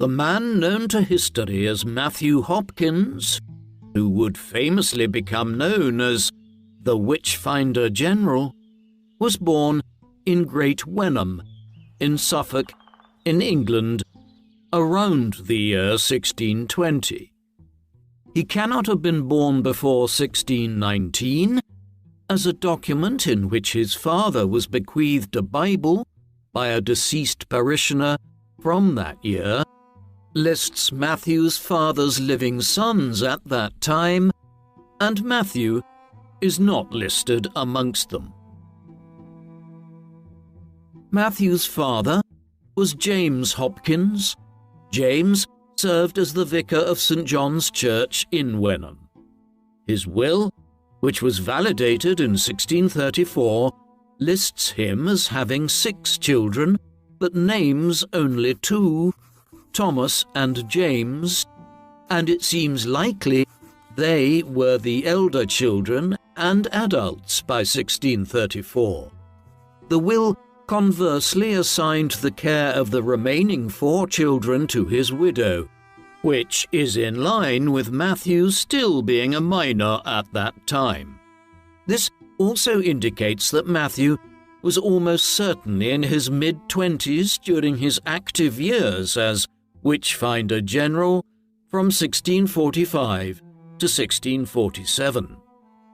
The man known to history as Matthew Hopkins, who would famously become known as the Witchfinder General, was born in Great Wenham, in Suffolk, in England, around the year 1620. He cannot have been born before 1619, as a document in which his father was bequeathed a Bible by a deceased parishioner from that year lists Matthew's father's living sons at that time, and Matthew is not listed amongst them. Matthew's father was James Hopkins. James served as the vicar of St. John's Church in Wenham. His will, which was validated in 1634, lists him as having 6 children, but names only 2, Thomas and James, and it seems likely they were the elder children and adults by 1634. The will conversely assigned the care of the remaining 4 children to his widow, which is in line with Matthew still being a minor at that time. This also indicates that Matthew was almost certainly in his mid-20s during his active years as Witchfinder General from 1645 to 1647.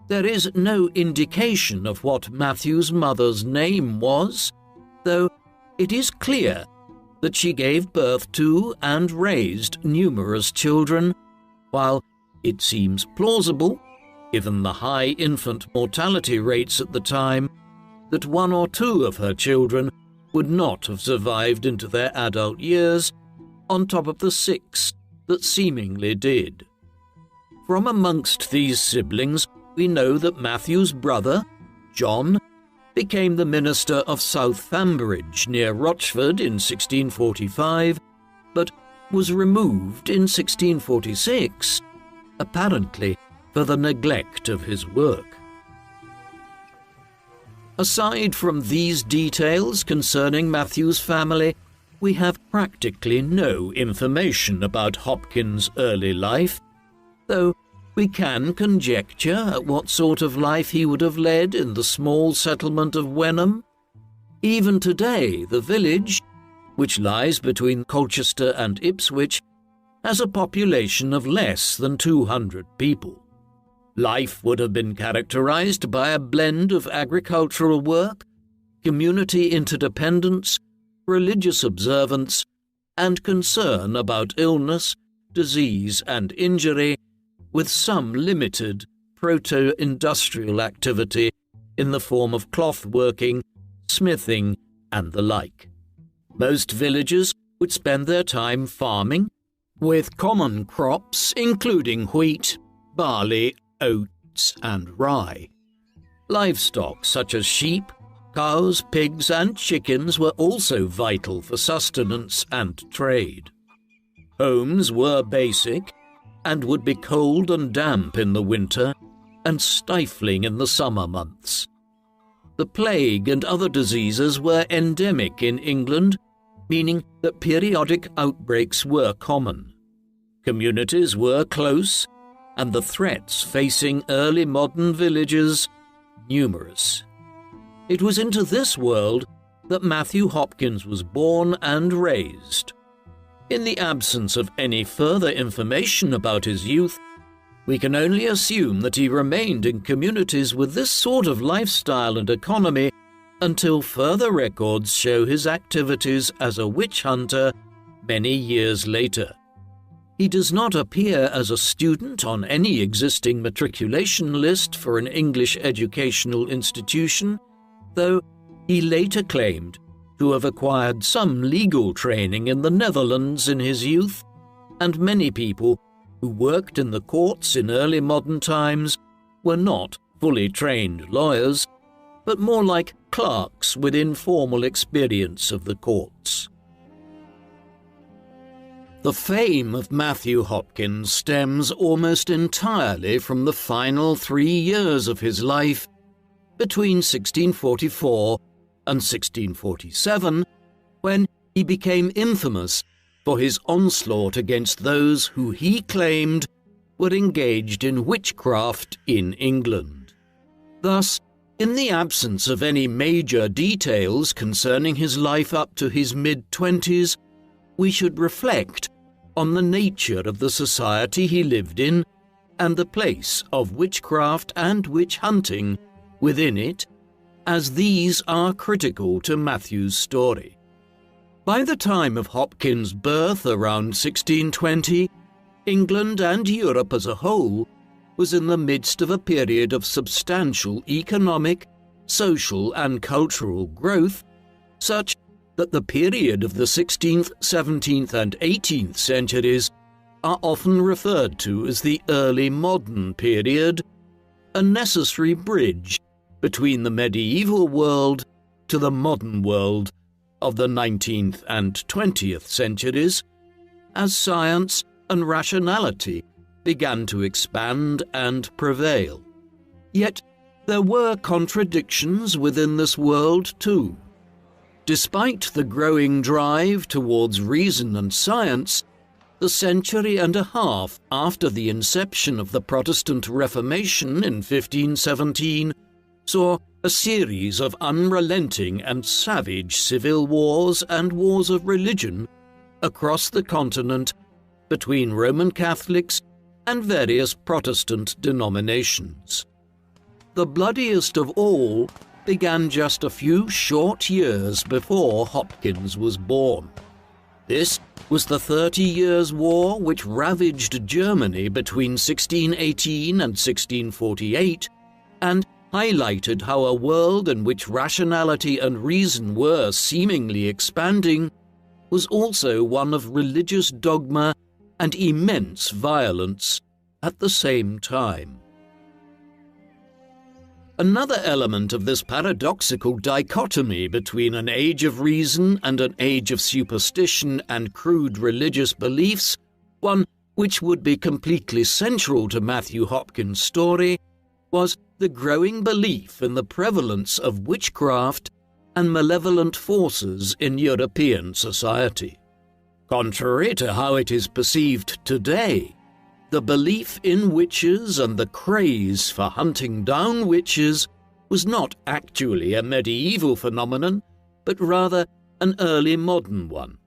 There is no indication of what Matthew's mother's name was, though it is clear that she gave birth to and raised numerous children, while it seems plausible, given the high infant mortality rates at the time, that 1 or 2 of her children would not have survived into their adult years, on top of the 6 that seemingly did. From amongst these siblings, we know that Matthew's brother, John, became the minister of South Fambridge near Rochford in 1645, but was removed in 1646, apparently for the neglect of his work. Aside from these details concerning Matthew's family, we have practically no information about Hopkins' early life, though we can conjecture at what sort of life he would have led in the small settlement of Wenham. Even today, the village, which lies between Colchester and Ipswich, has a population of less than 200 people. Life would have been characterized by a blend of agricultural work, community interdependence, religious observance, and concern about illness, disease, and injury, with some limited proto-industrial activity in the form of cloth working, smithing, and the like. Most villagers would spend their time farming, with common crops including wheat, barley, oats, and rye. Livestock such as sheep, cows, pigs, and chickens were also vital for sustenance and trade. Homes were basic and would be cold and damp in the winter and stifling in the summer months. The plague and other diseases were endemic in England, meaning that periodic outbreaks were common. Communities were close, and the threats facing early modern villages numerous. It was into this world that Matthew Hopkins was born and raised. In the absence of any further information about his youth, we can only assume that he remained in communities with this sort of lifestyle and economy until further records show his activities as a witch hunter many years later. He does not appear as a student on any existing matriculation list for an English educational institution, though he later claimed to have acquired some legal training in the Netherlands in his youth, and many people who worked in the courts in early modern times were not fully trained lawyers, but more like clerks with informal experience of the courts. The fame of Matthew Hopkins stems almost entirely from the final 3 years of his life, between 1644 and 1647, when he became infamous for his onslaught against those who he claimed were engaged in witchcraft in England. Thus, in the absence of any major details concerning his life up to his mid-20s, we should reflect on the nature of the society he lived in and the place of witchcraft and witch hunting within it, as these are critical to Matthew's story. By the time of Hopkins' birth around 1620, England and Europe as a whole was in the midst of a period of substantial economic, social and cultural growth, such that the period of the 16th, 17th and 18th centuries are often referred to as the early modern period, a necessary bridge between the medieval world to the modern world of the 19th and 20th centuries, as science and rationality began to expand and prevail. Yet there were contradictions within this world too. Despite the growing drive towards reason and science, the century and a half after the inception of the Protestant Reformation in 1517 saw a series of unrelenting and savage civil wars and wars of religion across the continent between Roman Catholics and various Protestant denominations. The bloodiest of all began just a few short years before Hopkins was born. This was the 30 Years' War, which ravaged Germany between 1618 and 1648 and highlighted how a world in which rationality and reason were seemingly expanding was also one of religious dogma and immense violence at the same time. Another element of this paradoxical dichotomy between an age of reason and an age of superstition and crude religious beliefs, one which would be completely central to Matthew Hopkins' story, was the growing belief in the prevalence of witchcraft and malevolent forces in European society. Contrary to how it is perceived today, the belief in witches and the craze for hunting down witches was not actually a medieval phenomenon, but rather an early modern one.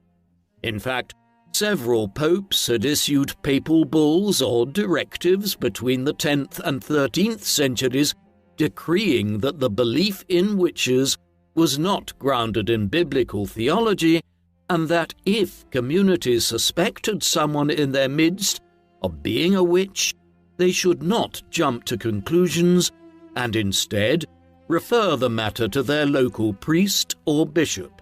In fact, several popes had issued papal bulls or directives between the 10th and 13th centuries decreeing that the belief in witches was not grounded in biblical theology, and that if communities suspected someone in their midst of being a witch, they should not jump to conclusions and instead refer the matter to their local priest or bishop.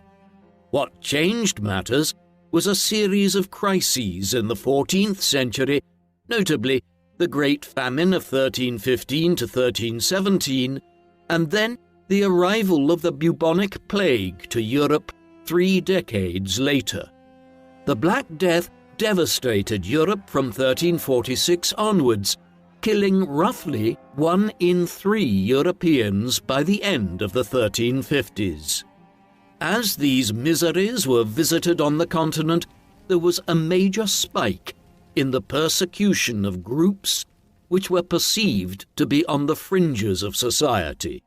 What changed matters was a series of crises in the 14th century, notably the Great Famine of 1315 to 1317, and then the arrival of the bubonic plague to Europe 3 decades later. The Black Death devastated Europe from 1346 onwards, killing roughly 1 in 3 Europeans by the end of the 1350s. As these miseries were visited on the continent, there was a major spike in the persecution of groups which were perceived to be on the fringes of society,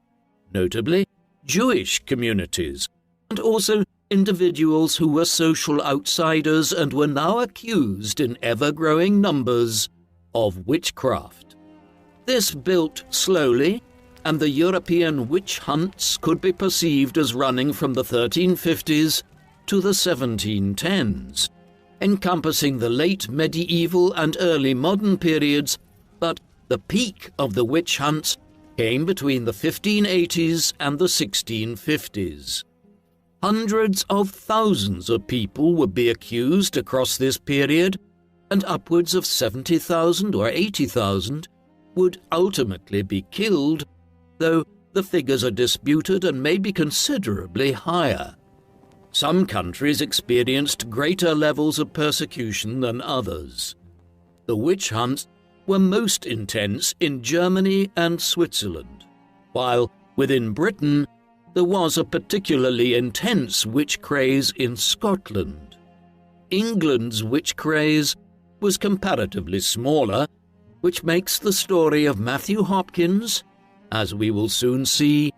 notably Jewish communities, and also individuals who were social outsiders and were now accused in ever-growing numbers of witchcraft. This built slowly, and the European witch hunts could be perceived as running from the 1350s to the 1710s, encompassing the late medieval and early modern periods, but the peak of the witch hunts came between the 1580s and the 1650s. Hundreds of thousands of people would be accused across this period, and upwards of 70,000 or 80,000 would ultimately be killed, though the figures are disputed and may be considerably higher. Some countries experienced greater levels of persecution than others. The witch hunts were most intense in Germany and Switzerland, while within Britain there was a particularly intense witch craze in Scotland. England's witch craze was comparatively smaller, which makes the story of Matthew Hopkins, as we will soon see,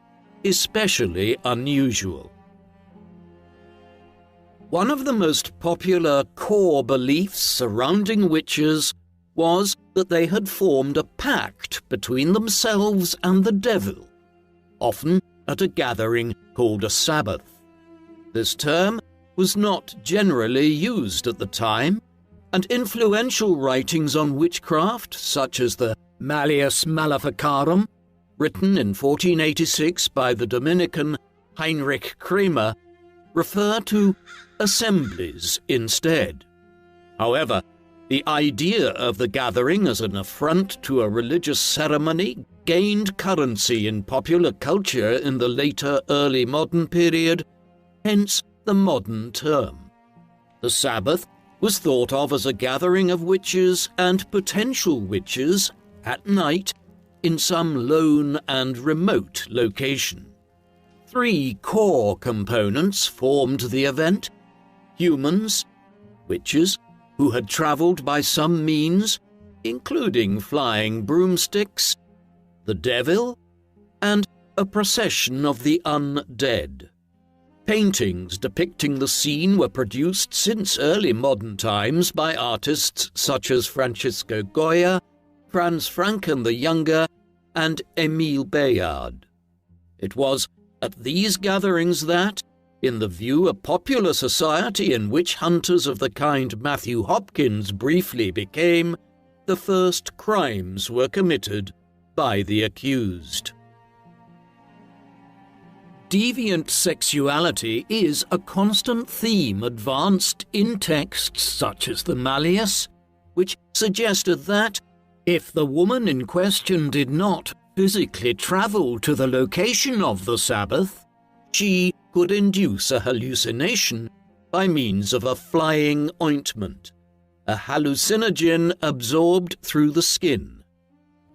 especially unusual. One of the most popular core beliefs surrounding witches was that they had formed a pact between themselves and the devil, often at a gathering called a Sabbath. This term was not generally used at the time, and influential writings on witchcraft, such as the Malleus Maleficarum, written in 1486 by the Dominican Heinrich Kramer, refer to assemblies instead. However, the idea of the gathering as an affront to a religious ceremony gained currency in popular culture in the later early modern period, hence the modern term. The Sabbath was thought of as a gathering of witches and potential witches at night in some lone and remote location. 3 core components formed the event: humans, witches who had travelled by some means, including flying broomsticks, the devil, and a procession of the undead. Paintings depicting the scene were produced since early modern times by artists such as Francisco Goya, Franz Franken the Younger, and Émile Bayard. It was at these gatherings that, in the view of popular society in witch hunters of the kind Matthew Hopkins briefly became, the first crimes were committed by the accused. Deviant sexuality is a constant theme advanced in texts such as the Malleus, which suggested that, if the woman in question did not physically travel to the location of the Sabbath, she could induce a hallucination by means of a flying ointment, a hallucinogen absorbed through the skin.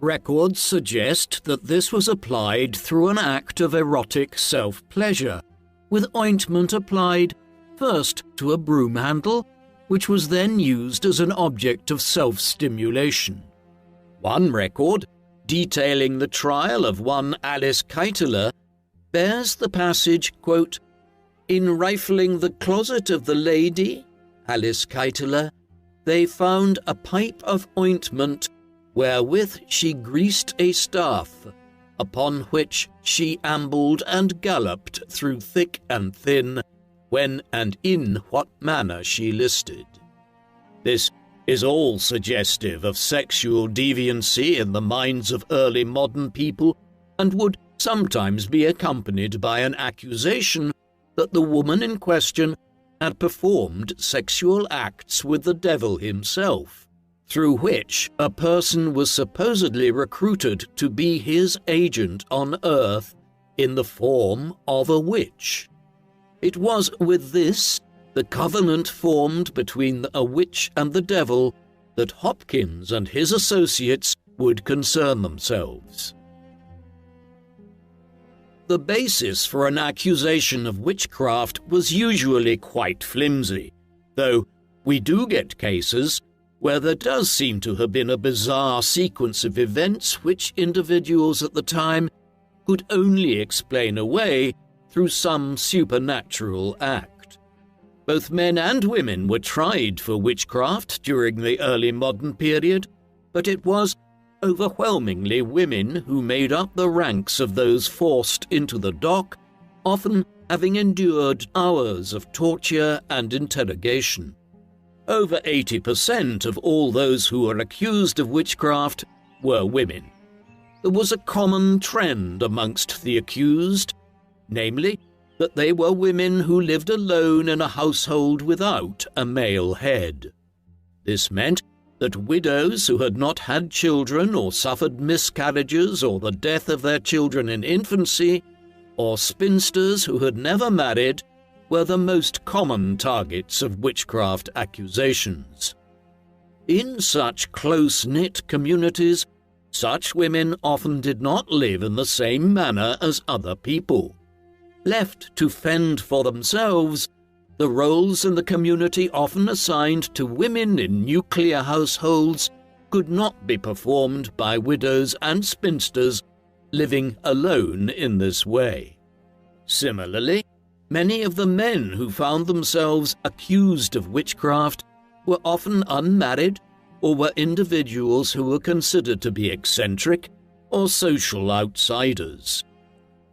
Records suggest that this was applied through an act of erotic self-pleasure, with ointment applied first to a broom handle, which was then used as an object of self-stimulation. One record, detailing the trial of one Alice Keiteler, bears the passage, quote, "In rifling the closet of the lady, Alice Keiteler, they found a pipe of ointment wherewith she greased a staff, upon which she ambled and galloped through thick and thin, when and in what manner she listed." This is all suggestive of sexual deviancy in the minds of early modern people, and would sometimes be accompanied by an accusation that the woman in question had performed sexual acts with the devil himself, through which a person was supposedly recruited to be his agent on earth in the form of a witch. It was with this, the covenant formed between a witch and the devil, that Hopkins and his associates would concern themselves. The basis for an accusation of witchcraft was usually quite flimsy, though we do get cases where there does seem to have been a bizarre sequence of events which individuals at the time could only explain away through some supernatural act. Both men and women were tried for witchcraft during the early modern period, but it was overwhelmingly women who made up the ranks of those forced into the dock, often having endured hours of torture and interrogation. Over 80% of all those who were accused of witchcraft were women. There was a common trend amongst the accused, namely that they were women who lived alone in a household without a male head. This meant that widows who had not had children or suffered miscarriages or the death of their children in infancy, or spinsters who had never married, were the most common targets of witchcraft accusations. In such close-knit communities, such women often did not live in the same manner as other people. Left to fend for themselves, the roles in the community often assigned to women in nuclear households could not be performed by widows and spinsters living alone in this way. Similarly, many of the men who found themselves accused of witchcraft were often unmarried or were individuals who were considered to be eccentric or social outsiders.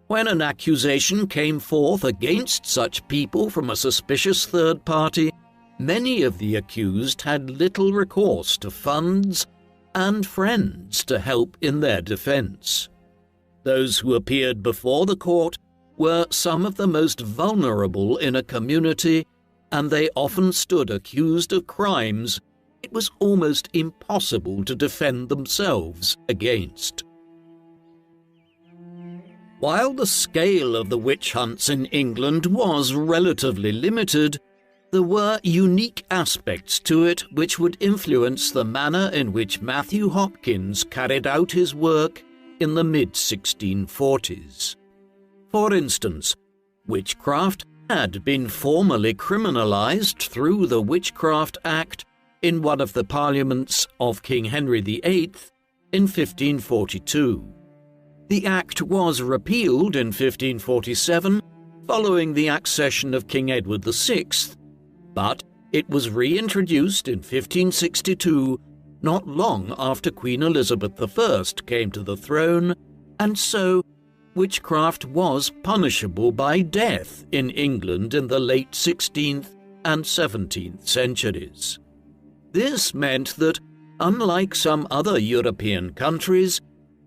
When an accusation came forth against such people from a suspicious third party, many of the accused had little recourse to funds and friends to help in their defense. Those who appeared before the court were some of the most vulnerable in a community, and they often stood accused of crimes it was almost impossible to defend themselves against. While the scale of the witch hunts in England was relatively limited, there were unique aspects to it which would influence the manner in which Matthew Hopkins carried out his work in the mid-1640s. For instance, witchcraft had been formally criminalised through the Witchcraft Act in one of the parliaments of King Henry VIII in 1542. The Act was repealed in 1547 following the accession of King Edward VI, but it was reintroduced in 1562, not long after Queen Elizabeth I came to the throne, and so witchcraft was punishable by death in England in the late 16th and 17th centuries. This meant that, unlike some other European countries,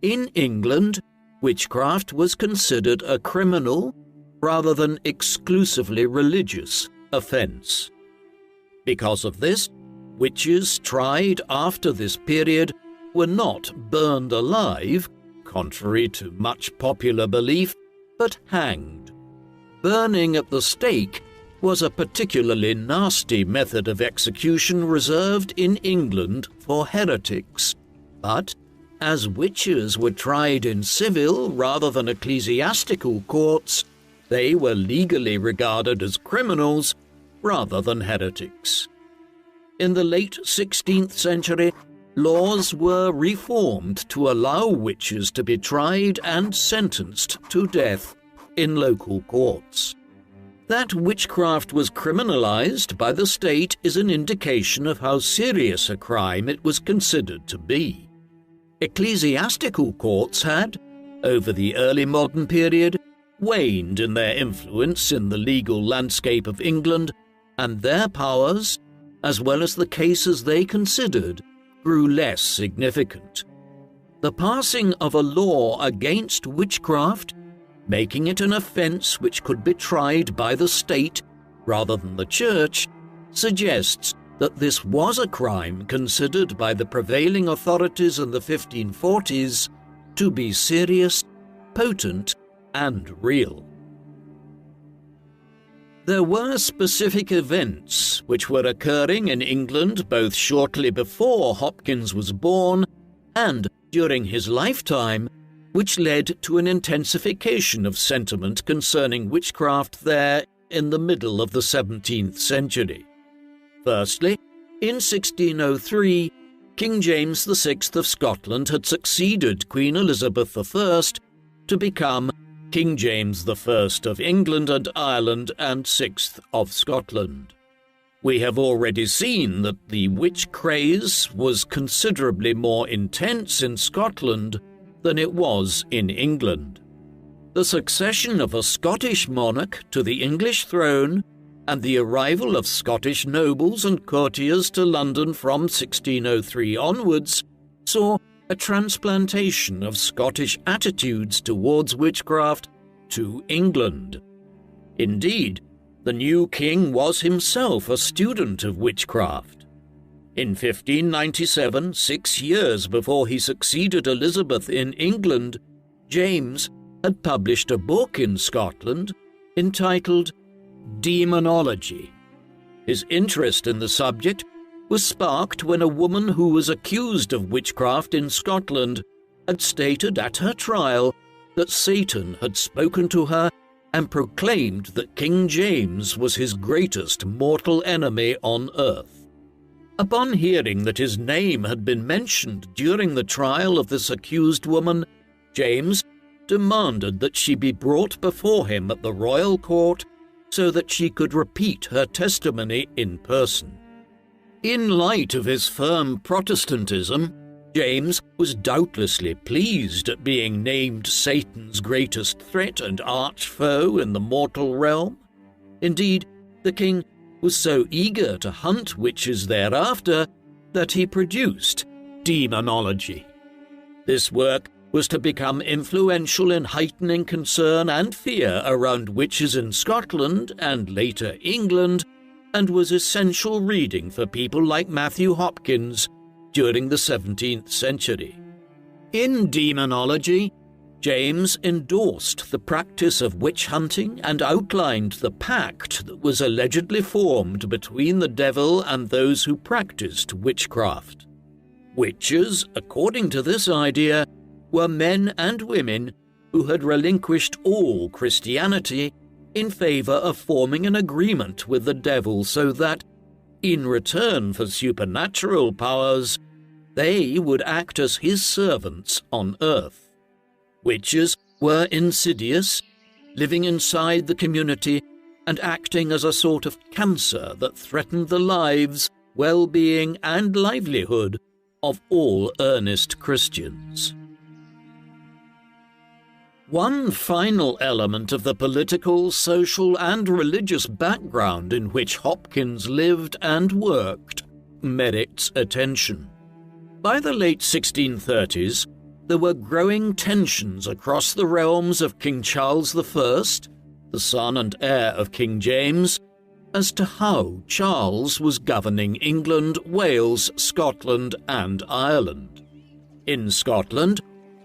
in England, witchcraft was considered a criminal rather than exclusively religious offence. Because of this, witches tried after this period were not burned alive, contrary to much popular belief, but hanged. Burning at the stake was a particularly nasty method of execution reserved in England for heretics, but as witches were tried in civil rather than ecclesiastical courts, they were legally regarded as criminals rather than heretics. In the late 16th century, laws were reformed to allow witches to be tried and sentenced to death in local courts. That witchcraft was criminalized by the state is an indication of how serious a crime it was considered to be. Ecclesiastical courts had, over the early modern period, waned in their influence in the legal landscape of England, and their powers, as well as the cases they considered, grew less significant. The passing of a law against witchcraft, making it an offence which could be tried by the state rather than the church, suggests that this was a crime considered by the prevailing authorities in the 1540s to be serious, potent, and real. There were specific events which were occurring in England both shortly before Hopkins was born and during his lifetime, which led to an intensification of sentiment concerning witchcraft there in the middle of the 17th century. Firstly, in 1603, King James VI of Scotland had succeeded Queen Elizabeth I to become King James I of England and Ireland and VI of Scotland. We have already seen that the witch craze was considerably more intense in Scotland than it was in England. The succession of a Scottish monarch to the English throne and the arrival of Scottish nobles and courtiers to London from 1603 onwards saw a transplantation of Scottish attitudes towards witchcraft to England. Indeed, the new king was himself a student of witchcraft. In 1597, 6 years before he succeeded Elizabeth in England, James had published a book in Scotland entitled Demonology. His interest in the subject was sparked when a woman who was accused of witchcraft in Scotland had stated at her trial that Satan had spoken to her and proclaimed that King James was his greatest mortal enemy on earth. Upon hearing that his name had been mentioned during the trial of this accused woman, James demanded that she be brought before him at the royal court so that she could repeat her testimony in person. In light of his firm Protestantism, James was doubtlessly pleased at being named Satan's greatest threat and arch-foe in the mortal realm. Indeed, the king was so eager to hunt witches thereafter that he produced Demonology. This work was to become influential in heightening concern and fear around witches in Scotland and later England, and was essential reading for people like Matthew Hopkins during the 17th century. In Demonology, James endorsed the practice of witch hunting and outlined the pact that was allegedly formed between the devil and those who practiced witchcraft. Witches, according to this idea, were men and women who had relinquished all Christianity in favor of forming an agreement with the devil so that, in return for supernatural powers, they would act as his servants on earth. Witches were insidious, living inside the community and acting as a sort of cancer that threatened the lives, well-being and livelihood of all earnest Christians. One final element of the political, social and religious background in which Hopkins lived and worked merits attention. By the late 1630s, there were growing tensions across the realms of King Charles I, the son and heir of King James, as to how Charles was governing England, Wales, Scotland and Ireland. In Scotland,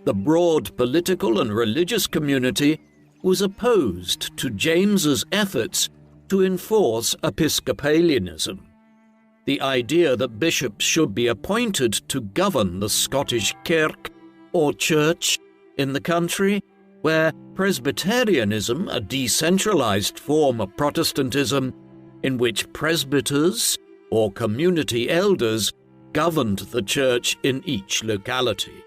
the broad political and religious community was opposed to James's efforts to enforce Episcopalianism, the idea that bishops should be appointed to govern the Scottish Kirk, or church, in the country, where Presbyterianism, a decentralized form of Protestantism in which presbyters, or community elders, governed the church in each locality.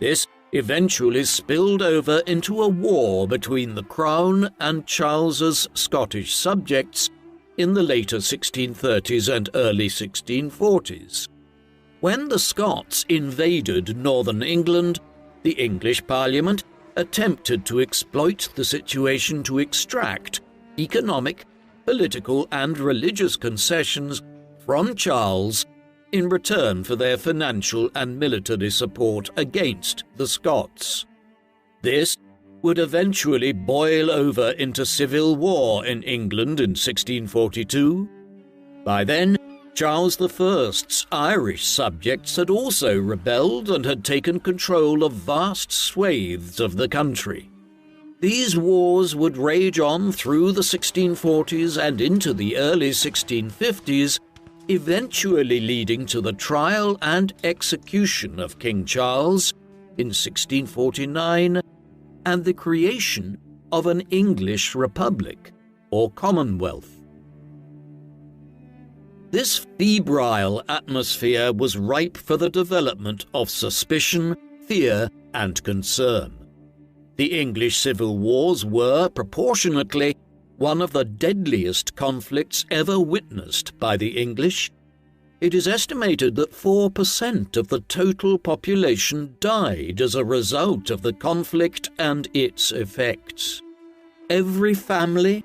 This eventually spilled over into a war between the Crown and Charles's Scottish subjects in the later 1630s and early 1640s. When the Scots invaded northern England, the English Parliament attempted to exploit the situation to extract economic, political and religious concessions from Charles in return for their financial and military support against the Scots. This would eventually boil over into civil war in England in 1642. By then, Charles I's Irish subjects had also rebelled and had taken control of vast swathes of the country. These wars would rage on through the 1640s and into the early 1650s, eventually leading to the trial and execution of King Charles in 1649 and the creation of an English Republic, or Commonwealth. This febrile atmosphere was ripe for the development of suspicion, fear, and concern. The English civil wars were, proportionately, one of the deadliest conflicts ever witnessed by the English. It is estimated that 4% of the total population died as a result of the conflict and its effects. Every family,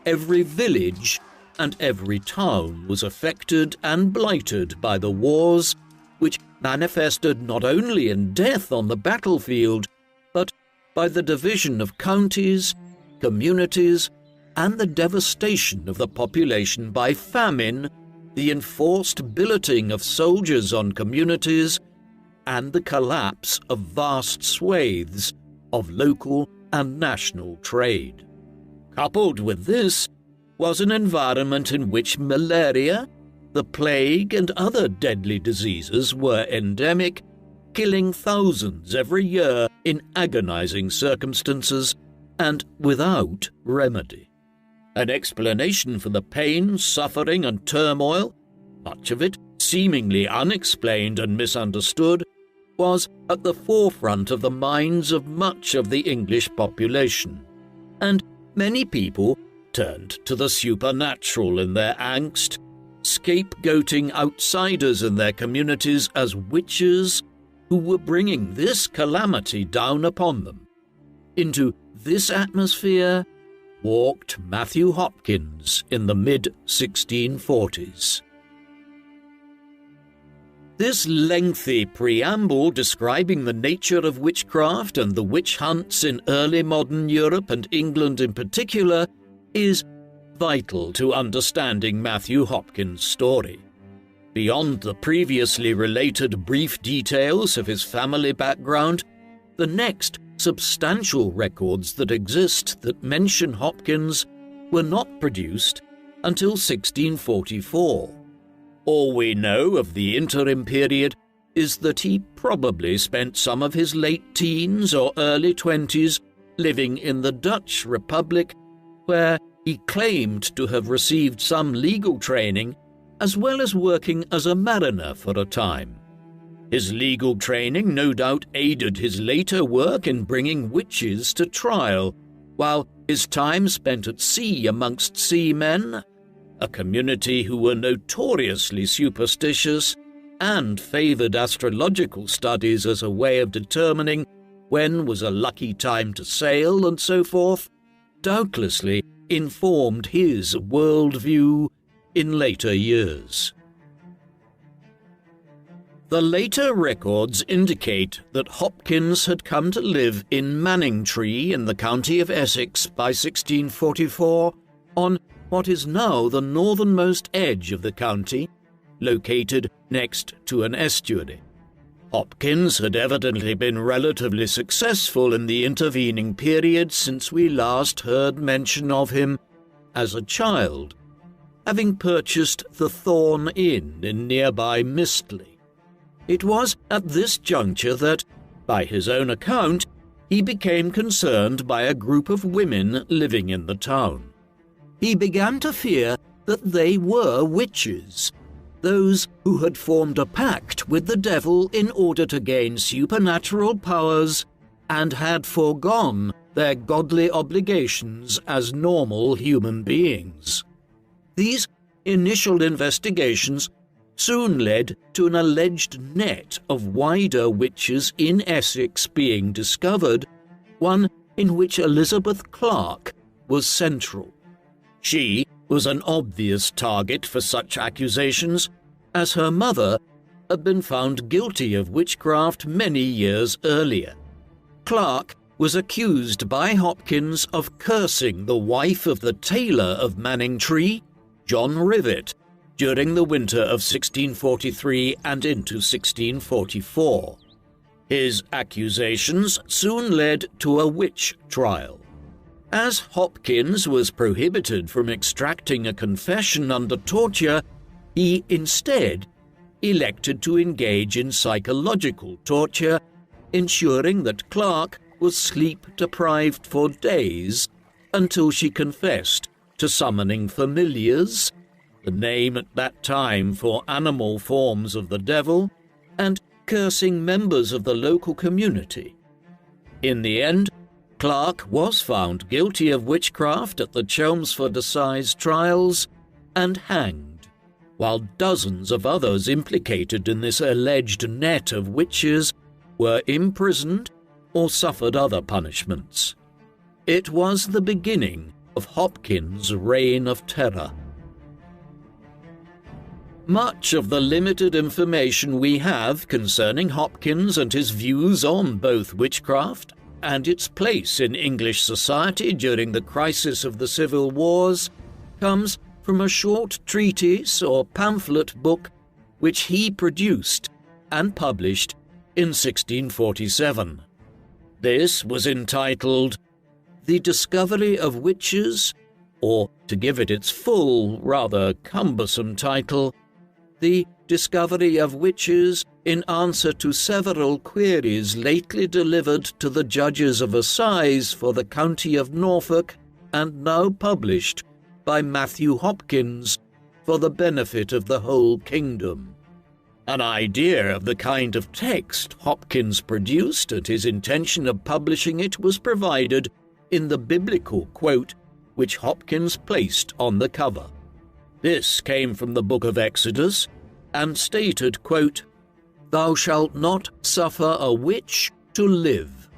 every village, and every town was affected and blighted by the wars, which manifested not only in death on the battlefield, but by the division of counties, communities, and the devastation of the population by famine, the enforced billeting of soldiers on communities, and the collapse of vast swathes of local and national trade. Coupled with this was an environment in which malaria, the plague, and other deadly diseases were endemic, killing thousands every year in agonizing circumstances, and without remedy. An explanation for the pain, suffering, and turmoil, much of it seemingly unexplained and misunderstood, was at the forefront of the minds of much of the English population, and many people turned to the supernatural in their angst, scapegoating outsiders in their communities as witches who were bringing this calamity down upon them. Into this atmosphere walked Matthew Hopkins in the mid-1640s. This lengthy preamble describing the nature of witchcraft and the witch hunts in early modern Europe and England in particular is vital to understanding Matthew Hopkins' story. Beyond the previously related brief details of his family background, the next substantial records that exist that mention Hopkins were not produced until 1644. All we know of the interim period is that he probably spent some of his late teens or early 20s living in the Dutch Republic, where he claimed to have received some legal training as well as working as a mariner for a time. His legal training no doubt aided his later work in bringing witches to trial, while his time spent at sea amongst seamen, a community who were notoriously superstitious and favoured astrological studies as a way of determining when was a lucky time to sail and so forth, doubtlessly informed his worldview in later years. The later records indicate that Hopkins had come to live in Manningtree in the county of Essex by 1644 on what is now the northernmost edge of the county, located next to an estuary. Hopkins had evidently been relatively successful in the intervening period since we last heard mention of him as a child, having purchased the Thorn Inn in nearby Mistley. It was at this juncture that, by his own account, he became concerned by a group of women living in the town. He began to fear that they were witches, those who had formed a pact with the devil in order to gain supernatural powers and had foregone their godly obligations as normal human beings. These initial investigations soon led to an alleged net of wider witches in Essex being discovered, one in which Elizabeth Clark was central. She was an obvious target for such accusations, as her mother had been found guilty of witchcraft many years earlier. Clark was accused by Hopkins of cursing the wife of the tailor of Manningtree, John Rivet, during the winter of 1643 and into 1644. His accusations soon led to a witch trial. As Hopkins was prohibited from extracting a confession under torture, he instead elected to engage in psychological torture, ensuring that Clark was sleep-deprived for days until she confessed to summoning familiars, the name at that time for animal forms of the devil, and cursing members of the local community. In the end, Clark was found guilty of witchcraft at the Chelmsford Assize trials and hanged, while dozens of others implicated in this alleged net of witches were imprisoned or suffered other punishments. It was the beginning of Hopkins' reign of terror. Much of the limited information we have concerning Hopkins and his views on both witchcraft and its place in English society during the crisis of the Civil Wars comes from a short treatise or pamphlet book which he produced and published in 1647. This was entitled The Discovery of Witches, or, to give it its full, rather cumbersome title, the discovery of witches in answer to several queries lately delivered to the judges of assize for the county of Norfolk and now published by Matthew Hopkins for the benefit of the whole kingdom. An idea of the kind of text Hopkins produced and his intention of publishing it was provided in the biblical quote which Hopkins placed on the cover. This came from the book of Exodus and stated, quote, "Thou shalt not suffer a witch to live."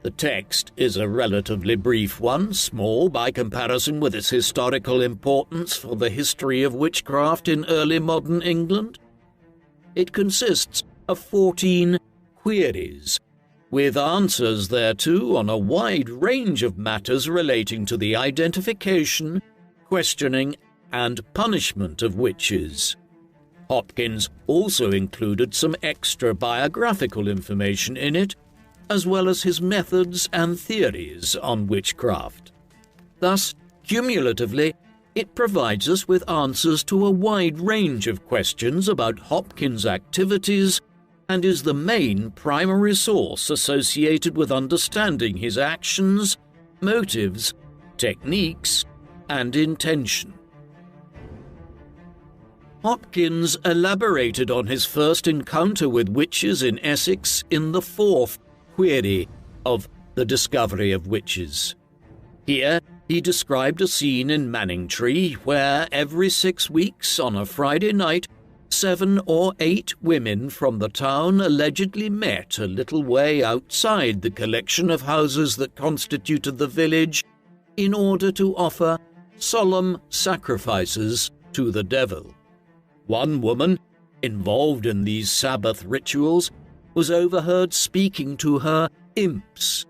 The text is a relatively brief one, small by comparison with its historical importance for the history of witchcraft in early modern England. It consists of 14 queries, with answers thereto on a wide range of matters relating to the identification, questioning, and punishment of witches. Hopkins also included some extra biographical information in it, as well as his methods and theories on witchcraft. Thus, cumulatively, it provides us with answers to a wide range of questions about Hopkins' activities and is the main primary source associated with understanding his actions, motives, techniques, and intention. Hopkins elaborated on his first encounter with witches in Essex in the 4th query of the discovery of witches. Here, he described a scene in Manningtree where every 6 weeks on a Friday night, 7 or 8 women from the town allegedly met a little way outside the collection of houses that constituted the village in order to offer solemn sacrifices to the devil. One woman, involved in these Sabbath rituals, was overheard speaking to her imps,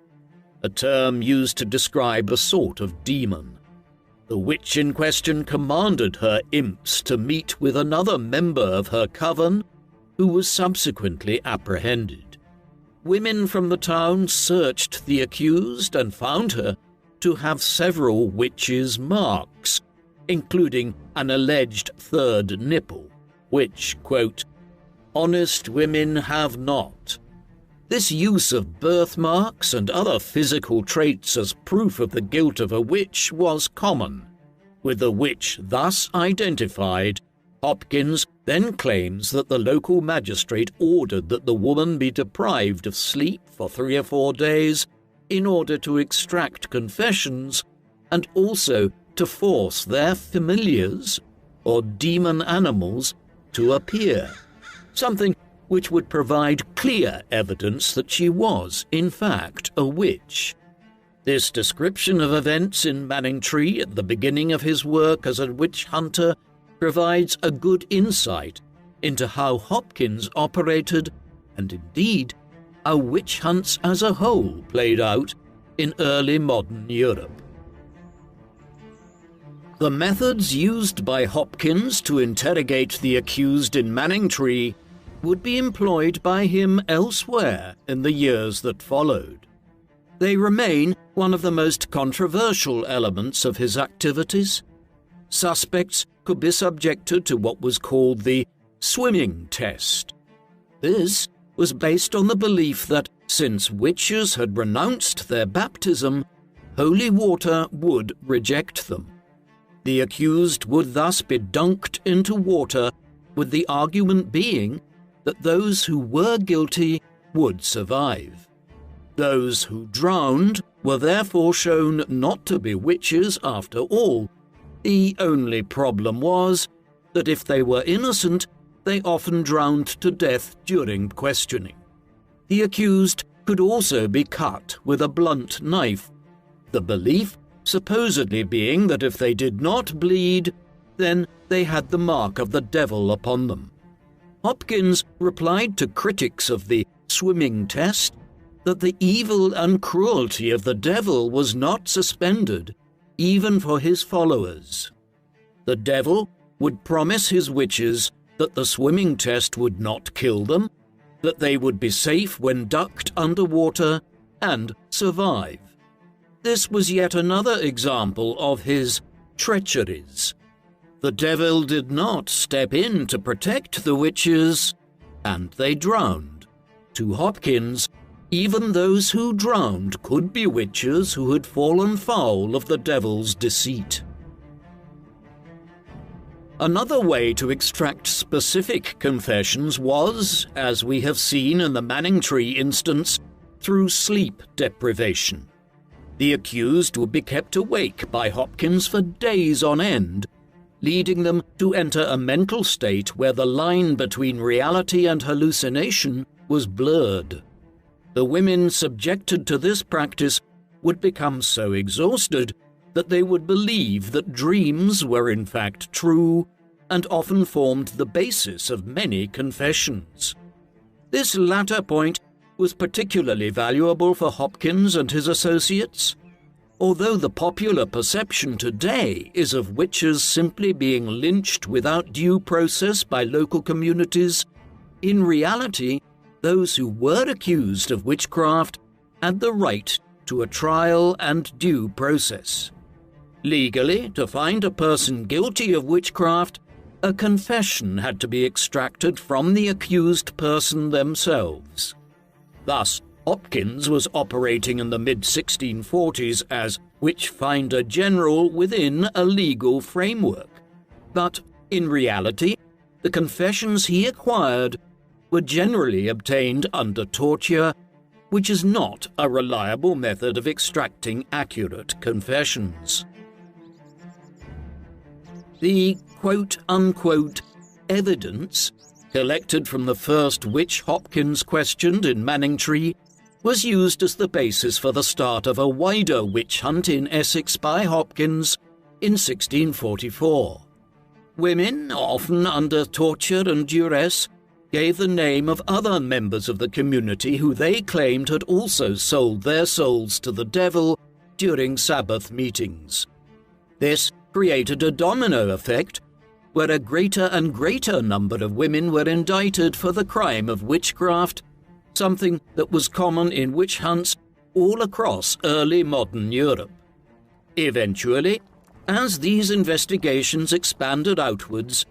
a term used to describe a sort of demon. The witch in question commanded her imps to meet with another member of her coven, who was subsequently apprehended. Women from the town searched the accused and found her to have several witches' marks, including an alleged third nipple, which, quote, "honest women have not." This use of birthmarks and other physical traits as proof of the guilt of a witch was common. With the witch thus identified, Hopkins then claims that the local magistrate ordered that the woman be deprived of sleep for 3 or 4 days in order to extract confessions and also to force their familiars, or demon animals, to appear, something which would provide clear evidence that she was, in fact, a witch. This description of events in Manningtree at the beginning of his work as a witch hunter provides a good insight into how Hopkins operated, and indeed how witch hunts as a whole played out in early modern Europe. The methods used by Hopkins to interrogate the accused in Manningtree would be employed by him elsewhere in the years that followed. They remain one of the most controversial elements of his activities. Suspects could be subjected to what was called the swimming test. This was based on the belief that since witches had renounced their baptism, holy water would reject them. The accused would thus be dunked into water, with the argument being that those who were guilty would survive. Those who drowned were therefore shown not to be witches after all. The only problem was that if they were innocent, they often drowned to death during questioning. The accused could also be cut with a blunt knife, the belief supposedly being that if they did not bleed, then they had the mark of the devil upon them. Hopkins replied to critics of the swimming test that the evil and cruelty of the devil was not suspended, even for his followers. The devil would promise his witches that the swimming test would not kill them, that they would be safe when ducked underwater and survive. This was yet another example of his treacheries. The devil did not step in to protect the witches, and they drowned. To Hopkins, even those who drowned could be witches who had fallen foul of the devil's deceit. Another way to extract specific confessions was, as we have seen in the Manningtree instance, through sleep deprivation. The accused would be kept awake by Hopkins for days on end, leading them to enter a mental state where the line between reality and hallucination was blurred. The women subjected to this practice would become so exhausted that they would believe that dreams were in fact true and often formed the basis of many confessions. This latter point was particularly valuable for Hopkins and his associates. Although the popular perception today is of witches simply being lynched without due process by local communities, in reality, those who were accused of witchcraft had the right to a trial and due process. Legally, to find a person guilty of witchcraft, a confession had to be extracted from the accused person themselves. Thus, Hopkins was operating in the mid-1640s as witch-finder general within a legal framework. But, in reality, the confessions he acquired were generally obtained under torture, which is not a reliable method of extracting accurate confessions. The quote-unquote evidence collected from the first witch Hopkins questioned in Manningtree was used as the basis for the start of a wider witch hunt in Essex by Hopkins in 1644. Women, often under torture and duress, gave the name of other members of the community who they claimed had also sold their souls to the devil during Sabbath meetings. This created a domino effect where a greater and greater number of women were indicted for the crime of witchcraft, something that was common in witch hunts all across early modern Europe. Eventually, as these investigations expanded outwards,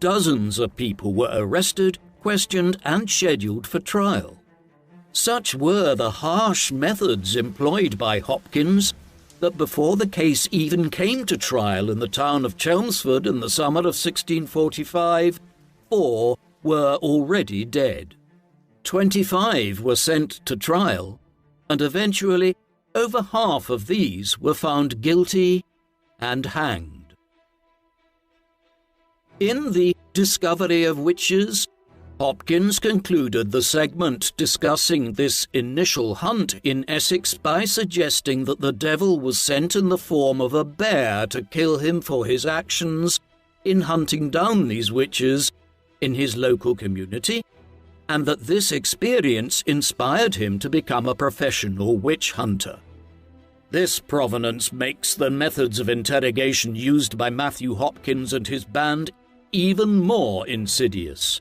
dozens of people were arrested, questioned, and scheduled for trial. Such were the harsh methods employed by Hopkins that before the case even came to trial in the town of Chelmsford in the summer of 1645, 4 were already dead. 25 were sent to trial, and eventually over half of these were found guilty and hanged. In the Discovery of Witches, Hopkins concluded the segment discussing this initial hunt in Essex by suggesting that the devil was sent in the form of a bear to kill him for his actions in hunting down these witches in his local community, and that this experience inspired him to become a professional witch hunter. This provenance makes the methods of interrogation used by Matthew Hopkins and his band even more insidious.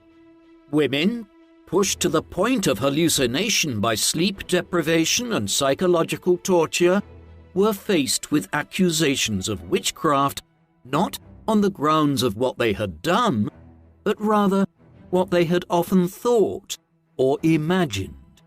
Women, pushed to the point of hallucination by sleep deprivation and psychological torture, were faced with accusations of witchcraft not on the grounds of what they had done, but rather what they had often thought or imagined.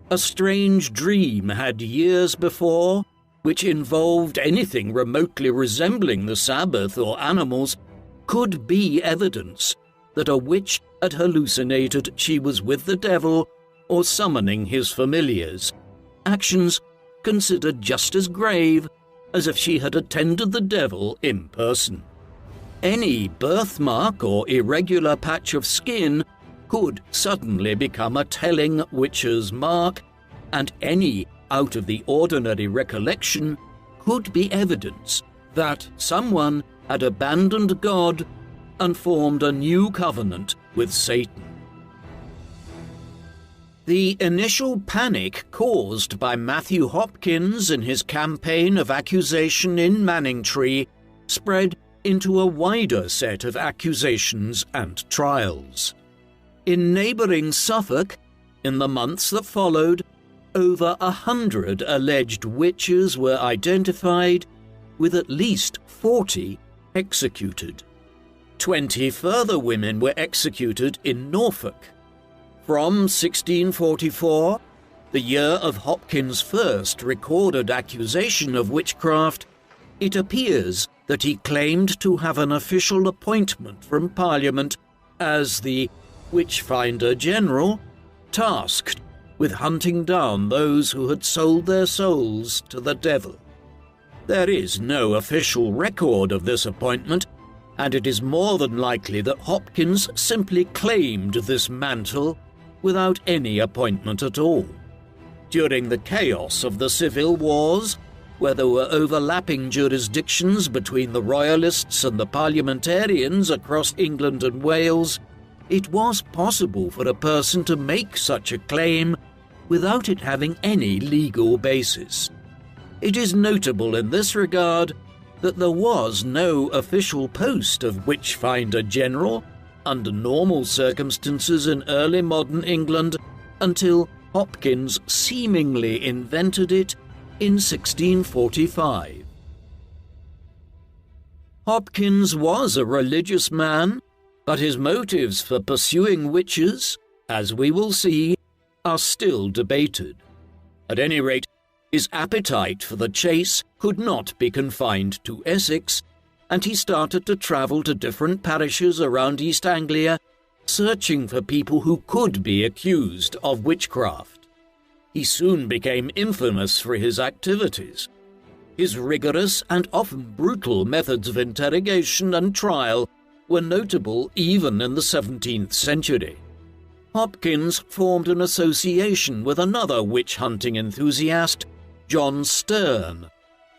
A strange dream had years before, which involved anything remotely resembling the Sabbath or animals, could be evidence that a witch had hallucinated she was with the devil or summoning his familiars, actions considered just as grave as if she had attended the devil in person. Any birthmark or irregular patch of skin could suddenly become a telling witch's mark, and any out-of-the-ordinary recollection could be evidence that someone had abandoned God and formed a new covenant with Satan. The initial panic caused by Matthew Hopkins in his campaign of accusation in Manningtree spread into a wider set of accusations and trials. In neighbouring Suffolk, in the months that followed, over 100 alleged witches were identified, with at least 40 executed. 20 further women were executed in Norfolk. From 1644, the year of Hopkins' first recorded accusation of witchcraft, it appears that he claimed to have an official appointment from Parliament as the Witchfinder General, tasked with hunting down those who had sold their souls to the devil. There is no official record of this appointment, and it is more than likely that Hopkins simply claimed this mantle without any appointment at all. During the chaos of the civil wars, where there were overlapping jurisdictions between the royalists and the parliamentarians across England and Wales, it was possible for a person to make such a claim without it having any legal basis. It is notable in this regard that there was no official post of Witchfinder General under normal circumstances in early modern England until Hopkins seemingly invented it in 1645. Hopkins was a religious man, but his motives for pursuing witches, as we will see, are still debated. At any rate, his appetite for the chase could not be confined to Essex, and he started to travel to different parishes around East Anglia, searching for people who could be accused of witchcraft. He soon became infamous for his activities. His rigorous and often brutal methods of interrogation and trial were notable even in the 17th century. Hopkins formed an association with another witch-hunting enthusiast, John Sterne,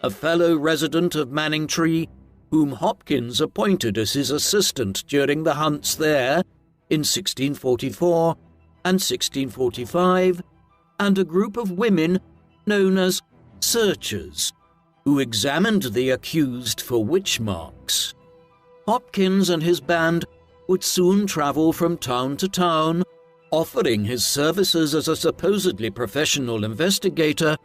a fellow resident of Manningtree, whom Hopkins appointed as his assistant during the hunts there in 1644 and 1645, and a group of women known as searchers, who examined the accused for witch marks. Hopkins and his band would soon travel from town to town, offering his services as a supposedly professional investigator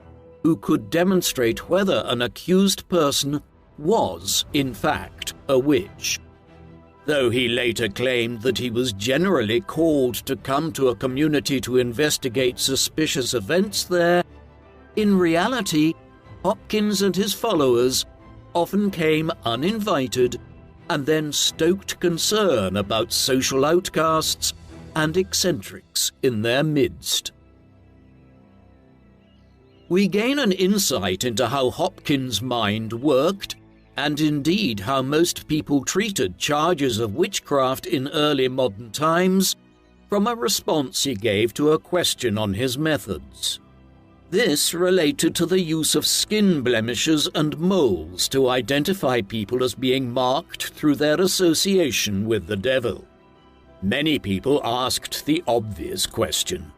who could demonstrate whether an accused person was, in fact, a witch. Though he later claimed that he was generally called to come to a community to investigate suspicious events there, in reality, Hopkins and his followers often came uninvited and then stoked concern about social outcasts and eccentrics in their midst. We gain an insight into how Hopkins' mind worked, and indeed how most people treated charges of witchcraft in early modern times, from a response he gave to a question on his methods. This related to the use of skin blemishes and moles to identify people as being marked through their association with the devil. Many people asked the obvious question: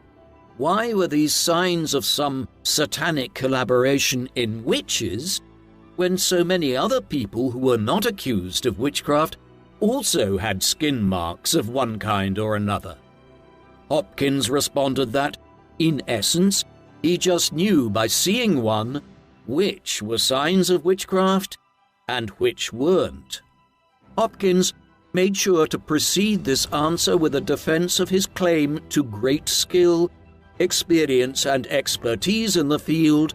why were these signs of some satanic collaboration in witches when so many other people who were not accused of witchcraft also had skin marks of one kind or another? Hopkins responded that, in essence, he just knew by seeing one which were signs of witchcraft and which weren't. Hopkins made sure to precede this answer with a defense of his claim to great skill, experience and expertise in the field,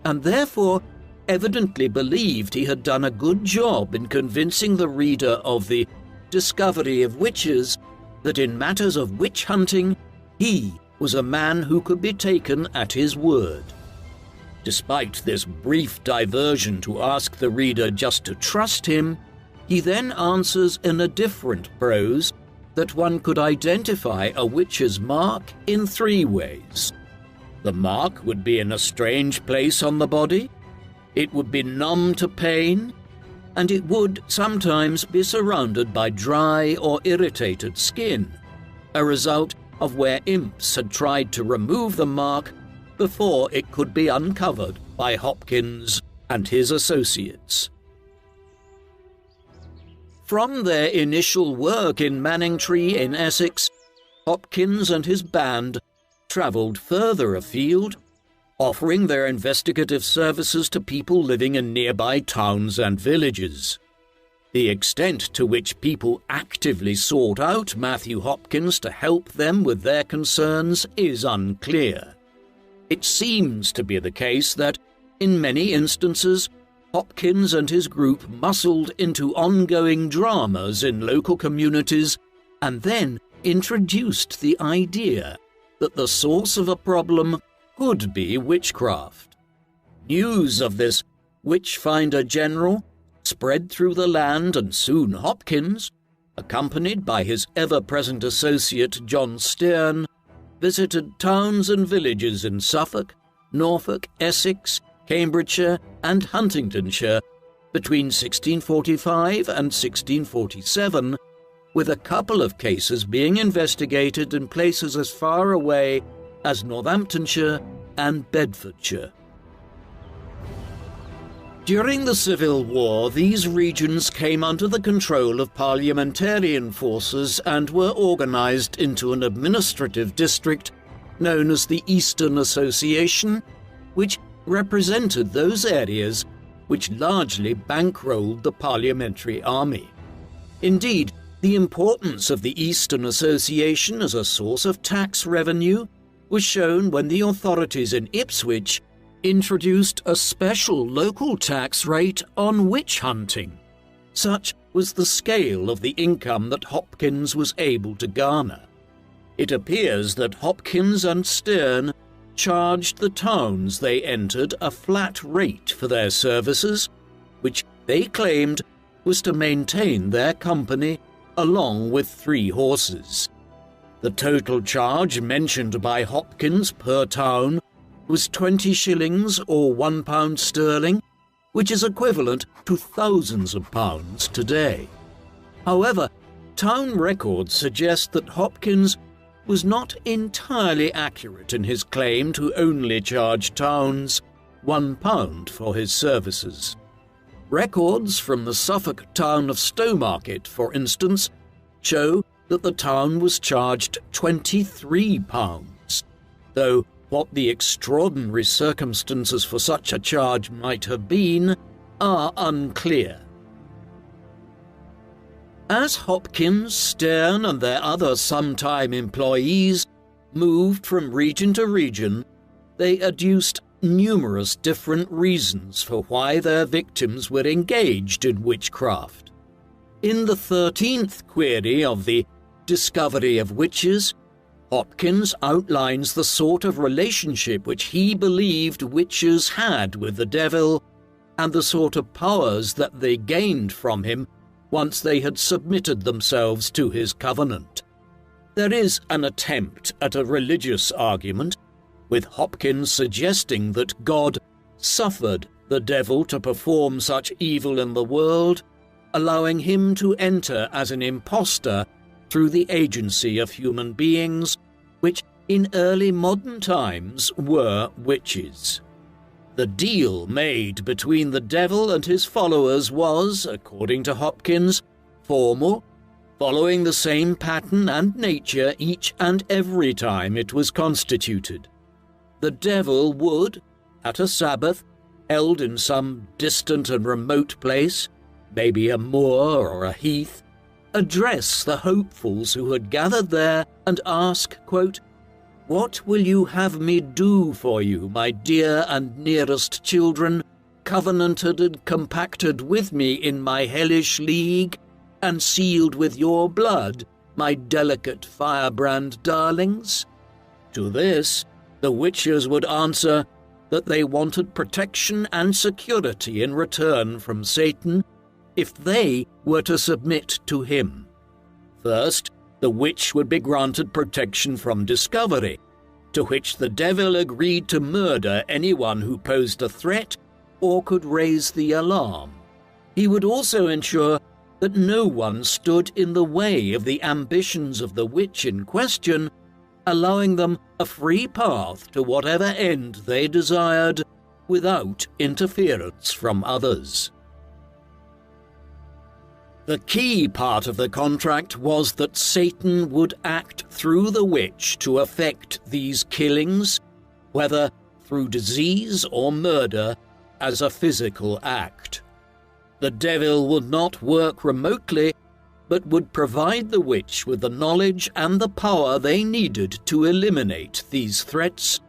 and therefore evidently believed he had done a good job in convincing the reader of the discovery of witches that in matters of witch hunting he was a man who could be taken at his word. Despite this brief diversion to ask the reader just to trust him, he then answers in a different prose that one could identify a witch's mark in 3 ways. The mark would be in a strange place on the body, it would be numb to pain, and it would sometimes be surrounded by dry or irritated skin, a result of where imps had tried to remove the mark before it could be uncovered by Hopkins and his associates. From their initial work in Manningtree in Essex, Hopkins and his band travelled further afield, offering their investigative services to people living in nearby towns and villages. The extent to which people actively sought out Matthew Hopkins to help them with their concerns is unclear. It seems to be the case that, in many instances, Hopkins and his group muscled into ongoing dramas in local communities and then introduced the idea that the source of a problem could be witchcraft. News of this witch-finder general spread through the land, and soon Hopkins, accompanied by his ever-present associate John Stern, visited towns and villages in Suffolk, Norfolk, Essex, Cambridgeshire and Huntingdonshire between 1645 and 1647, with a couple of cases being investigated in places as far away as Northamptonshire and Bedfordshire. During the Civil War, these regions came under the control of parliamentarian forces and were organised into an administrative district known as the Eastern Association, which represented those areas which largely bankrolled the parliamentary army. Indeed, the importance of the Eastern Association as a source of tax revenue was shown when the authorities in Ipswich introduced a special local tax rate on witch hunting. Such was the scale of the income that Hopkins was able to garner. It appears that Hopkins and Stern charged the towns they entered a flat rate for their services, which they claimed was to maintain their company along with 3 horses. The total charge mentioned by Hopkins per town was 20 shillings or £1 sterling, which is equivalent to thousands of pounds today. However, town records suggest that Hopkins was not entirely accurate in his claim to only charge towns £1 for his services. Records from the Suffolk town of Stowmarket, for instance, show that the town was charged £23, though what the extraordinary circumstances for such a charge might have been are unclear. As Hopkins, Stern and their other sometime employees moved from region to region, they adduced numerous different reasons for why their victims were engaged in witchcraft. In the 13th query of the Discovery of Witches, Hopkins outlines the sort of relationship which he believed witches had with the devil and the sort of powers that they gained from him once they had submitted themselves to his covenant. There is an attempt at a religious argument, with Hopkins suggesting that God suffered the devil to perform such evil in the world, allowing him to enter as an impostor through the agency of human beings, which in early modern times were witches. The deal made between the devil and his followers was, according to Hopkins, formal, following the same pattern and nature each and every time it was constituted. The devil would, at a Sabbath, held in some distant and remote place, maybe a moor or a heath, address the hopefuls who had gathered there and ask, quote, "What will you have me do for you, my dear and nearest children, covenanted and compacted with me in my hellish league, and sealed with your blood, my delicate firebrand darlings?" To this, the witches would answer that they wanted protection and security in return from Satan if they were to submit to him. First, the witch would be granted protection from discovery, to which the devil agreed to murder anyone who posed a threat or could raise the alarm. He would also ensure that no one stood in the way of the ambitions of the witch in question, allowing them a free path to whatever end they desired without interference from others. The key part of the contract was that Satan would act through the witch to effect these killings, whether through disease or murder, as a physical act. the devil would not work remotely, but would provide the witch with the knowledge and the power they needed to eliminate these threats,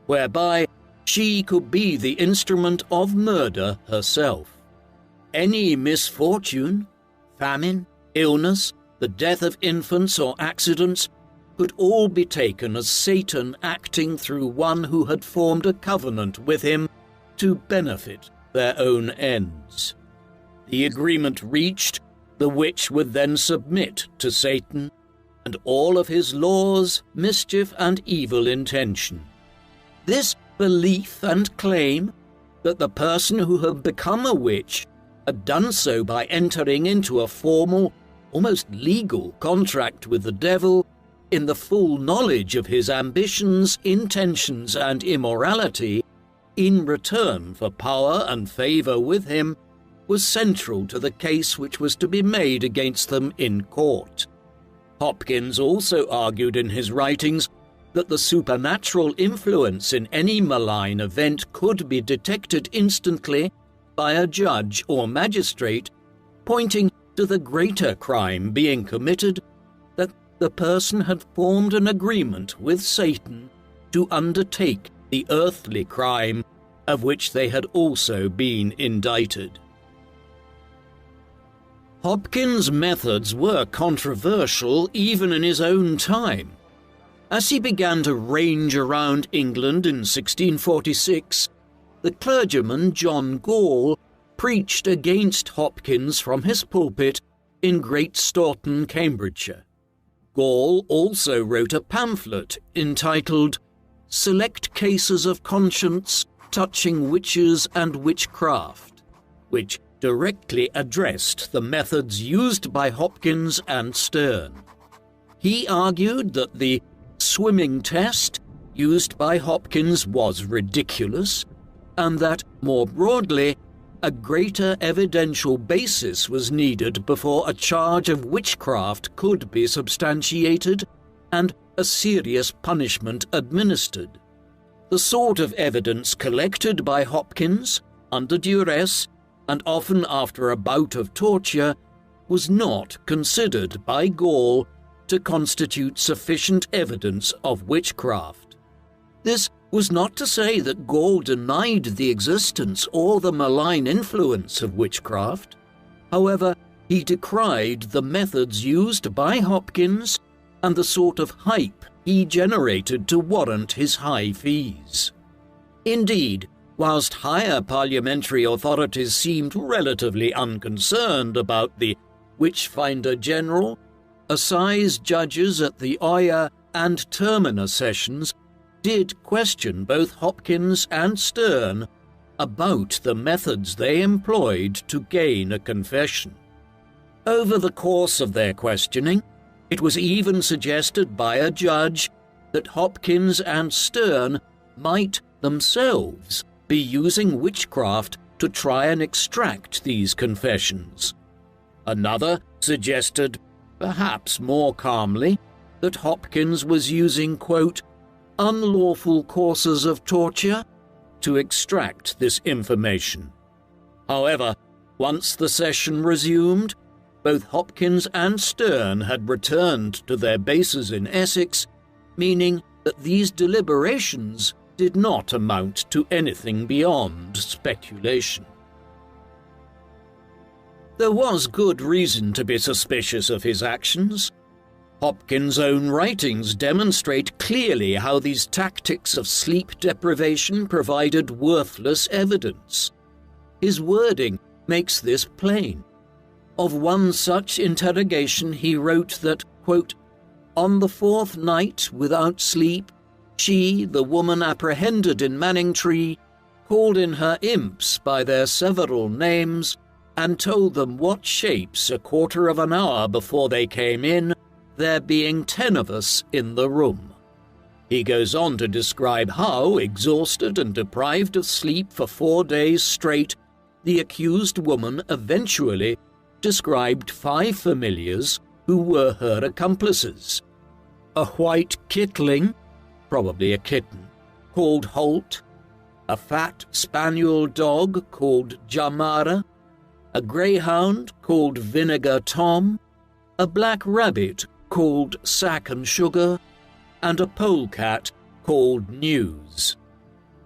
whereby she could be the instrument of murder herself. Any misfortune, famine, illness, the death of infants or accidents could all be taken as Satan acting through one who had formed a covenant with him to benefit their own ends. The agreement reached, the witch would then submit to Satan and all of his laws, mischief, and evil intention. This belief and claim that the person who had become a witch had done so by entering into a formal, almost legal contract with the devil in the full knowledge of his ambitions, intentions, and immorality, in return for power and favour with him, was central to the case which was to be made against them in court. Hopkins also argued in his writings that the supernatural influence in any malign event could be detected instantly by a judge or magistrate, pointing to the greater crime being committed, that the person had formed an agreement with Satan to undertake the earthly crime of which they had also been indicted. Hopkins' methods were controversial even in his own time. As he began to range around England in 1646, the clergyman John Gall preached against Hopkins from his pulpit in Great Staughton, Cambridgeshire. Gall also wrote a pamphlet entitled Select Cases of Conscience Touching Witches and Witchcraft, which directly addressed the methods used by Hopkins and Stern. He argued that the swimming test used by Hopkins was ridiculous, and that, more broadly, a greater evidential basis was needed before a charge of witchcraft could be substantiated and a serious punishment administered. The sort of evidence collected by Hopkins, under duress, and often after a bout of torture, was not considered by Gall to constitute sufficient evidence of witchcraft. This was not to say that Gall denied the existence or the malign influence of witchcraft. However, he decried the methods used by Hopkins and the sort of hype he generated to warrant his high fees. Indeed, whilst higher parliamentary authorities seemed relatively unconcerned about the Witchfinder General, assize judges at the Oyer and Terminer sessions did question both Hopkins and Stern about the methods they employed to gain a confession. Over the course of their questioning, it was even suggested by a judge that Hopkins and Stern might themselves be using witchcraft to try and extract these confessions. Another suggested, perhaps more calmly, that Hopkins was using, quote, unlawful courses of torture to extract this information. However, once the session resumed, both Hopkins and Stern had returned to their bases in Essex, meaning that these deliberations did not amount to anything beyond speculation. There was good reason to be suspicious of his actions. Hopkins' own writings demonstrate clearly how these tactics of sleep deprivation provided worthless evidence. His wording makes this plain. Of one such interrogation he wrote that, quote, on the fourth night without sleep, she, the woman apprehended in Manningtree, called in her imps by their several names, and told them what shapes a quarter of an hour before they came in, there being 10 of us in the room. He goes on to describe how, exhausted and deprived of sleep for 4 days straight, the accused woman eventually described 5 familiars who were her accomplices. A white kittling, probably a kitten, called Holt, a fat spaniel dog called Jamara, a greyhound called Vinegar Tom, a black rabbit called Sack and Sugar, and a polecat called News.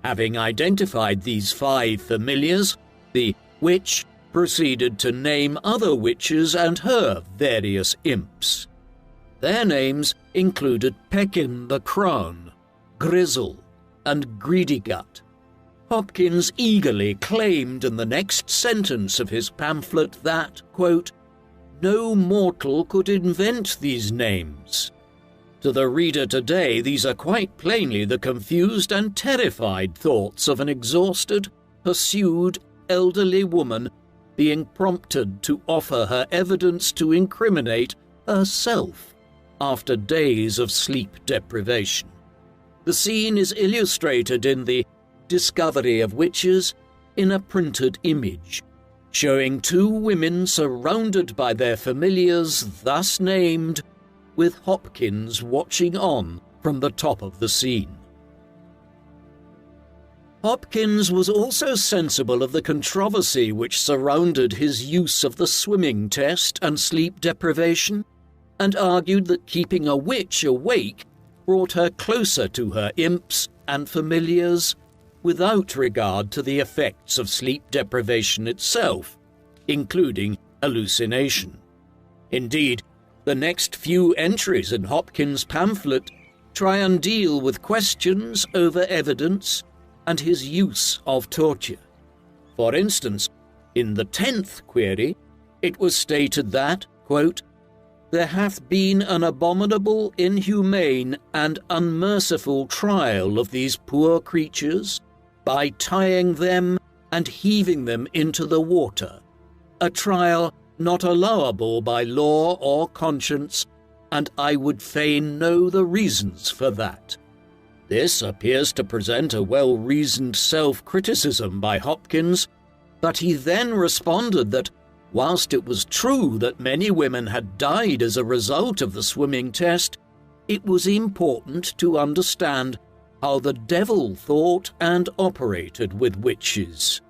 Having identified these 5 familiars, the witch proceeded to name other witches and her various imps. Their names included Peckin the Crone, Grizzle, and Greedygut. Hopkins eagerly claimed in the next sentence of his pamphlet that, quote, "No mortal could invent these names." To the reader today, these are quite plainly the confused and terrified thoughts of an exhausted, pursued, elderly woman being prompted to offer her evidence to incriminate herself after days of sleep deprivation. The scene is illustrated in the Discovery of Witches in a printed image, showing 2 women surrounded by their familiars thus named, with Hopkins watching on from the top of the scene. Hopkins was also sensible of the controversy which surrounded his use of the swimming test and sleep deprivation, and argued that keeping a witch awake brought her closer to her imps and familiars without regard to the effects of sleep deprivation itself, including hallucination. Indeed, the next few entries in Hopkins' pamphlet try and deal with questions over evidence and his use of torture. For instance, in the 10th query, it was stated that, quote, "There hath been an abominable, inhumane, and unmerciful trial of these poor creatures by tying them and heaving them into the water, a trial not allowable by law or conscience, and I would fain know the reasons for that." This appears to present a well-reasoned self-criticism by Hopkins, but he then responded that, whilst it was true that many women had died as a result of the swimming test, it was important to understand how the devil thought and operated with witches.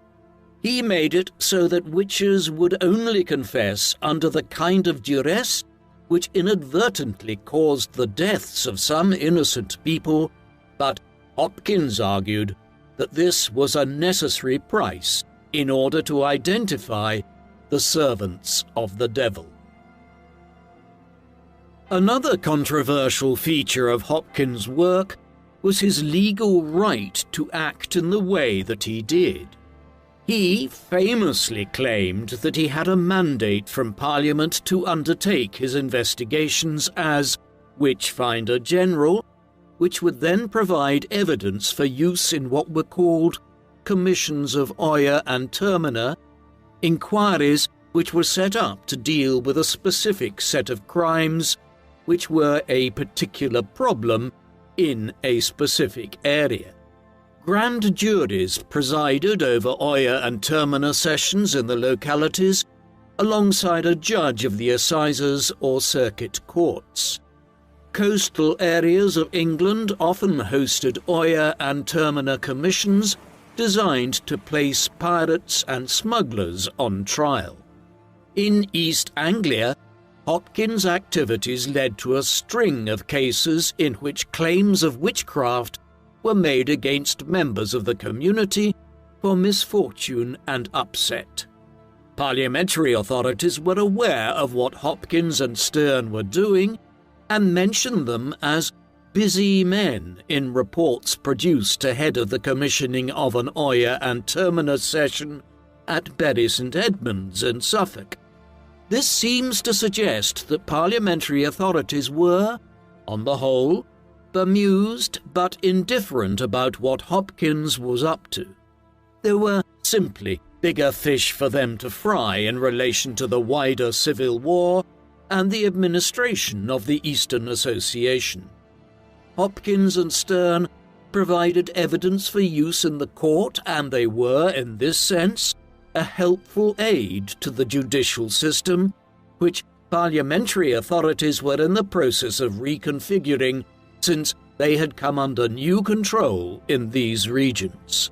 He made it so that witches would only confess under the kind of duress which inadvertently caused the deaths of some innocent people, but Hopkins argued that this was a necessary price in order to identify the servants of the devil. Another controversial feature of Hopkins' work was his legal right to act in the way that he did. He famously claimed that he had a mandate from Parliament to undertake his investigations as Witchfinder General, which would then provide evidence for use in what were called Commissions of Oyer and Terminer, inquiries which were set up to deal with a specific set of crimes which were a particular problem in a specific area. Grand juries presided over Oyer and Terminer sessions in the localities, alongside a judge of the assizes or circuit courts. Coastal areas of England often hosted Oyer and Terminer commissions designed to place pirates and smugglers on trial. In East Anglia, Hopkins' activities led to a string of cases in which claims of witchcraft were made against members of the community for misfortune and upset. Parliamentary authorities were aware of what Hopkins and Stern were doing and mentioned them as busy men in reports produced ahead of the commissioning of an Oyer and Terminer session at Bury St Edmunds in Suffolk. This seems to suggest that parliamentary authorities were, on the whole, bemused but indifferent about what Hopkins was up to. There were simply bigger fish for them to fry in relation to the wider civil war and the administration of the Eastern Association. Hopkins and Stern provided evidence for use in the court, and they were, in this sense, a helpful aid to the judicial system, which parliamentary authorities were in the process of reconfiguring since they had come under new control in these regions.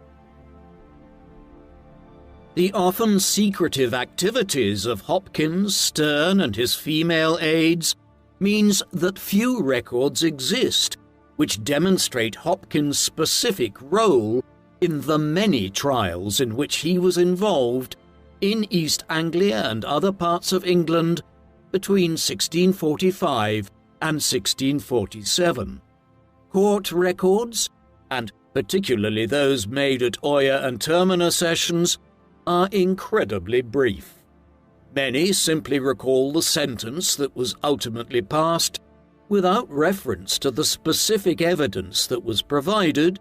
The often secretive activities of Hopkins, Stern, and his female aides means that few records exist which demonstrate Hopkins' specific role in the many trials in which he was involved in East Anglia and other parts of England between 1645 and 1647. Court records, and particularly those made at Oyer and Terminer sessions, are incredibly brief. Many simply recall the sentence that was ultimately passed without reference to the specific evidence that was provided,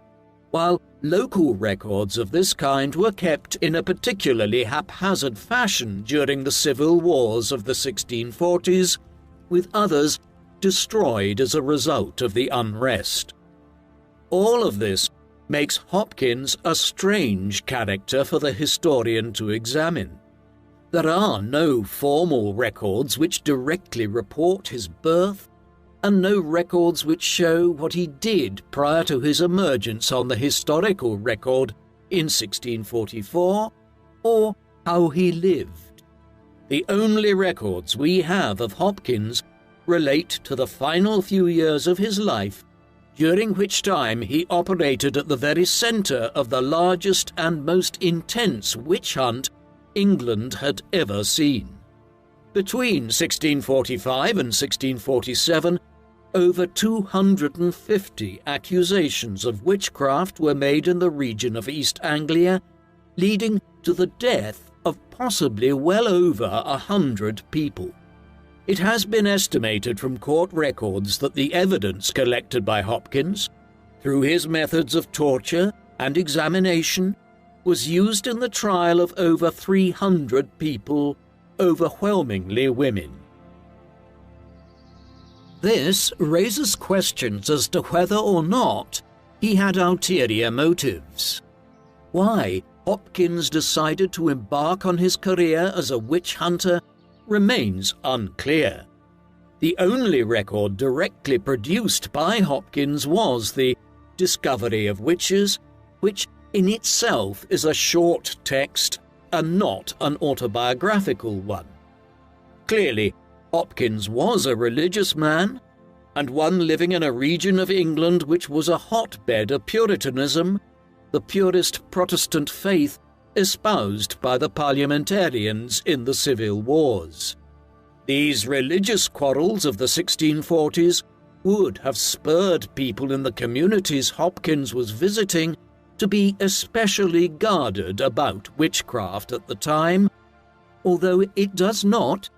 while local records of this kind were kept in a particularly haphazard fashion during the civil wars of the 1640s, with others destroyed as a result of the unrest. All of this makes Hopkins a strange character for the historian to examine. There are no formal records which directly report his birth, and no records which show what he did prior to his emergence on the historical record in 1644, or how he lived. The only records we have of Hopkins relate to the final few years of his life, during which time he operated at the very centre of the largest and most intense witch hunt England had ever seen. Between 1645 and 1647, over 250 accusations of witchcraft were made in the region of East Anglia, leading to the death of possibly well over 100 people. It has been estimated from court records that the evidence collected by Hopkins, through his methods of torture and examination, was used in the trial of over 300 people, overwhelmingly women. This raises questions as to whether or not he had ulterior motives. Why Hopkins decided to embark on his career as a witch hunter remains unclear. The only record directly produced by Hopkins was the Discovery of Witches, which in itself is a short text and not an autobiographical one. Clearly, Hopkins was a religious man, and one living in a region of England which was a hotbed of Puritanism, the purest Protestant faith espoused by the parliamentarians in the civil wars. These religious quarrels of the 1640s would have spurred people in the communities Hopkins was visiting to be especially guarded about witchcraft at the time, although it does not,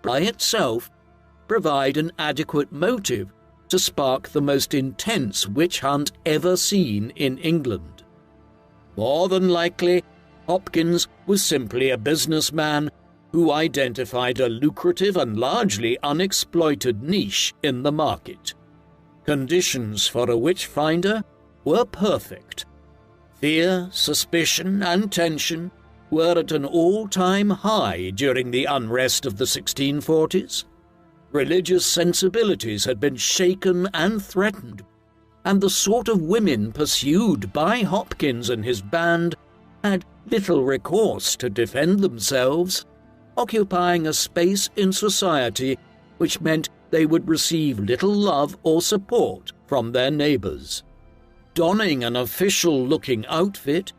by itself, provide an adequate motive to spark the most intense witch hunt ever seen in England. More than likely, Hopkins was simply a businessman who identified a lucrative and largely unexploited niche in the market. Conditions for a witch-finder were perfect. Fear, suspicion, and tension were at an all-time high during the unrest of the 1640s. Religious sensibilities had been shaken and threatened, and the sort of women pursued by Hopkins and his band had little recourse to defend themselves, occupying a space in society which meant they would receive little love or support from their neighbours. Donning an official-looking outfit,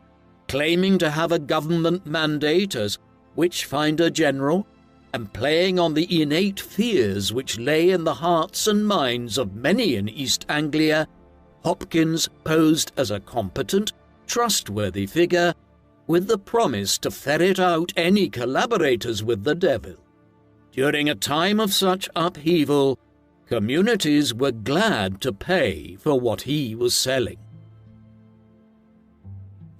claiming to have a government mandate as witch-finder general, and playing on the innate fears which lay in the hearts and minds of many in East Anglia, Hopkins posed as a competent, trustworthy figure with the promise to ferret out any collaborators with the devil. During a time of such upheaval, communities were glad to pay for what he was selling.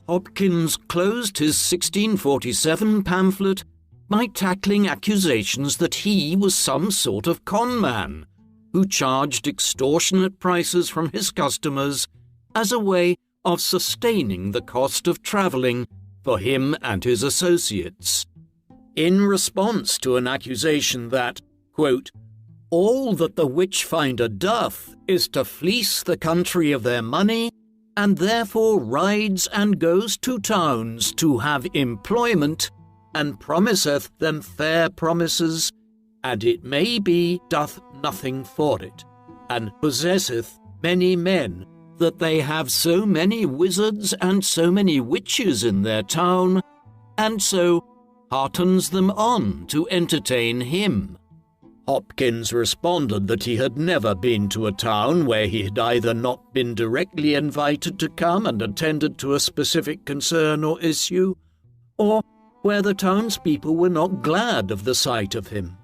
Hopkins closed his 1647 pamphlet by tackling accusations that he was some sort of con man who charged extortionate prices from his customers as a way of sustaining the cost of travelling for him and his associates. In response to an accusation that, quote, "all that the witch-finder doth is to fleece the country of their money, and therefore rides and goes to towns to have employment, and promiseth them fair promises, and it may be doth nothing for it, and possesseth many men, that they have so many wizards and so many witches in their town, and so heartens them on to entertain him. Hopkins responded that he had never been to a town where he had either not been directly invited to come and attended to a specific concern or issue, or where the townspeople were not glad of the sight of him.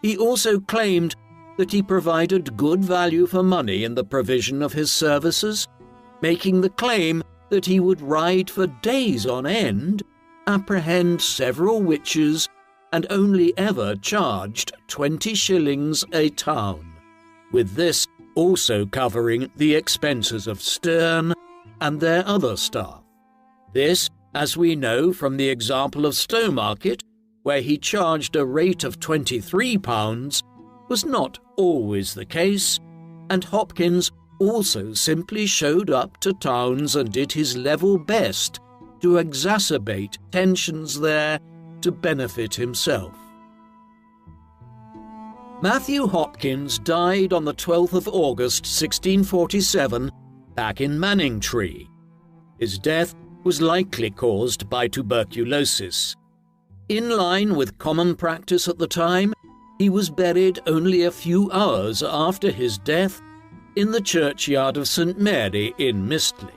He also claimed that he provided good value for money in the provision of his services, making the claim that he would ride for days on end, apprehend several witches, and only ever charged 20 shillings a town, with this also covering the expenses of Sterne and their other staff. This, as we know from the example of Stowmarket, where he charged a rate of £23, was not always the case, and Hopkins also simply showed up to towns and did his level best to exacerbate tensions there to benefit himself. Matthew Hopkins died on the 12th of August 1647 back in Manningtree. His death was likely caused by tuberculosis. In line with common practice at the time, he was buried only a few hours after his death in the churchyard of St. Mary in Mistley.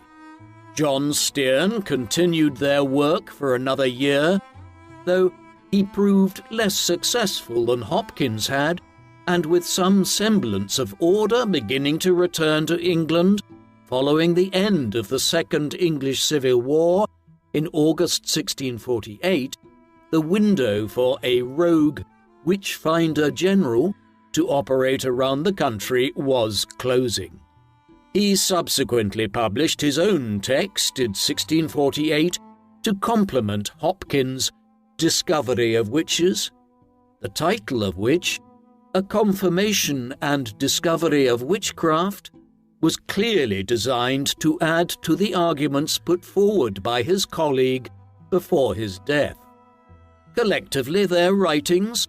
John Sterne continued their work for another year, though he proved less successful than Hopkins had, and with some semblance of order beginning to return to England following the end of the Second English Civil War in August 1648, the window for a rogue witch-finder general to operate around the country was closing. He subsequently published his own text in 1648 to complement Hopkins' Discovery of Witches, the title of which, A Confirmation and Discovery of Witchcraft, was clearly designed to add to the arguments put forward by his colleague before his death. Collectively, their writings,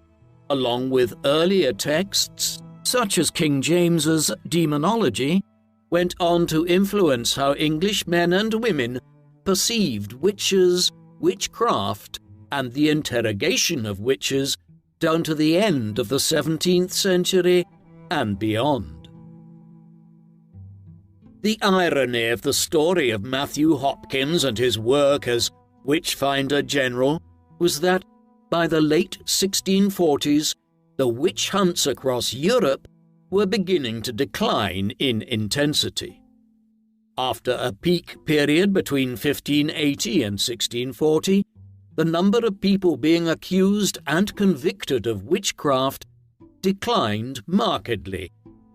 along with earlier texts such as King James's Demonology, went on to influence how English men and women perceived witches, witchcraft, and the interrogation of witches down to the end of the 17th century and beyond. The irony of the story of Matthew Hopkins and his work as Witchfinder General was that by the late 1640s, the witch hunts across Europe were beginning to decline in intensity. After a peak period between 1580 and 1640, the number of people being accused and convicted of witchcraft declined markedly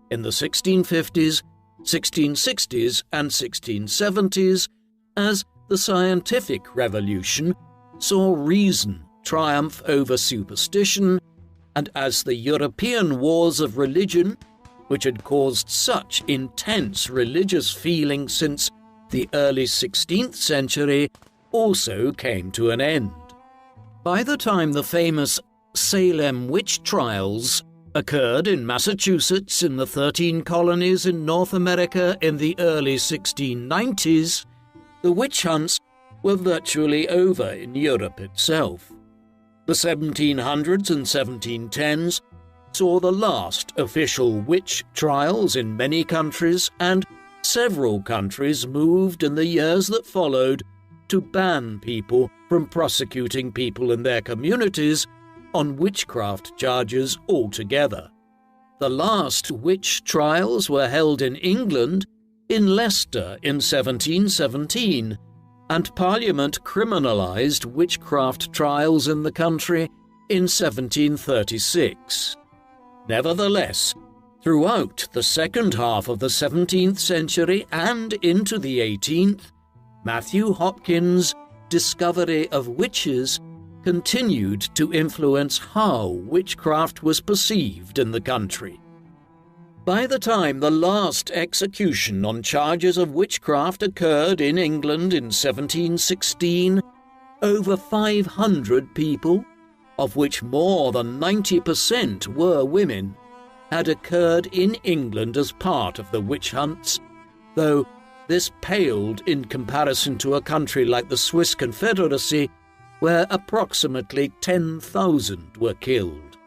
in the 1650s, 1660s and 1670s as the scientific revolution saw reason triumph over superstition, and as the European wars of religion, which had caused such intense religious feeling since the early 16th century, also came to an end. By the time the famous Salem witch trials occurred in Massachusetts in the 13 colonies in North America in the early 1690s, the witch hunts were virtually over in Europe itself. The 1700s and 1710s saw the last official witch trials in many countries, and several countries moved in the years that followed to ban people from prosecuting people in their communities on witchcraft charges altogether. The last witch trials were held in England, in Leicester in 1717, and Parliament criminalised witchcraft trials in the country in 1736. Nevertheless, throughout the second half of the 17th century and into the 18th, Matthew Hopkins' Discovery of Witches continued to influence how witchcraft was perceived in the country. By the time the last execution on charges of witchcraft occurred in England in 1716, over 500 people, of which more than 90% were women, had occurred in England as part of the witch hunts, though this paled in comparison to a country like the Swiss Confederacy, where approximately 10,000 were killed.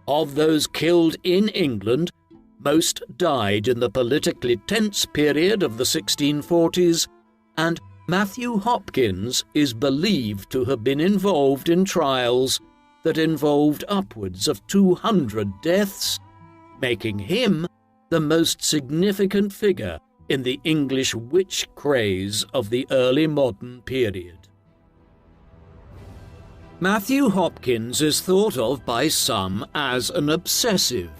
Of those killed in England, most died in the politically tense period of the 1640s, and Matthew Hopkins is believed to have been involved in trials that involved upwards of 200 deaths, making him the most significant figure in the English witch craze of the early modern period. Matthew Hopkins is thought of by some as an obsessive,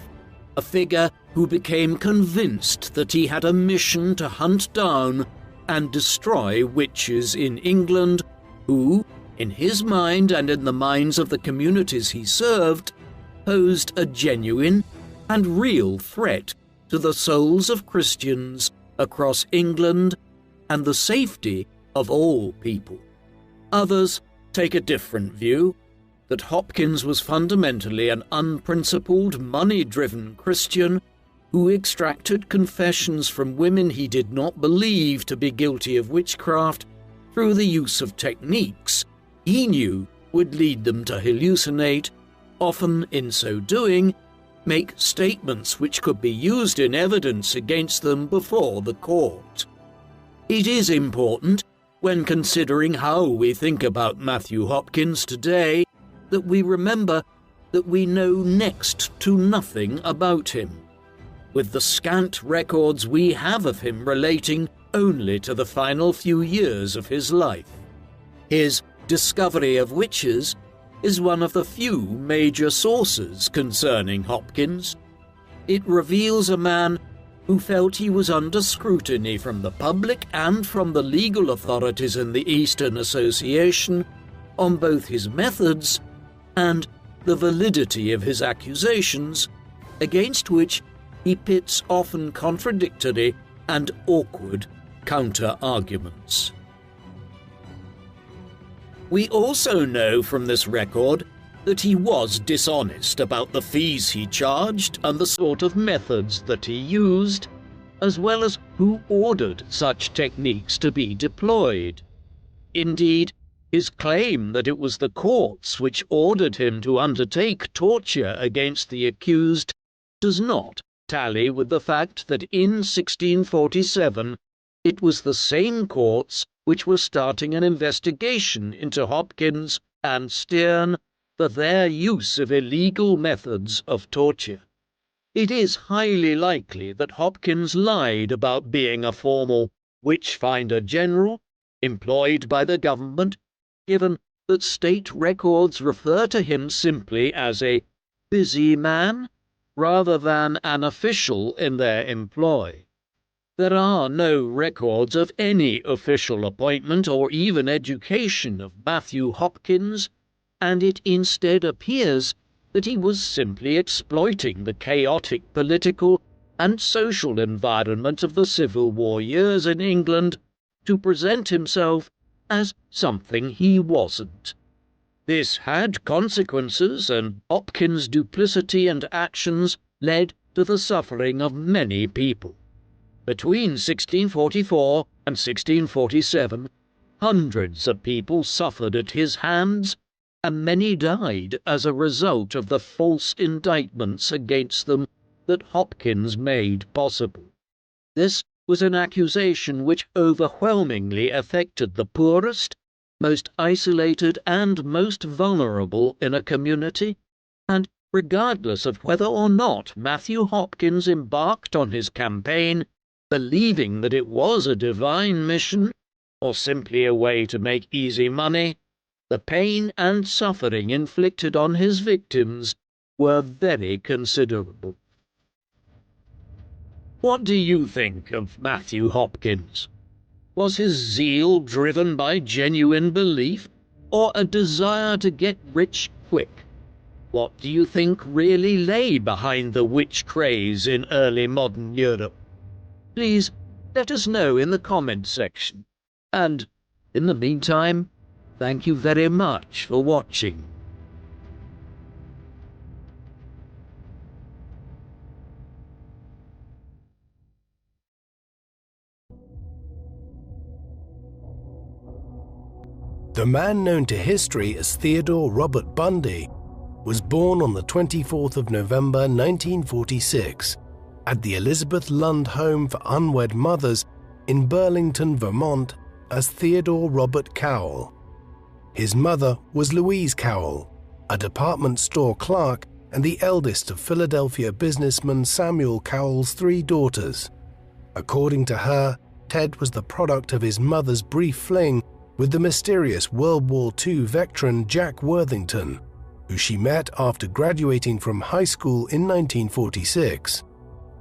a figure who became convinced that he had a mission to hunt down and destroy witches in England who, in his mind and in the minds of the communities he served, posed a genuine and real threat to the souls of Christians across England and the safety of all people. Others take a different view, that Hopkins was fundamentally an unprincipled, money-driven Christian who extracted confessions from women he did not believe to be guilty of witchcraft through the use of techniques he knew would lead them to hallucinate, often in so doing, make statements which could be used in evidence against them before the court. It is important, when considering how we think about Matthew Hopkins today, that we remember that we know next to nothing about him, with the scant records we have of him relating only to the final few years of his life. His discovery of witches is one of the few major sources concerning Hopkins. It reveals a man who felt he was under scrutiny from the public and from the legal authorities in the Eastern Association on both his methods and the validity of his accusations, against which he pits often contradictory and awkward counter-arguments. We also know from this record that he was dishonest about the fees he charged and the sort of methods that he used, as well as who ordered such techniques to be deployed. Indeed, his claim that it was the courts which ordered him to undertake torture against the accused does not tally with the fact that in 1647 it was the same courts which were starting an investigation into Hopkins and Stearne for their use of illegal methods of torture. It is highly likely that Hopkins lied about being a formal witch-finder general employed by the government, given that state records refer to him simply as a busy man rather than an official in their employ. There are no records of any official appointment or even education of Matthew Hopkins, and it instead appears that he was simply exploiting the chaotic political and social environment of the Civil War years in England to present himself as something he wasn't. This had consequences, and Hopkins' duplicity and actions led to the suffering of many people. Between 1644 and 1647, hundreds of people suffered at his hands, and many died as a result of the false indictments against them that Hopkins made possible. This was an accusation which overwhelmingly affected the poorest, most isolated and most vulnerable in a community, and regardless of whether or not Matthew Hopkins embarked on his campaign believing that it was a divine mission, or simply a way to make easy money, the pain and suffering inflicted on his victims were very considerable. What do you think of Matthew Hopkins? Was his zeal driven by genuine belief, or a desire to get rich quick? What do you think really lay behind the witch craze in early modern Europe? Please let us know in the comments section. And in the meantime, thank you very much for watching. The man known to history as Theodore Robert Bundy was born on the 24th of November 1946 at the Elizabeth Lund Home for Unwed Mothers in Burlington, Vermont as Theodore Robert Cowell. His mother was Louise Cowell, a department store clerk and the eldest of Philadelphia businessman Samuel Cowell's 3 daughters. According to her, Ted was the product of his mother's brief fling with the mysterious World War II veteran Jack Worthington, who she met after graduating from high school in 1946.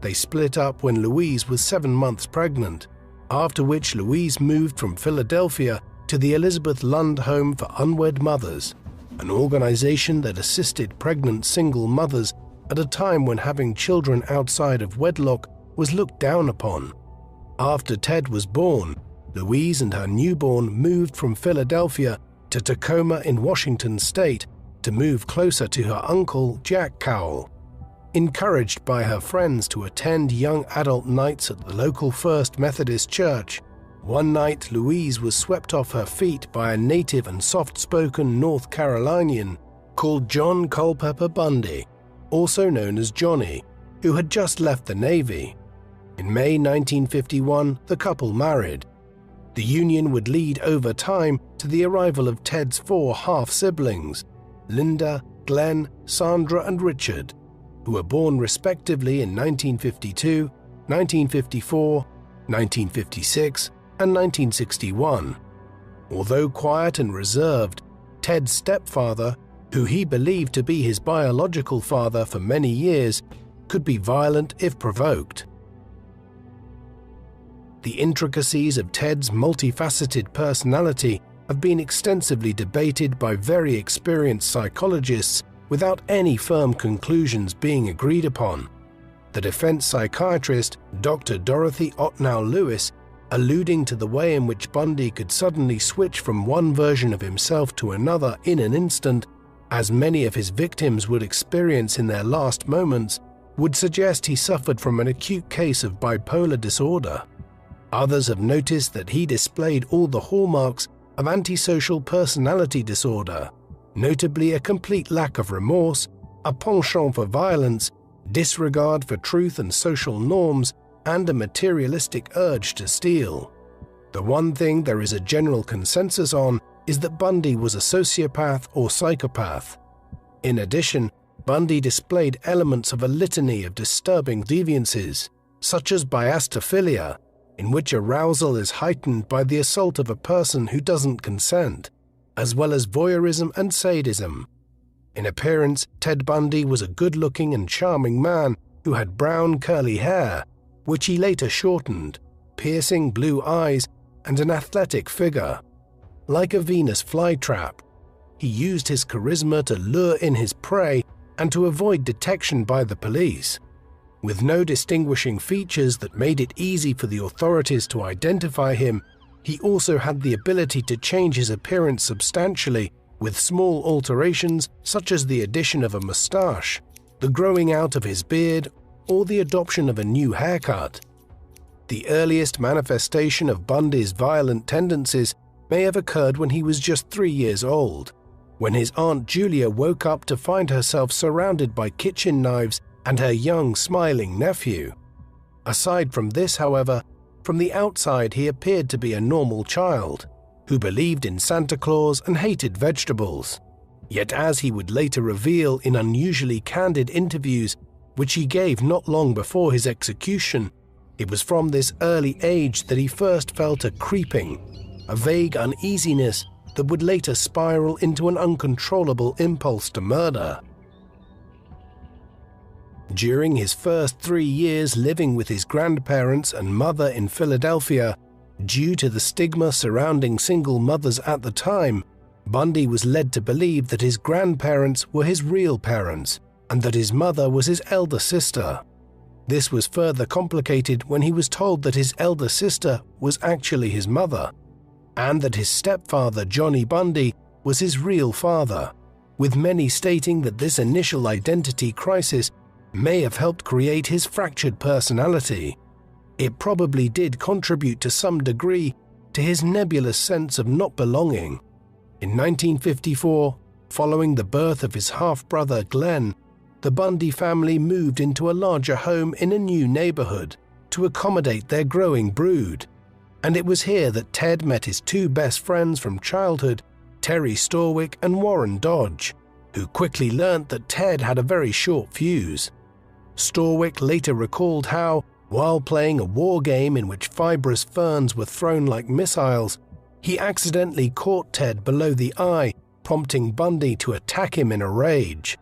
They split up when Louise was 7 months pregnant, after which Louise moved from Philadelphia to the Elizabeth Lund Home for Unwed Mothers, an organization that assisted pregnant single mothers at a time when having children outside of wedlock was looked down upon. After Ted was born, Louise and her newborn moved from Philadelphia to Tacoma in Washington state to move closer to her uncle, Jack Cowell. Encouraged by her friends to attend young adult nights at the local First Methodist Church, one night Louise was swept off her feet by a native and soft-spoken North Carolinian called John Culpeper Bundy, also known as Johnny, who had just left the Navy. In May 1951, the couple married. The union would lead over time to the arrival of Ted's 4 half-siblings, Linda, Glenn, Sandra, and Richard, who were born respectively in 1952, 1954, 1956, and 1961. Although quiet and reserved, Ted's stepfather, who he believed to be his biological father for many years, could be violent if provoked. The intricacies of Ted's multifaceted personality have been extensively debated by very experienced psychologists without any firm conclusions being agreed upon. The defense psychiatrist, Dr. Dorothy Ottnow Lewis, alluding to the way in which Bundy could suddenly switch from one version of himself to another in an instant, as many of his victims would experience in their last moments, would suggest he suffered from an acute case of bipolar disorder. Others have noticed that he displayed all the hallmarks of antisocial personality disorder, notably a complete lack of remorse, a penchant for violence, disregard for truth and social norms, and a materialistic urge to steal. The one thing there is a general consensus on is that Bundy was a sociopath or psychopath. In addition, Bundy displayed elements of a litany of disturbing deviances, such as biastophilia, in which arousal is heightened by the assault of a person who doesn't consent, as well as voyeurism and sadism. In appearance, Ted Bundy was a good-looking and charming man who had brown curly hair, which he later shortened, piercing blue eyes, and an athletic figure. Like a Venus flytrap, he used his charisma to lure in his prey and to avoid detection by the police. With no distinguishing features that made it easy for the authorities to identify him, he also had the ability to change his appearance substantially with small alterations such as the addition of a mustache, the growing out of his beard, or the adoption of a new haircut. The earliest manifestation of Bundy's violent tendencies may have occurred when he was just 3 years old, when his Aunt Julia woke up to find herself surrounded by kitchen knives and her young, smiling nephew. Aside from this, however, from the outside he appeared to be a normal child, who believed in Santa Claus and hated vegetables. Yet as he would later reveal in unusually candid interviews which he gave not long before his execution, it was from this early age that he first felt a creeping, a vague uneasiness that would later spiral into an uncontrollable impulse to murder. During his first 3 years living with his grandparents and mother in Philadelphia, due to the stigma surrounding single mothers at the time, Bundy was led to believe that his grandparents were his real parents and that his mother was his elder sister. This was further complicated when he was told that his elder sister was actually his mother, and that his stepfather Johnny Bundy was his real father, with many stating that this initial identity crisis may have helped create his fractured personality. It probably did contribute to some degree to his nebulous sense of not belonging. In 1954, following the birth of his half-brother Glenn, the Bundy family moved into a larger home in a new neighborhood to accommodate their growing brood. And it was here that Ted met his two best friends from childhood, Terry Storwick and Warren Dodge, who quickly learnt that Ted had a very short fuse. Storwick later recalled how, while playing a war game in which fibrous ferns were thrown like missiles, he accidentally caught Ted below the eye, prompting Bundy to attack him in a rage.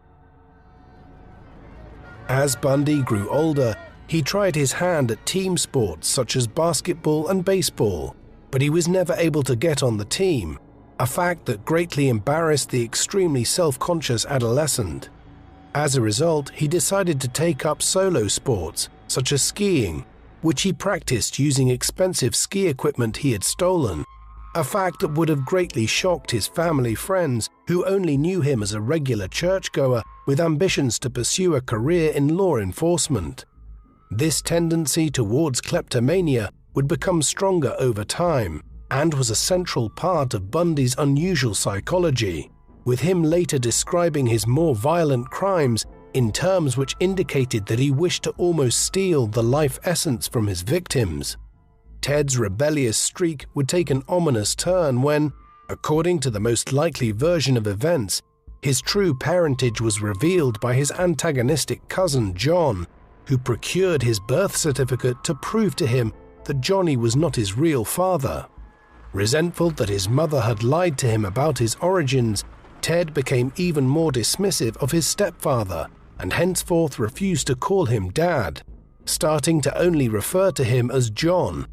As Bundy grew older, he tried his hand at team sports such as basketball and baseball, but he was never able to get on the team, a fact that greatly embarrassed the extremely self-conscious adolescent. As a result, he decided to take up solo sports, such as skiing, which he practiced using expensive ski equipment he had stolen, a fact that would have greatly shocked his family friends who only knew him as a regular churchgoer with ambitions to pursue a career in law enforcement. This tendency towards kleptomania would become stronger over time and was a central part of Bundy's unusual psychology, with him later describing his more violent crimes in terms which indicated that he wished to almost steal the life essence from his victims. Ted's rebellious streak would take an ominous turn when, according to the most likely version of events, his true parentage was revealed by his antagonistic cousin John, who procured his birth certificate to prove to him that Johnny was not his real father. Resentful that his mother had lied to him about his origins, Ted became even more dismissive of his stepfather and henceforth refused to call him Dad, starting to only refer to him as John.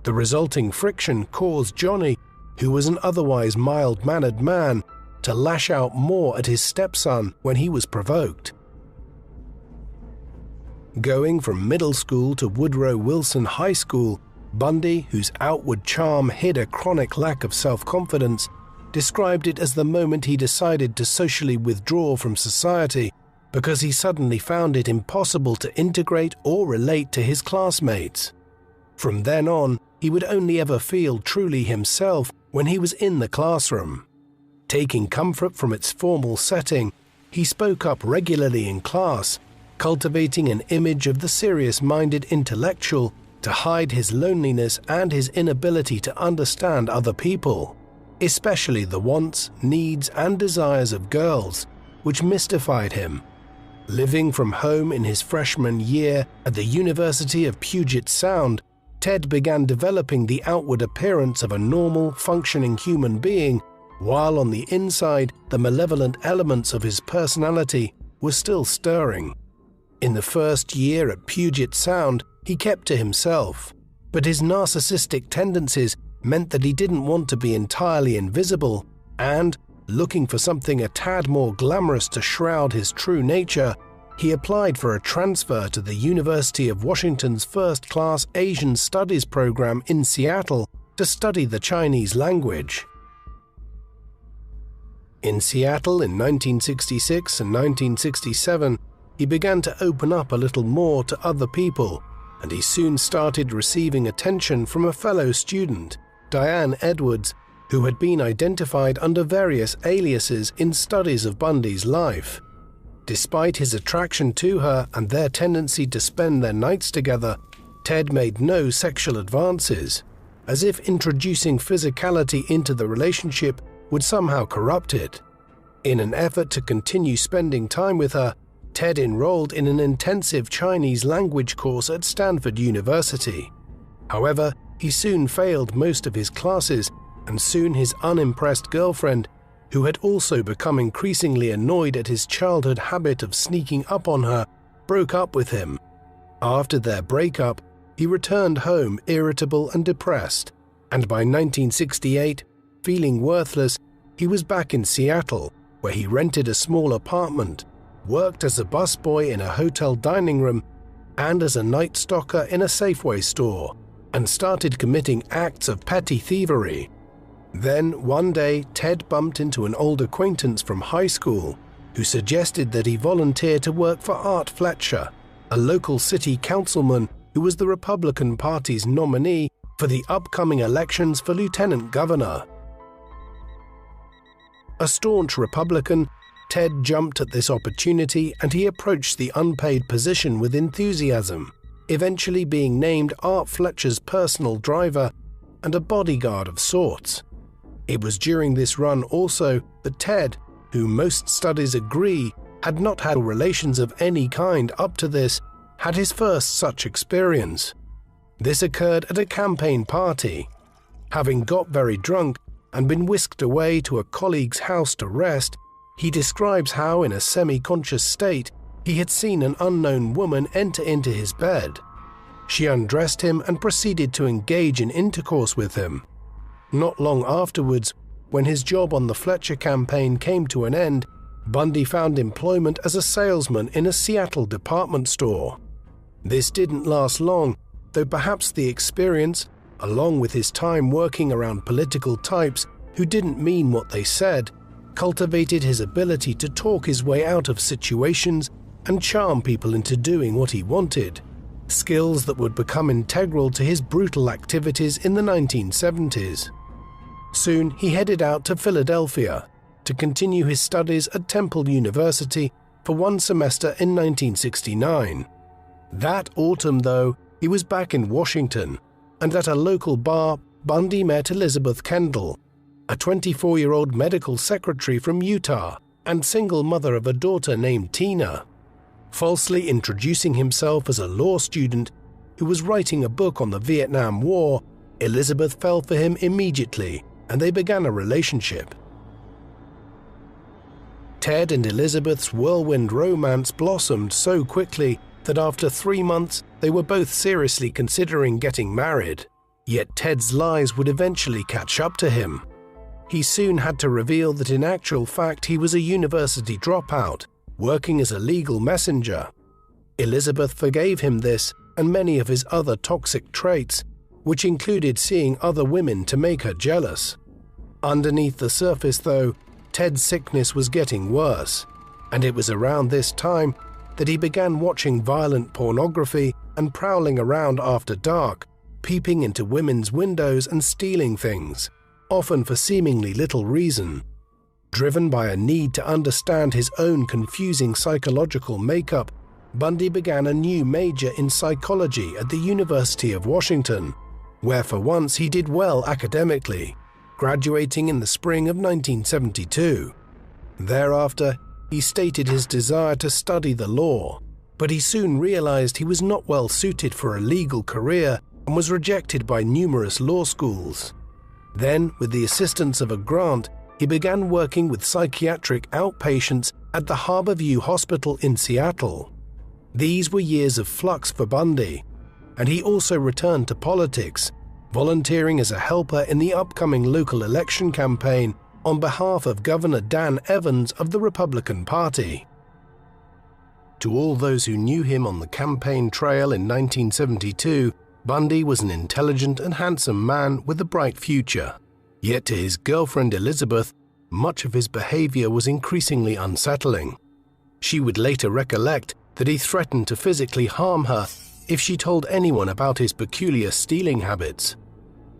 The resulting friction caused Johnny, who was an otherwise mild-mannered man, to lash out more at his stepson when he was provoked. Going from middle school to Woodrow Wilson High School, Bundy, whose outward charm hid a chronic lack of self-confidence, described it as the moment he decided to socially withdraw from society because he suddenly found it impossible to integrate or relate to his classmates. From then on, he would only ever feel truly himself when he was in the classroom. Taking comfort from its formal setting, he spoke up regularly in class, cultivating an image of the serious-minded intellectual to hide his loneliness and his inability to understand other people, especially the wants, needs, and desires of girls, which mystified him. Living from home in his freshman year at the University of Puget Sound, Ted began developing the outward appearance of a normal, functioning human being, while on the inside, the malevolent elements of his personality were still stirring. In the first year at Puget Sound, he kept to himself, but his narcissistic tendencies meant that he didn't want to be entirely invisible, and, looking for something a tad more glamorous to shroud his true nature, he applied for a transfer to the University of Washington's first-class Asian Studies program in Seattle to study the Chinese language. In Seattle in 1966 and 1967, he began to open up a little more to other people, and he soon started receiving attention from a fellow student, Diane Edwards, who had been identified under various aliases in studies of Bundy's life. Despite his attraction to her and their tendency to spend their nights together, Ted made no sexual advances, as if introducing physicality into the relationship would somehow corrupt it. In an effort to continue spending time with her, Ted enrolled in an intensive Chinese language course at Stanford University. However, he soon failed most of his classes, and soon his unimpressed girlfriend, who had also become increasingly annoyed at his childhood habit of sneaking up on her, broke up with him. After their breakup, he returned home irritable and depressed, and by 1968, feeling worthless, he was back in Seattle, where he rented a small apartment, worked as a busboy in a hotel dining room, and as a night stalker in a Safeway store, and started committing acts of petty thievery. Then, one day, Ted bumped into an old acquaintance from high school who suggested that he volunteer to work for Art Fletcher, a local city councilman who was the Republican Party's nominee for the upcoming elections for lieutenant governor. A staunch Republican, Ted jumped at this opportunity and he approached the unpaid position with enthusiasm, eventually being named Art Fletcher's personal driver and a bodyguard of sorts. It was during this run also that Ted, who most studies agree had not had relations of any kind up to this, had his first such experience. This occurred at a campaign party. Having got very drunk and been whisked away to a colleague's house to rest, he describes how, in a semi-conscious state, he had seen an unknown woman enter into his bed. She undressed him and proceeded to engage in intercourse with him. Not long afterwards, when his job on the Fletcher campaign came to an end, Bundy found employment as a salesman in a Seattle department store. This didn't last long, though perhaps the experience, along with his time working around political types who didn't mean what they said, cultivated his ability to talk his way out of situations and charm people into doing what he wanted, skills that would become integral to his brutal activities in the 1970s. Soon he headed out to Philadelphia to continue his studies at Temple University for one semester in 1969. That autumn, though, he was back in Washington, and at a local bar, Bundy met Elizabeth Kendall, a 24-year-old medical secretary from Utah and single mother of a daughter named Tina. Falsely introducing himself as a law student who was writing a book on the Vietnam War, Elizabeth fell for him immediately, and they began a relationship. Ted and Elizabeth's whirlwind romance blossomed so quickly that after 3 months they were both seriously considering getting married. Yet Ted's lies would eventually catch up to him. He soon had to reveal that in actual fact he was a university dropout, working as a legal messenger. Elizabeth forgave him this and many of his other toxic traits, which included seeing other women to make her jealous. Underneath the surface, though, Ted's sickness was getting worse, and it was around this time that he began watching violent pornography and prowling around after dark, peeping into women's windows and stealing things, often for seemingly little reason. Driven by a need to understand his own confusing psychological makeup, Bundy began a new major in psychology at the University of Washington, where for once he did well academically, graduating in the spring of 1972. Thereafter, he stated his desire to study the law, but he soon realized he was not well suited for a legal career and was rejected by numerous law schools. Then, with the assistance of a grant, he began working with psychiatric outpatients at the Harborview Hospital in Seattle. These were years of flux for Bundy, and he also returned to politics, volunteering as a helper in the upcoming local election campaign on behalf of Governor Dan Evans of the Republican Party. To all those who knew him on the campaign trail in 1972, Bundy was an intelligent and handsome man with a bright future. Yet to his girlfriend Elizabeth, much of his behavior was increasingly unsettling. She would later recollect that he threatened to physically harm her if she told anyone about his peculiar stealing habits.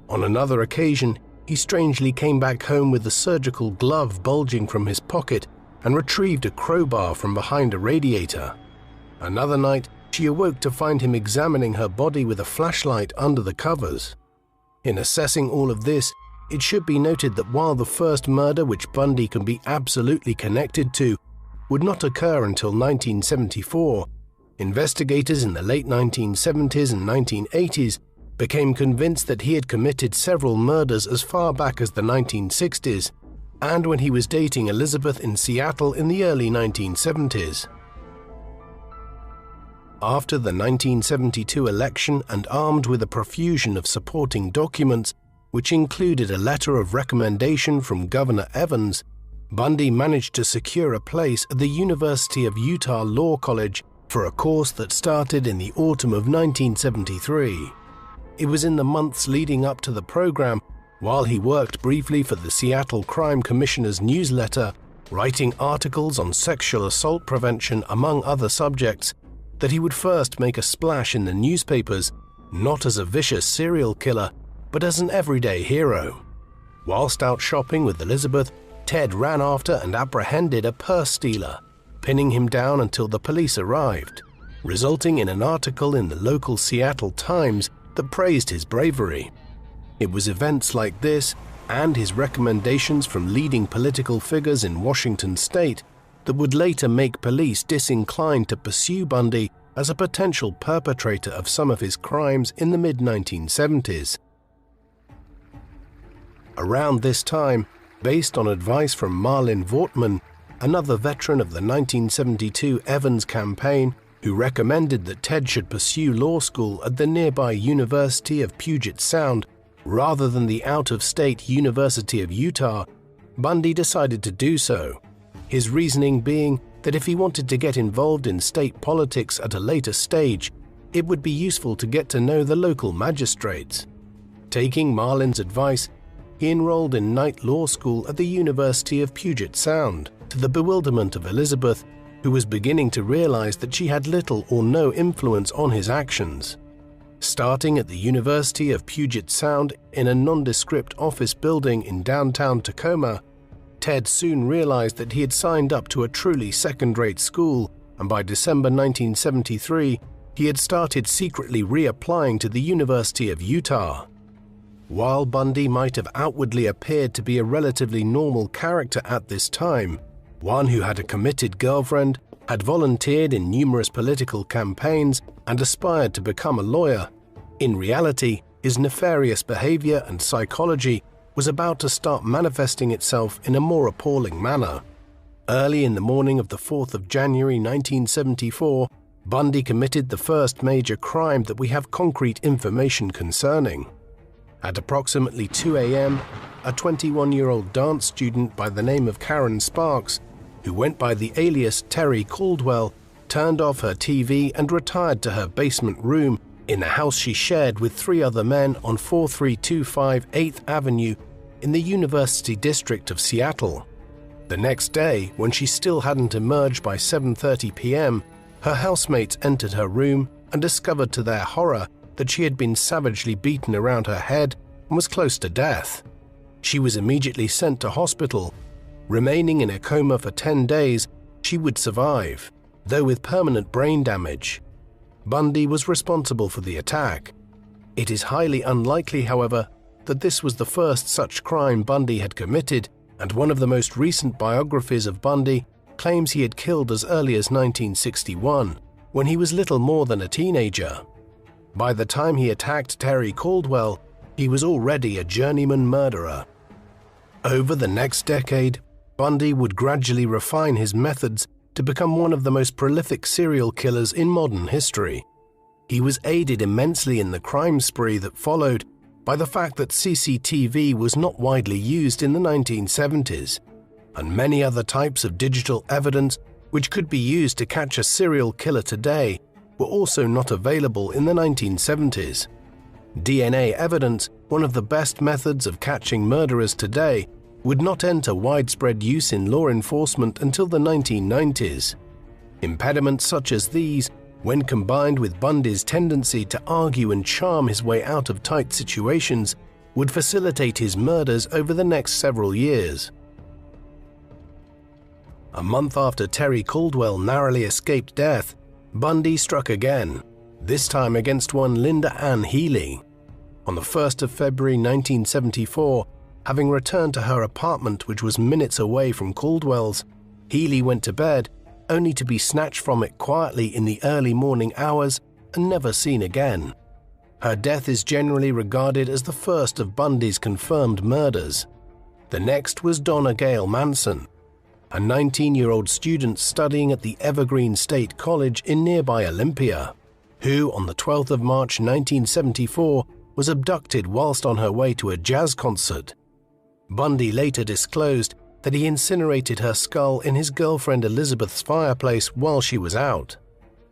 On another occasion, he strangely came back home with a surgical glove bulging from his pocket and retrieved a crowbar from behind a radiator. Another night, she awoke to find him examining her body with a flashlight under the covers. In assessing all of this, it should be noted that while the first murder which Bundy can be absolutely connected to would not occur until 1974, investigators in the late 1970s and 1980s became convinced that he had committed several murders as far back as the 1960s and when he was dating Elizabeth in Seattle in the early 1970s. After the 1972 election and armed with a profusion of supporting documents, which included a letter of recommendation from Governor Evans, Bundy managed to secure a place at the University of Utah Law College for a course that started in the autumn of 1973. It was in the months leading up to the program, while he worked briefly for the Seattle Crime Commissioner's newsletter, writing articles on sexual assault prevention among other subjects, that he would first make a splash in the newspapers, not as a vicious serial killer, but as an everyday hero. Whilst out shopping with Elizabeth, Ted ran after and apprehended a purse stealer, pinning him down until the police arrived, resulting in an article in the local Seattle Times that praised his bravery. It was events like this and his recommendations from leading political figures in Washington state that would later make police disinclined to pursue Bundy as a potential perpetrator of some of his crimes in the mid-1970s. Around this time, based on advice from Marlin Vortman, another veteran of the 1972 Evans campaign, who recommended that Ted should pursue law school at the nearby University of Puget Sound rather than the out-of-state University of Utah, Bundy decided to do so, his reasoning being that if he wanted to get involved in state politics at a later stage, it would be useful to get to know the local magistrates. Taking Marlin's advice, he enrolled in night law school at the University of Puget Sound, to the bewilderment of Elizabeth, who was beginning to realize that she had little or no influence on his actions. Starting at the University of Puget Sound in a nondescript office building in downtown Tacoma, Ted soon realized that he had signed up to a truly second-rate school, and by December 1973, he had started secretly reapplying to the University of Utah. While Bundy might have outwardly appeared to be a relatively normal character at this time, one who had a committed girlfriend, had volunteered in numerous political campaigns, and aspired to become a lawyer, in reality, his nefarious behavior and psychology was about to start manifesting itself in a more appalling manner. Early in the morning of the 4th of January 1974, Bundy committed the first major crime that we have concrete information concerning. At approximately 2 a.m., a 21-year-old dance student by the name of Karen Sparks, who went by the alias Terry Caldwell, turned off her TV and retired to her basement room in the house she shared with 3 other men on 4325 8th Avenue in the University District of Seattle. The next day, when she still hadn't emerged by 7:30 p.m., her housemates entered her room and discovered to their horror that she had been savagely beaten around her head and was close to death. She was immediately sent to hospital. Remaining in a coma for 10 days, she would survive, though with permanent brain damage. Bundy was responsible for the attack. It is highly unlikely, however, that this was the first such crime Bundy had committed, and one of the most recent biographies of Bundy claims he had killed as early as 1961, when he was little more than a teenager. By the time he attacked Terry Caldwell, he was already a journeyman murderer. Over the next decade, Bundy would gradually refine his methods to become one of the most prolific serial killers in modern history. He was aided immensely in the crime spree that followed by the fact that CCTV was not widely used in the 1970s, and many other types of digital evidence which could be used to catch a serial killer today were also not available in the 1970s. DNA evidence, one of the best methods of catching murderers today, would not enter widespread use in law enforcement until the 1990s. Impediments such as these, when combined with Bundy's tendency to argue and charm his way out of tight situations, would facilitate his murders over the next several years. A month after Terry Caldwell narrowly escaped death, Bundy struck again, this time against one Linda Ann Healy. On the 1st of February 1974, having returned to her apartment which was minutes away from Caldwell's, Healy went to bed, only to be snatched from it quietly in the early morning hours and never seen again. Her death is generally regarded as the first of Bundy's confirmed murders. The next was Donna Gail Manson, a 19-year-old student studying at the Evergreen State College in nearby Olympia, who on the 12th of March 1974 was abducted whilst on her way to a jazz concert. Bundy later disclosed that he incinerated her skull in his girlfriend Elizabeth's fireplace while she was out.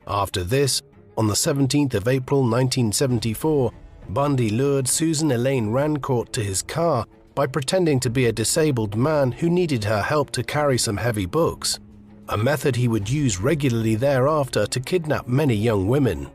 After this, on the 17th of April 1974, Bundy lured Susan Elaine Rancourt to his car by pretending to be a disabled man who needed her help to carry some heavy books, a method he would use regularly thereafter to kidnap many young women.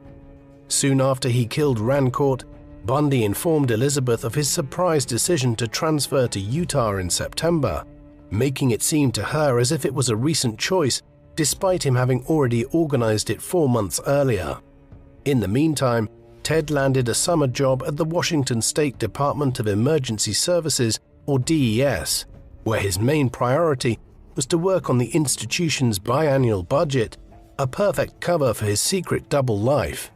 Soon after he killed Rancourt, Bundy informed Elizabeth of his surprise decision to transfer to Utah in September, making it seem to her as if it was a recent choice, despite him having already organized it 4 months earlier. In the meantime, Ted landed a summer job at the Washington State Department of Emergency Services, or DES, where his main priority was to work on the institution's biannual budget, a perfect cover for his secret double life.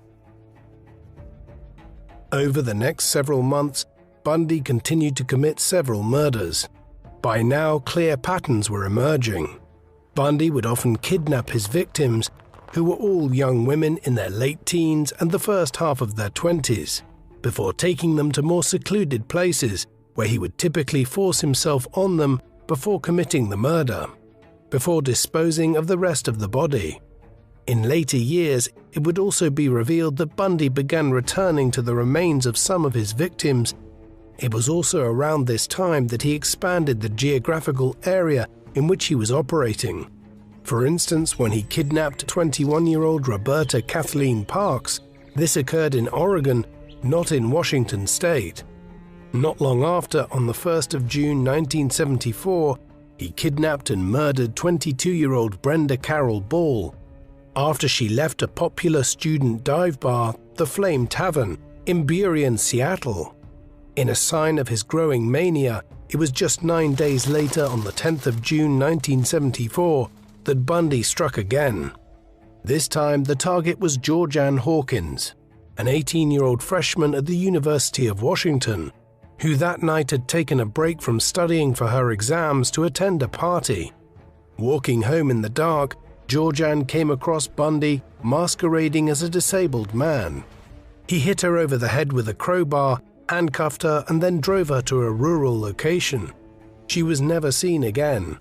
Over the next several months, Bundy continued to commit several murders. By now, clear patterns were emerging. Bundy would often kidnap his victims, who were all young women in their late teens and the first half of their 20s, before taking them to more secluded places where he would typically force himself on them before committing the murder, before disposing of the rest of the body. In later years, it would also be revealed that Bundy began returning to the remains of some of his victims. It was also around this time that he expanded the geographical area in which he was operating. For instance, when he kidnapped 21-year-old Roberta Kathleen Parks, this occurred in Oregon, not in Washington State. Not long after, on the 1st of June 1974, he kidnapped and murdered 22-year-old Brenda Carroll Ball after she left a popular student dive bar, the Flame Tavern, in Burien, Seattle. In a sign of his growing mania, it was just 9 days later, on the 10th of June 1974, that Bundy struck again. This time, the target was Georgianne Hawkins, an 18-year-old freshman at the University of Washington, who that night had taken a break from studying for her exams to attend a party. Walking home in the dark, Georgianne came across Bundy masquerading as a disabled man. He hit her over the head with a crowbar, handcuffed her, and then drove her to a rural location. She was never seen again.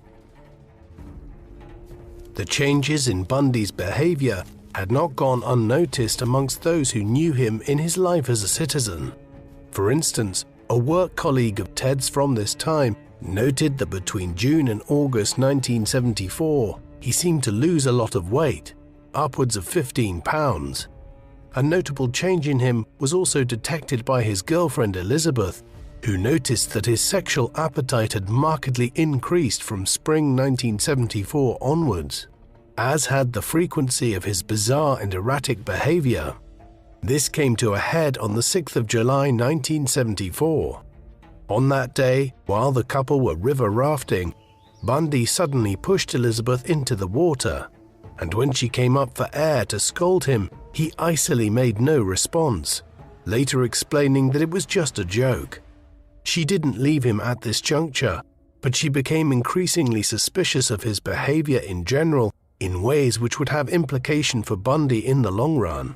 The changes in Bundy's behavior had not gone unnoticed amongst those who knew him in his life as a citizen. For instance, a work colleague of Ted's from this time noted that between June and August 1974, he seemed to lose a lot of weight, upwards of 15 pounds. A notable change in him was also detected by his girlfriend Elizabeth, who noticed that his sexual appetite had markedly increased from spring 1974 onwards, as had the frequency of his bizarre and erratic behavior. This came to a head on the 6th of July 1974. On that day, while the couple were river rafting, Bundy suddenly pushed Elizabeth into the water, and when she came up for air to scold him, he icily made no response, later explaining that it was just a joke. She didn't leave him at this juncture, but she became increasingly suspicious of his behavior in general in ways which would have implication for Bundy in the long run.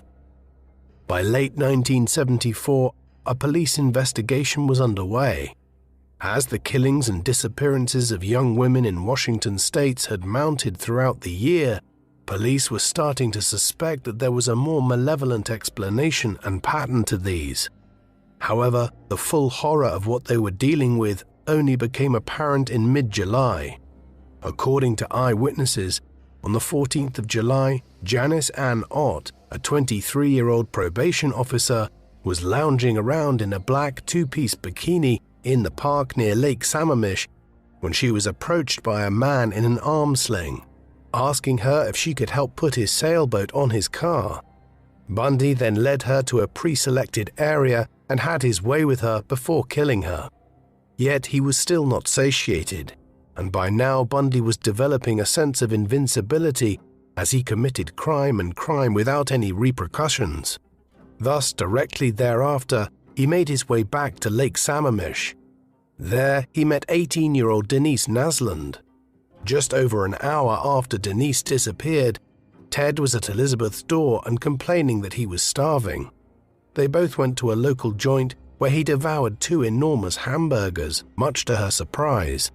By late 1974, a police investigation was underway. As the killings and disappearances of young women in Washington State had mounted throughout the year, police were starting to suspect that there was a more malevolent explanation and pattern to these. However, the full horror of what they were dealing with only became apparent in mid-July. According to eyewitnesses, on the 14th of July, Janice Ann Ott, a 23-year-old probation officer, was lounging around in a black two-piece bikini in the park near Lake Sammamish when she was approached by a man in an arm sling, asking her if she could help put his sailboat on his car. Bundy then led her to a pre-selected area and had his way with her before killing her. Yet he was still not satiated, and by now Bundy was developing a sense of invincibility as he committed crime without any repercussions. Thus, directly thereafter, he made his way back to Lake Sammamish. There, he met 18-year-old Denise Nasland. Just over an hour after Denise disappeared, Ted was at Elizabeth's door and complaining that he was starving. They both went to a local joint where he devoured 2 enormous hamburgers, much to her surprise.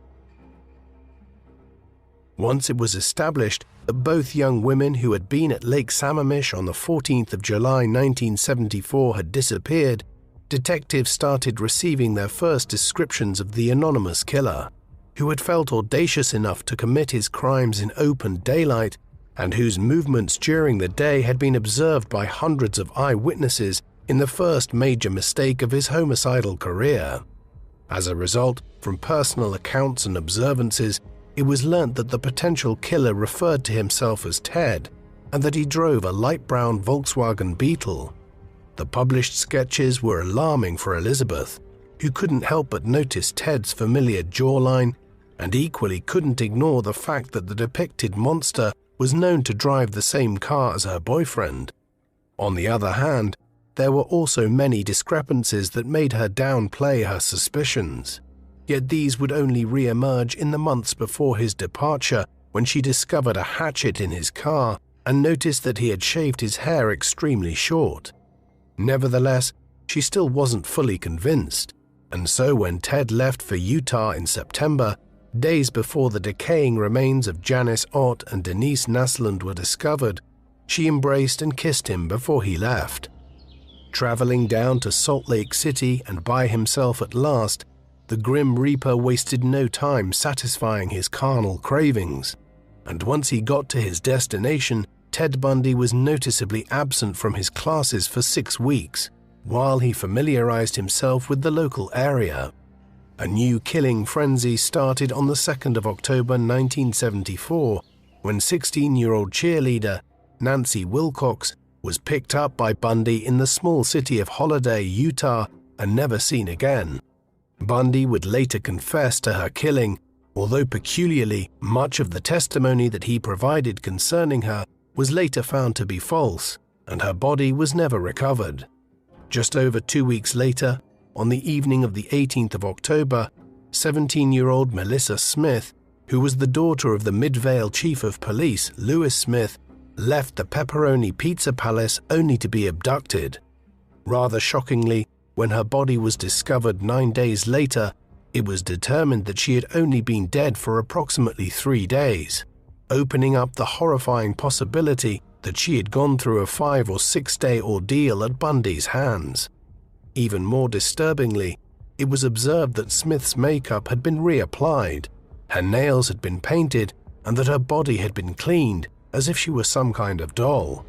Once it was established that both young women who had been at Lake Sammamish on the 14th of July 1974 had disappeared, detectives started receiving their first descriptions of the anonymous killer, who had felt audacious enough to commit his crimes in open daylight and whose movements during the day had been observed by hundreds of eyewitnesses in the first major mistake of his homicidal career. As a result, from personal accounts and observances, it was learnt that the potential killer referred to himself as Ted and that he drove a light brown Volkswagen Beetle. The published sketches were alarming for Elizabeth, who couldn't help but notice Ted's familiar jawline and equally couldn't ignore the fact that the depicted monster was known to drive the same car as her boyfriend. On the other hand, there were also many discrepancies that made her downplay her suspicions. Yet these would only re-emerge in the months before his departure, when she discovered a hatchet in his car and noticed that he had shaved his hair extremely short. Nevertheless, she still wasn't fully convinced, and so when Ted left for Utah in September, days before the decaying remains of Janice Ott and Denise Naslund were discovered, she embraced and kissed him before he left. Traveling down to Salt Lake City and by himself at last, the Grim Reaper wasted no time satisfying his carnal cravings, and once he got to his destination, Ted Bundy was noticeably absent from his classes for 6 weeks, while he familiarized himself with the local area. A new killing frenzy started on the 2nd of October 1974, when 16-year-old cheerleader Nancy Wilcox was picked up by Bundy in the small city of Holiday, Utah, and never seen again. Bundy would later confess to her killing, although peculiarly, much of the testimony that he provided concerning her was later found to be false, and her body was never recovered. Just over 2 weeks later, on the evening of the 18th of October, 17-year-old Melissa Smith, who was the daughter of the Midvale Chief of Police, Lewis Smith, left the Pepperoni Pizza Palace only to be abducted. Rather shockingly, when her body was discovered 9 days later, it was determined that she had only been dead for approximately 3 days, opening up the horrifying possibility that she had gone through a 5 or 6 day ordeal at Bundy's hands. Even more disturbingly, it was observed that Smith's makeup had been reapplied, her nails had been painted, and that her body had been cleaned as if she were some kind of doll.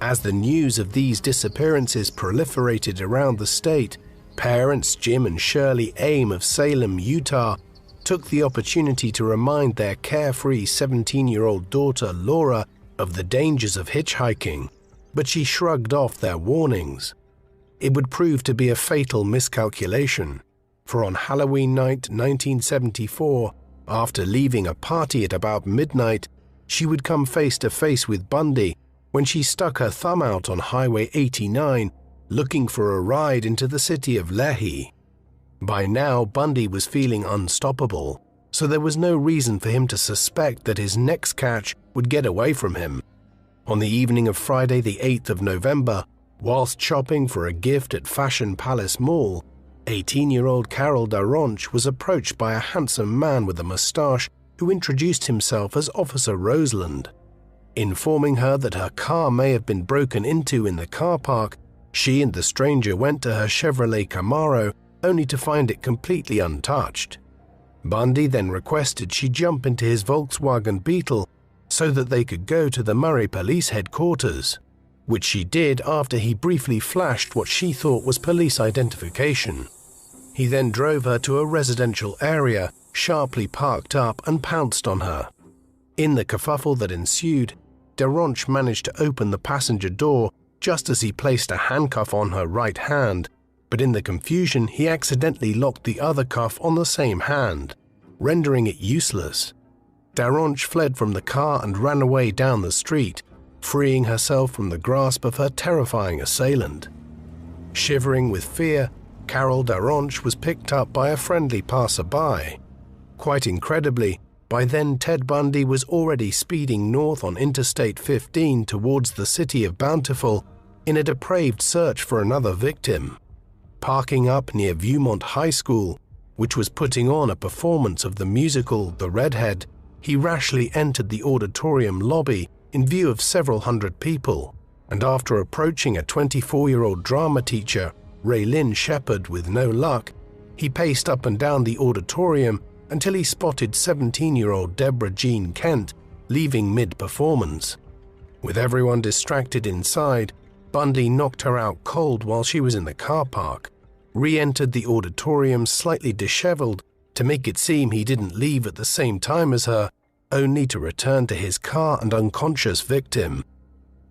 As the news of these disappearances proliferated around the state, parents Jim and Shirley Aim of Salem, Utah, took the opportunity to remind their carefree 17-year-old daughter Laura of the dangers of hitchhiking, but she shrugged off their warnings. It would prove to be a fatal miscalculation, for on Halloween night 1974, after leaving a party at about midnight, she would come face to face with Bundy when she stuck her thumb out on Highway 89 looking for a ride into the city of Lehi. By now, Bundy was feeling unstoppable, so there was no reason for him to suspect that his next catch would get away from him. On the evening of Friday the 8th of November, whilst shopping for a gift at Fashion Palace Mall, 18-year-old Carol Daronch was approached by a handsome man with a mustache who introduced himself as Officer Roseland. Informing her that her car may have been broken into in the car park, she and the stranger went to her Chevrolet Camaro only to find it completely untouched. Bundy then requested she jump into his Volkswagen Beetle so that they could go to the Murray Police Headquarters, which she did after he briefly flashed what she thought was police identification. He then drove her to a residential area, sharply parked up and pounced on her. In the kerfuffle that ensued, Daronch managed to open the passenger door just as he placed a handcuff on her right hand, but in the confusion he accidentally locked the other cuff on the same hand, rendering it useless. Daronch fled from the car and ran away down the street, freeing herself from the grasp of her terrifying assailant. Shivering with fear, Carol Daronch was picked up by a friendly passerby. Quite incredibly, by then Ted Bundy was already speeding north on Interstate 15 towards the city of Bountiful, in a depraved search for another victim. Parking up near Viewmont High School, which was putting on a performance of the musical The Redhead, he rashly entered the auditorium lobby in view of several hundred people, and after approaching a 24-year-old drama teacher, Raylyn Shepard, with no luck, he paced up and down the auditorium until he spotted 17-year-old Deborah Jean Kent leaving mid-performance. With everyone distracted inside, Bundy knocked her out cold while she was in the car park, re-entered the auditorium slightly disheveled to make it seem he didn't leave at the same time as her, only to return to his car and unconscious victim.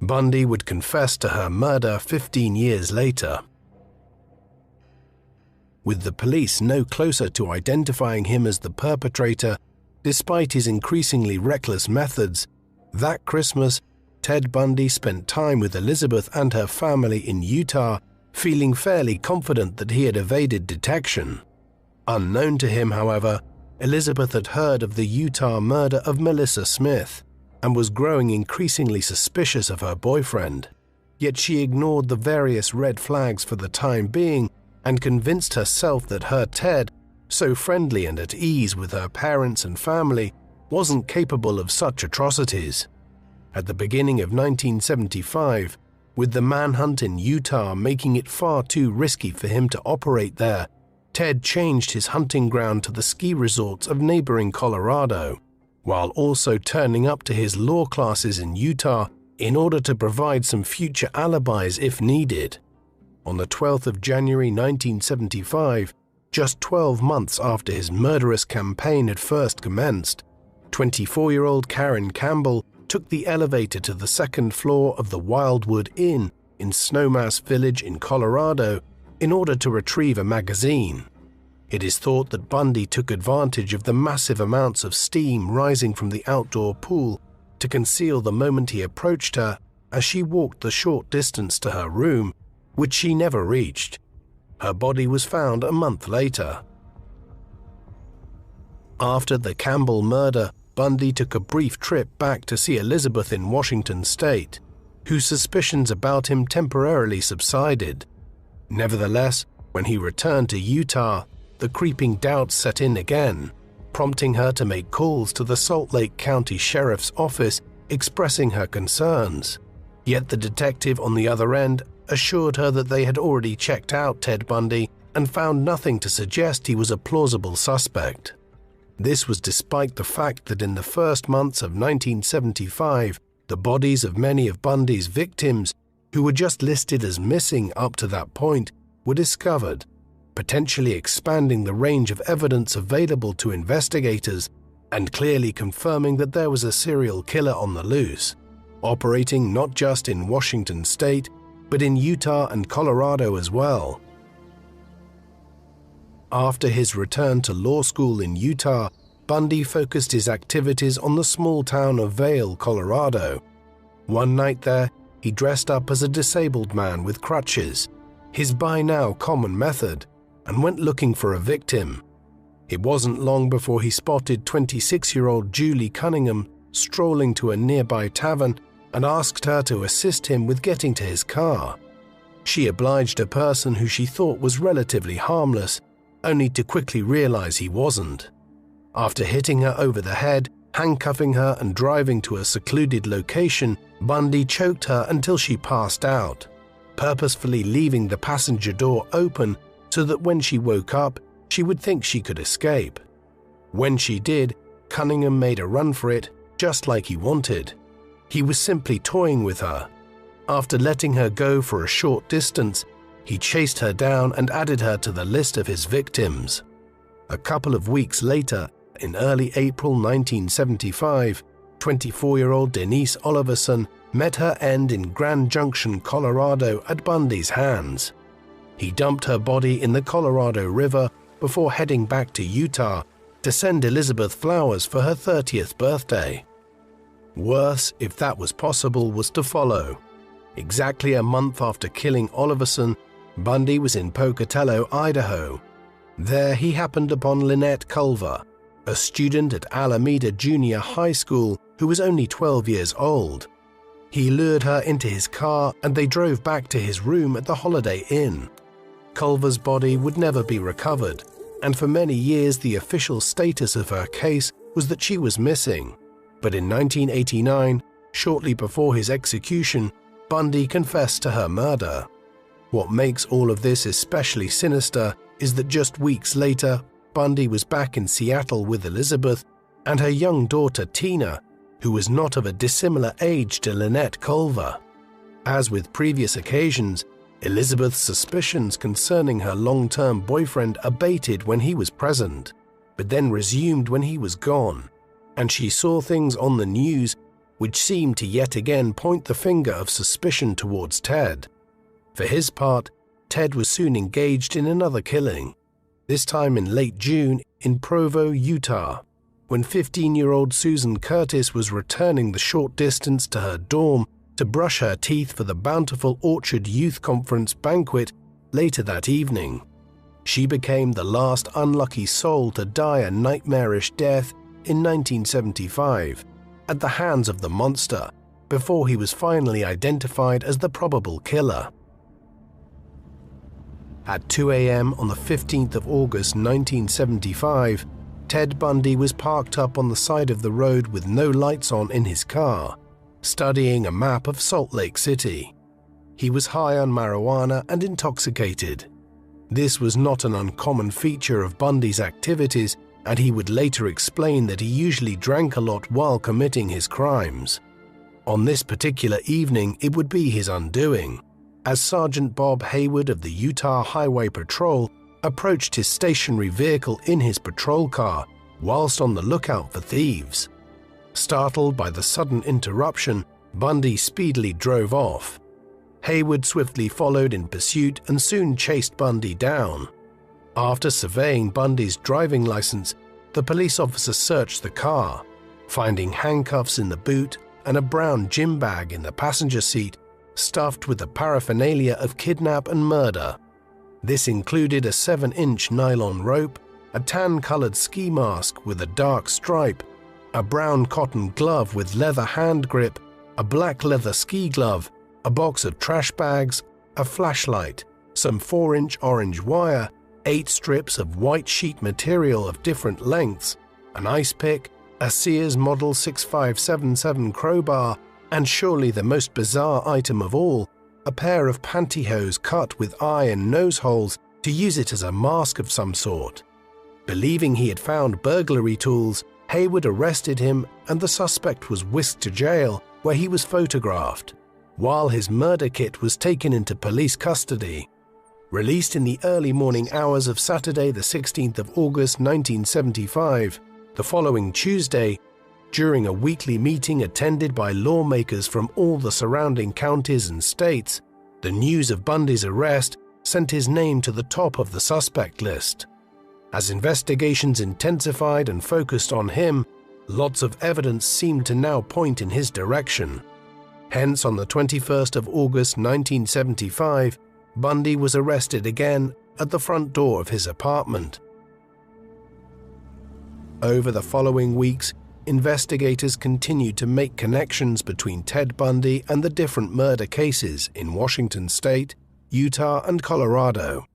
Bundy would confess to her murder 15 years later. With the police no closer to identifying him as the perpetrator, despite his increasingly reckless methods, that Christmas, Ted Bundy spent time with Elizabeth and her family in Utah, feeling fairly confident that he had evaded detection. Unknown to him, however, Elizabeth had heard of the Utah murder of Melissa Smith and was growing increasingly suspicious of her boyfriend. Yet she ignored the various red flags for the time being and convinced herself that her Ted, so friendly and at ease with her parents and family, wasn't capable of such atrocities. At the beginning of 1975, with the manhunt in Utah making it far too risky for him to operate there, Ted changed his hunting ground to the ski resorts of neighboring Colorado, while also turning up to his law classes in Utah in order to provide some future alibis if needed. On the 12th of January 1975, just 12 months after his murderous campaign had first commenced, 24-year-old Karen Campbell took the elevator to the second floor of the Wildwood Inn in Snowmass Village in Colorado in order to retrieve a magazine. It is thought that Bundy took advantage of the massive amounts of steam rising from the outdoor pool to conceal the moment he approached her as she walked the short distance to her room, which she never reached. Her body was found a month later. After the Campbell murder, Bundy took a brief trip back to see Elizabeth in Washington state, whose suspicions about him temporarily subsided. Nevertheless, when he returned to Utah, the creeping doubts set in again, prompting her to make calls to the Salt Lake County Sheriff's Office expressing her concerns. Yet the detective on the other end assured her that they had already checked out Ted Bundy and found nothing to suggest he was a plausible suspect. This was despite the fact that in the first months of 1975, the bodies of many of Bundy's victims, who were just listed as missing up to that point, were discovered, potentially expanding the range of evidence available to investigators and clearly confirming that there was a serial killer on the loose, operating not just in Washington state, but in Utah and Colorado as well. After his return to law school in Utah, Bundy focused his activities on the small town of Vail, Colorado. One night there, he dressed up as a disabled man with crutches, his by now common method, and went looking for a victim. It wasn't long before he spotted 26-year-old Julie Cunningham strolling to a nearby tavern and asked her to assist him with getting to his car. She obliged a person who she thought was relatively harmless, only to quickly realize he wasn't. After hitting her over the head, handcuffing her and driving to a secluded location, Bundy choked her until she passed out, purposefully leaving the passenger door open so that when she woke up, she would think she could escape. When she did, Cunningham made a run for it, just like he wanted. He was simply toying with her. After letting her go for a short distance, he chased her down and added her to the list of his victims. A couple of weeks later, in early April 1975, 24-year-old Denise Oliverson met her end in Grand Junction, Colorado at Bundy's hands. He dumped her body in the Colorado River before heading back to Utah to send Elizabeth flowers for her 30th birthday. Worse, if that was possible, was to follow. Exactly a month after killing Oliverson, Bundy was in Pocatello, Idaho. There he happened upon Lynette Culver, a student at Alameda Junior High School who was only 12 years old. He lured her into his car and they drove back to his room at the Holiday Inn. Culver's body would never be recovered, and for many years the official status of her case was that she was missing. But in 1989, shortly before his execution, Bundy confessed to her murder. What makes all of this especially sinister is that just weeks later, Bundy was back in Seattle with Elizabeth and her young daughter Tina, who was not of a dissimilar age to Lynette Culver. As with previous occasions, Elizabeth's suspicions concerning her long-term boyfriend abated when he was present, but then resumed when he was gone, and she saw things on the news which seemed to yet again point the finger of suspicion towards Ted. For his part, Ted was soon engaged in another killing, this time in late June in Provo, Utah, when 15-year-old Susan Curtis was returning the short distance to her dorm to brush her teeth for the Bountiful Orchard Youth Conference banquet later that evening. She became the last unlucky soul to die a nightmarish death in 1975 at the hands of the monster, before he was finally identified as the probable killer. At 2 a.m. on the 15th of August 1975, Ted Bundy was parked up on the side of the road with no lights on in his car, studying a map of Salt Lake City. He was high on marijuana and intoxicated. This was not an uncommon feature of Bundy's activities, and he would later explain that he usually drank a lot while committing his crimes. On this particular evening, it would be his undoing, as Sergeant Bob Hayward of the Utah Highway Patrol approached his stationary vehicle in his patrol car whilst on the lookout for thieves. Startled by the sudden interruption, Bundy speedily drove off. Hayward swiftly followed in pursuit and soon chased Bundy down. After surveying Bundy's driving license, the police officer searched the car, finding handcuffs in the boot and a brown gym bag in the passenger seat stuffed with the paraphernalia of kidnap and murder. This included a 7-inch nylon rope, a tan-colored ski mask with a dark stripe, a brown cotton glove with leather hand grip, a black leather ski glove, a box of trash bags, a flashlight, some 4-inch orange wire, 8 strips of white sheet material of different lengths, an ice pick, a Sears Model 6577 crowbar, and surely the most bizarre item of all, a pair of pantyhose cut with eye and nose holes to use it as a mask of some sort. Believing he had found burglary tools, Hayward arrested him and the suspect was whisked to jail, where he was photographed, while his murder kit was taken into police custody. Released in the early morning hours of Saturday the 16th of August 1975, the following Tuesday, during a weekly meeting attended by lawmakers from all the surrounding counties and states, the news of Bundy's arrest sent his name to the top of the suspect list. As investigations intensified and focused on him, lots of evidence seemed to now point in his direction. Hence, on the 21st of August 1975, Bundy was arrested again at the front door of his apartment. Over the following weeks, investigators continued to make connections between Ted Bundy and the different murder cases in Washington State, Utah, and Colorado.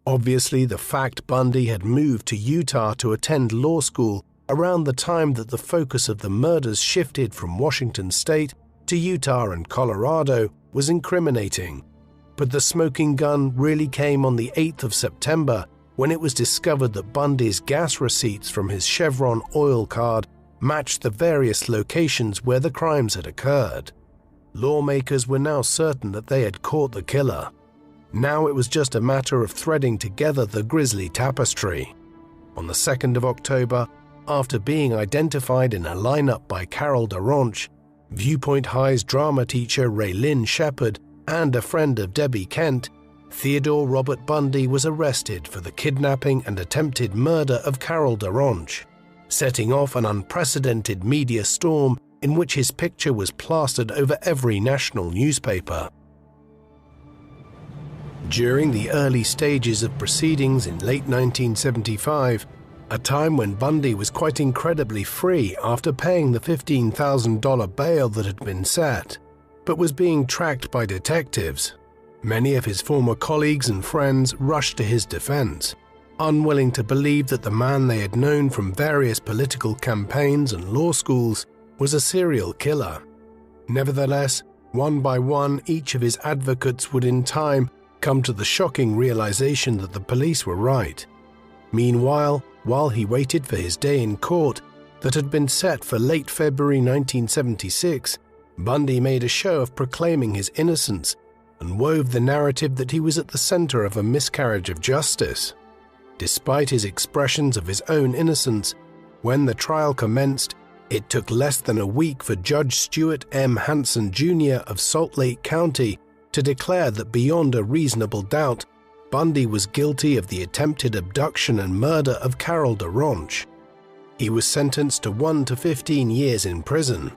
Obviously, the fact Bundy had moved to Utah to attend law school around the time that the focus of the murders shifted from Washington State to Utah and Colorado was incriminating. But the smoking gun really came on the 8th of September, when it was discovered that Bundy's gas receipts from his Chevron oil card matched the various locations where the crimes had occurred. Lawmakers were now certain that they had caught the killer. Now it was just a matter of threading together the grisly tapestry. On the 2nd of October, after being identified in a lineup by Carol DaRonch, Viewpoint High's drama teacher Raylyn Shepard, and a friend of Debbie Kent, Theodore Robert Bundy was arrested for the kidnapping and attempted murder of Carol DaRonch, setting off an unprecedented media storm in which his picture was plastered over every national newspaper. During the early stages of proceedings in late 1975, a time when Bundy was quite incredibly free after paying the $15,000 bail that had been set, but was being tracked by detectives. Many of his former colleagues and friends rushed to his defense, unwilling to believe that the man they had known from various political campaigns and law schools was a serial killer. Nevertheless, one by one, each of his advocates would in time come to the shocking realization that the police were right. Meanwhile, while he waited for his day in court that had been set for late February 1976, Bundy made a show of proclaiming his innocence and wove the narrative that he was at the center of a miscarriage of justice. Despite his expressions of his own innocence, when the trial commenced, it took less than a week for Judge Stuart M. Hanson Jr. of Salt Lake County to declare that beyond a reasonable doubt, Bundy was guilty of the attempted abduction and murder of Carol DeRonch. He was sentenced to 1 to 15 years in prison.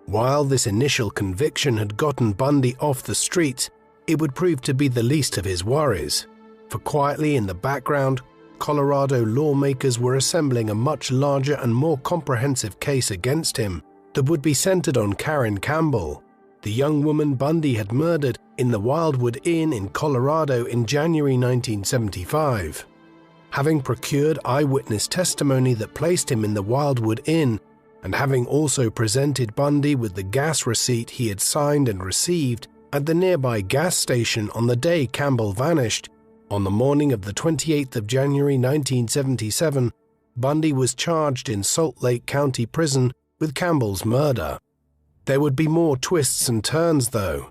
While this initial conviction had gotten Bundy off the streets, it would prove to be the least of his worries, for quietly in the background, Colorado lawmakers were assembling a much larger and more comprehensive case against him that would be centered on Karen Campbell, the young woman Bundy had murdered in the Wildwood Inn in Colorado in January 1975. Having procured eyewitness testimony that placed him in the Wildwood Inn, and having also presented Bundy with the gas receipt he had signed and received at the nearby gas station on the day Campbell vanished, on the morning of the 28th of January 1977, Bundy was charged in Salt Lake County Prison with Campbell's murder. There would be more twists and turns, though.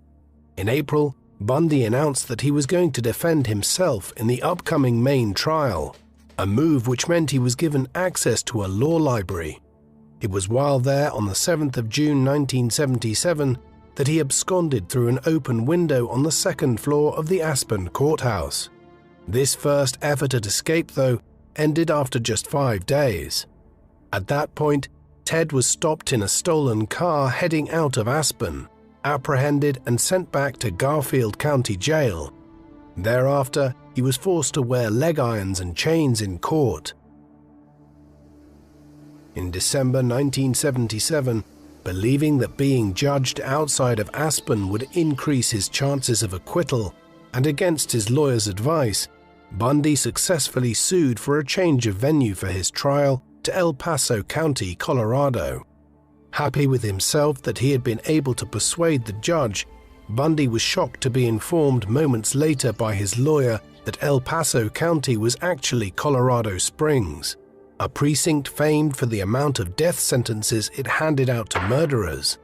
In April, Bundy announced that he was going to defend himself in the upcoming main trial, a move which meant he was given access to a law library. It was while there on the 7th of June 1977 that he absconded through an open window on the second floor of the Aspen courthouse. This first effort at escape, though, ended after just 5 days. At that point, Ted was stopped in a stolen car heading out of Aspen, apprehended and sent back to Garfield County Jail. Thereafter, he was forced to wear leg irons and chains in court. In December 1977, believing that being judged outside of Aspen would increase his chances of acquittal, and against his lawyer's advice, Bundy successfully sued for a change of venue for his trial to El Paso County, Colorado. Happy with himself that he had been able to persuade the judge, Bundy was shocked to be informed moments later by his lawyer that El Paso County was actually Colorado Springs, a precinct famed for the amount of death sentences it handed out to murderers.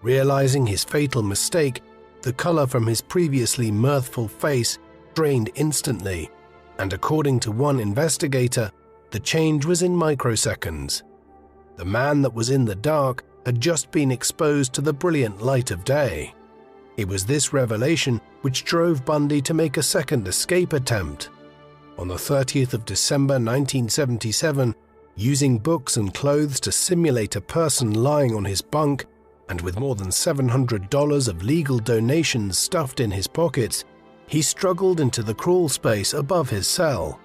Realizing his fatal mistake, the color from his previously mirthful face drained instantly, and according to one investigator, the change was in microseconds. The man that was in the dark had just been exposed to the brilliant light of day. It was this revelation which drove Bundy to make a second escape attempt. On the 30th of December 1977, using books and clothes to simulate a person lying on his bunk, and with more than $700 of legal donations stuffed in his pockets, he struggled into the crawl space above his cell,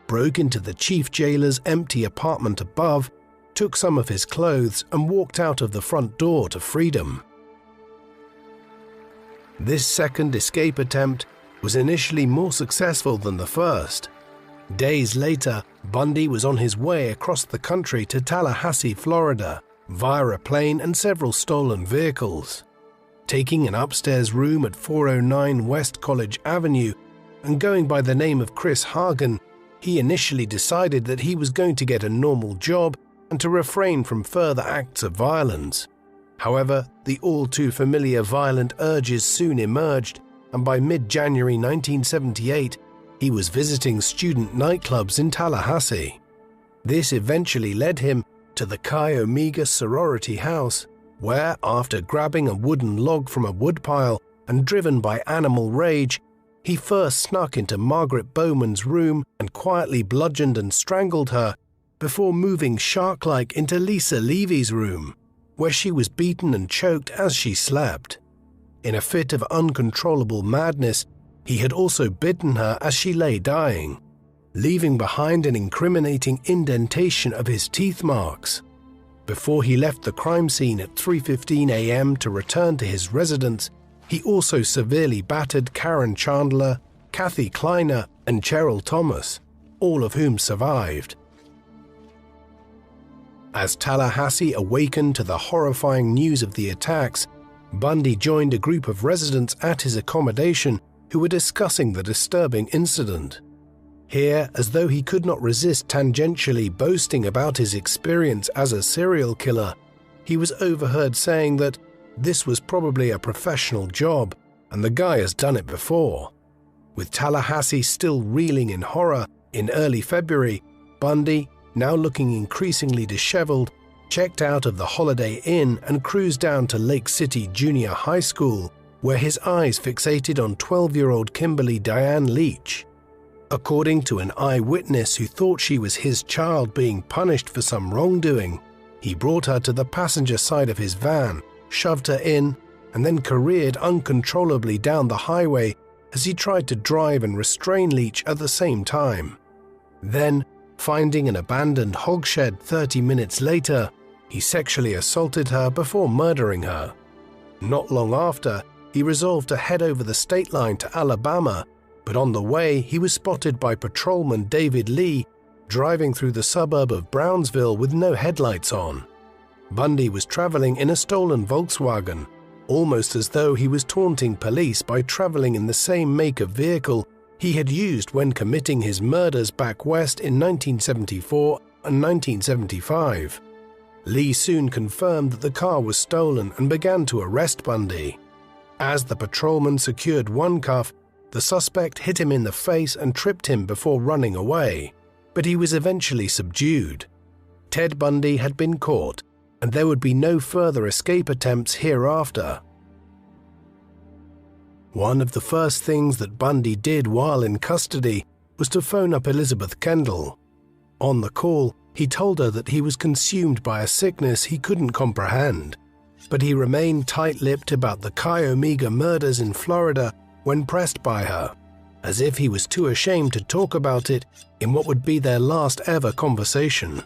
broke into the chief jailer's empty apartment above, took some of his clothes and walked out of the front door to freedom. This second escape attempt was initially more successful than the first. Days later, Bundy was on his way across the country to Tallahassee, Florida, via a plane and several stolen vehicles. Taking an upstairs room at 409 West College Avenue and going by the name of Chris Hagen, he initially decided that he was going to get a normal job and to refrain from further acts of violence. However, the all-too-familiar violent urges soon emerged, and by mid-January 1978, he was visiting student nightclubs in Tallahassee. This eventually led him to the Chi Omega sorority house, where, after grabbing a wooden log from a woodpile and driven by animal rage, he first snuck into Margaret Bowman's room and quietly bludgeoned and strangled her, before moving shark-like into Lisa Levy's room, where she was beaten and choked as she slept. In a fit of uncontrollable madness, he had also bitten her as she lay dying, leaving behind an incriminating indentation of his teeth marks. Before he left the crime scene at 3:15 a.m. to return to his residence, he also severely battered Karen Chandler, Kathy Kleiner, and Cheryl Thomas, all of whom survived. As Tallahassee awakened to the horrifying news of the attacks, Bundy joined a group of residents at his accommodation who were discussing the disturbing incident. Here, as though he could not resist tangentially boasting about his experience as a serial killer, he was overheard saying that this was probably a professional job and the guy has done it before. With Tallahassee still reeling in horror, in early February, Bundy, now looking increasingly disheveled, checked out of the Holiday Inn and cruised down to Lake City Junior High School, where his eyes fixated on 12-year-old Kimberly Diane Leach. According to an eyewitness who thought she was his child being punished for some wrongdoing, he brought her to the passenger side of his van, shoved her in, and then careered uncontrollably down the highway as he tried to drive and restrain Leach at the same time. Then, finding an abandoned hogshed 30 minutes later, he sexually assaulted her before murdering her. Not long after, he resolved to head over the state line to Alabama, but on the way he was spotted by patrolman David Lee driving through the suburb of Brownsville with no headlights on. Bundy was traveling in a stolen Volkswagen, almost as though he was taunting police by traveling in the same make of vehicle he had used when committing his murders back west in 1974 and 1975. Lee soon confirmed that the car was stolen and began to arrest Bundy. As the patrolman secured one cuff, the suspect hit him in the face and tripped him before running away, but he was eventually subdued. Ted Bundy had been caught, and there would be no further escape attempts hereafter. One of the first things that Bundy did while in custody was to phone up Elizabeth Kendall. On the call, he told her that he was consumed by a sickness he couldn't comprehend, but he remained tight-lipped about the Chi Omega murders in Florida when pressed by her, as if he was too ashamed to talk about it in what would be their last ever conversation.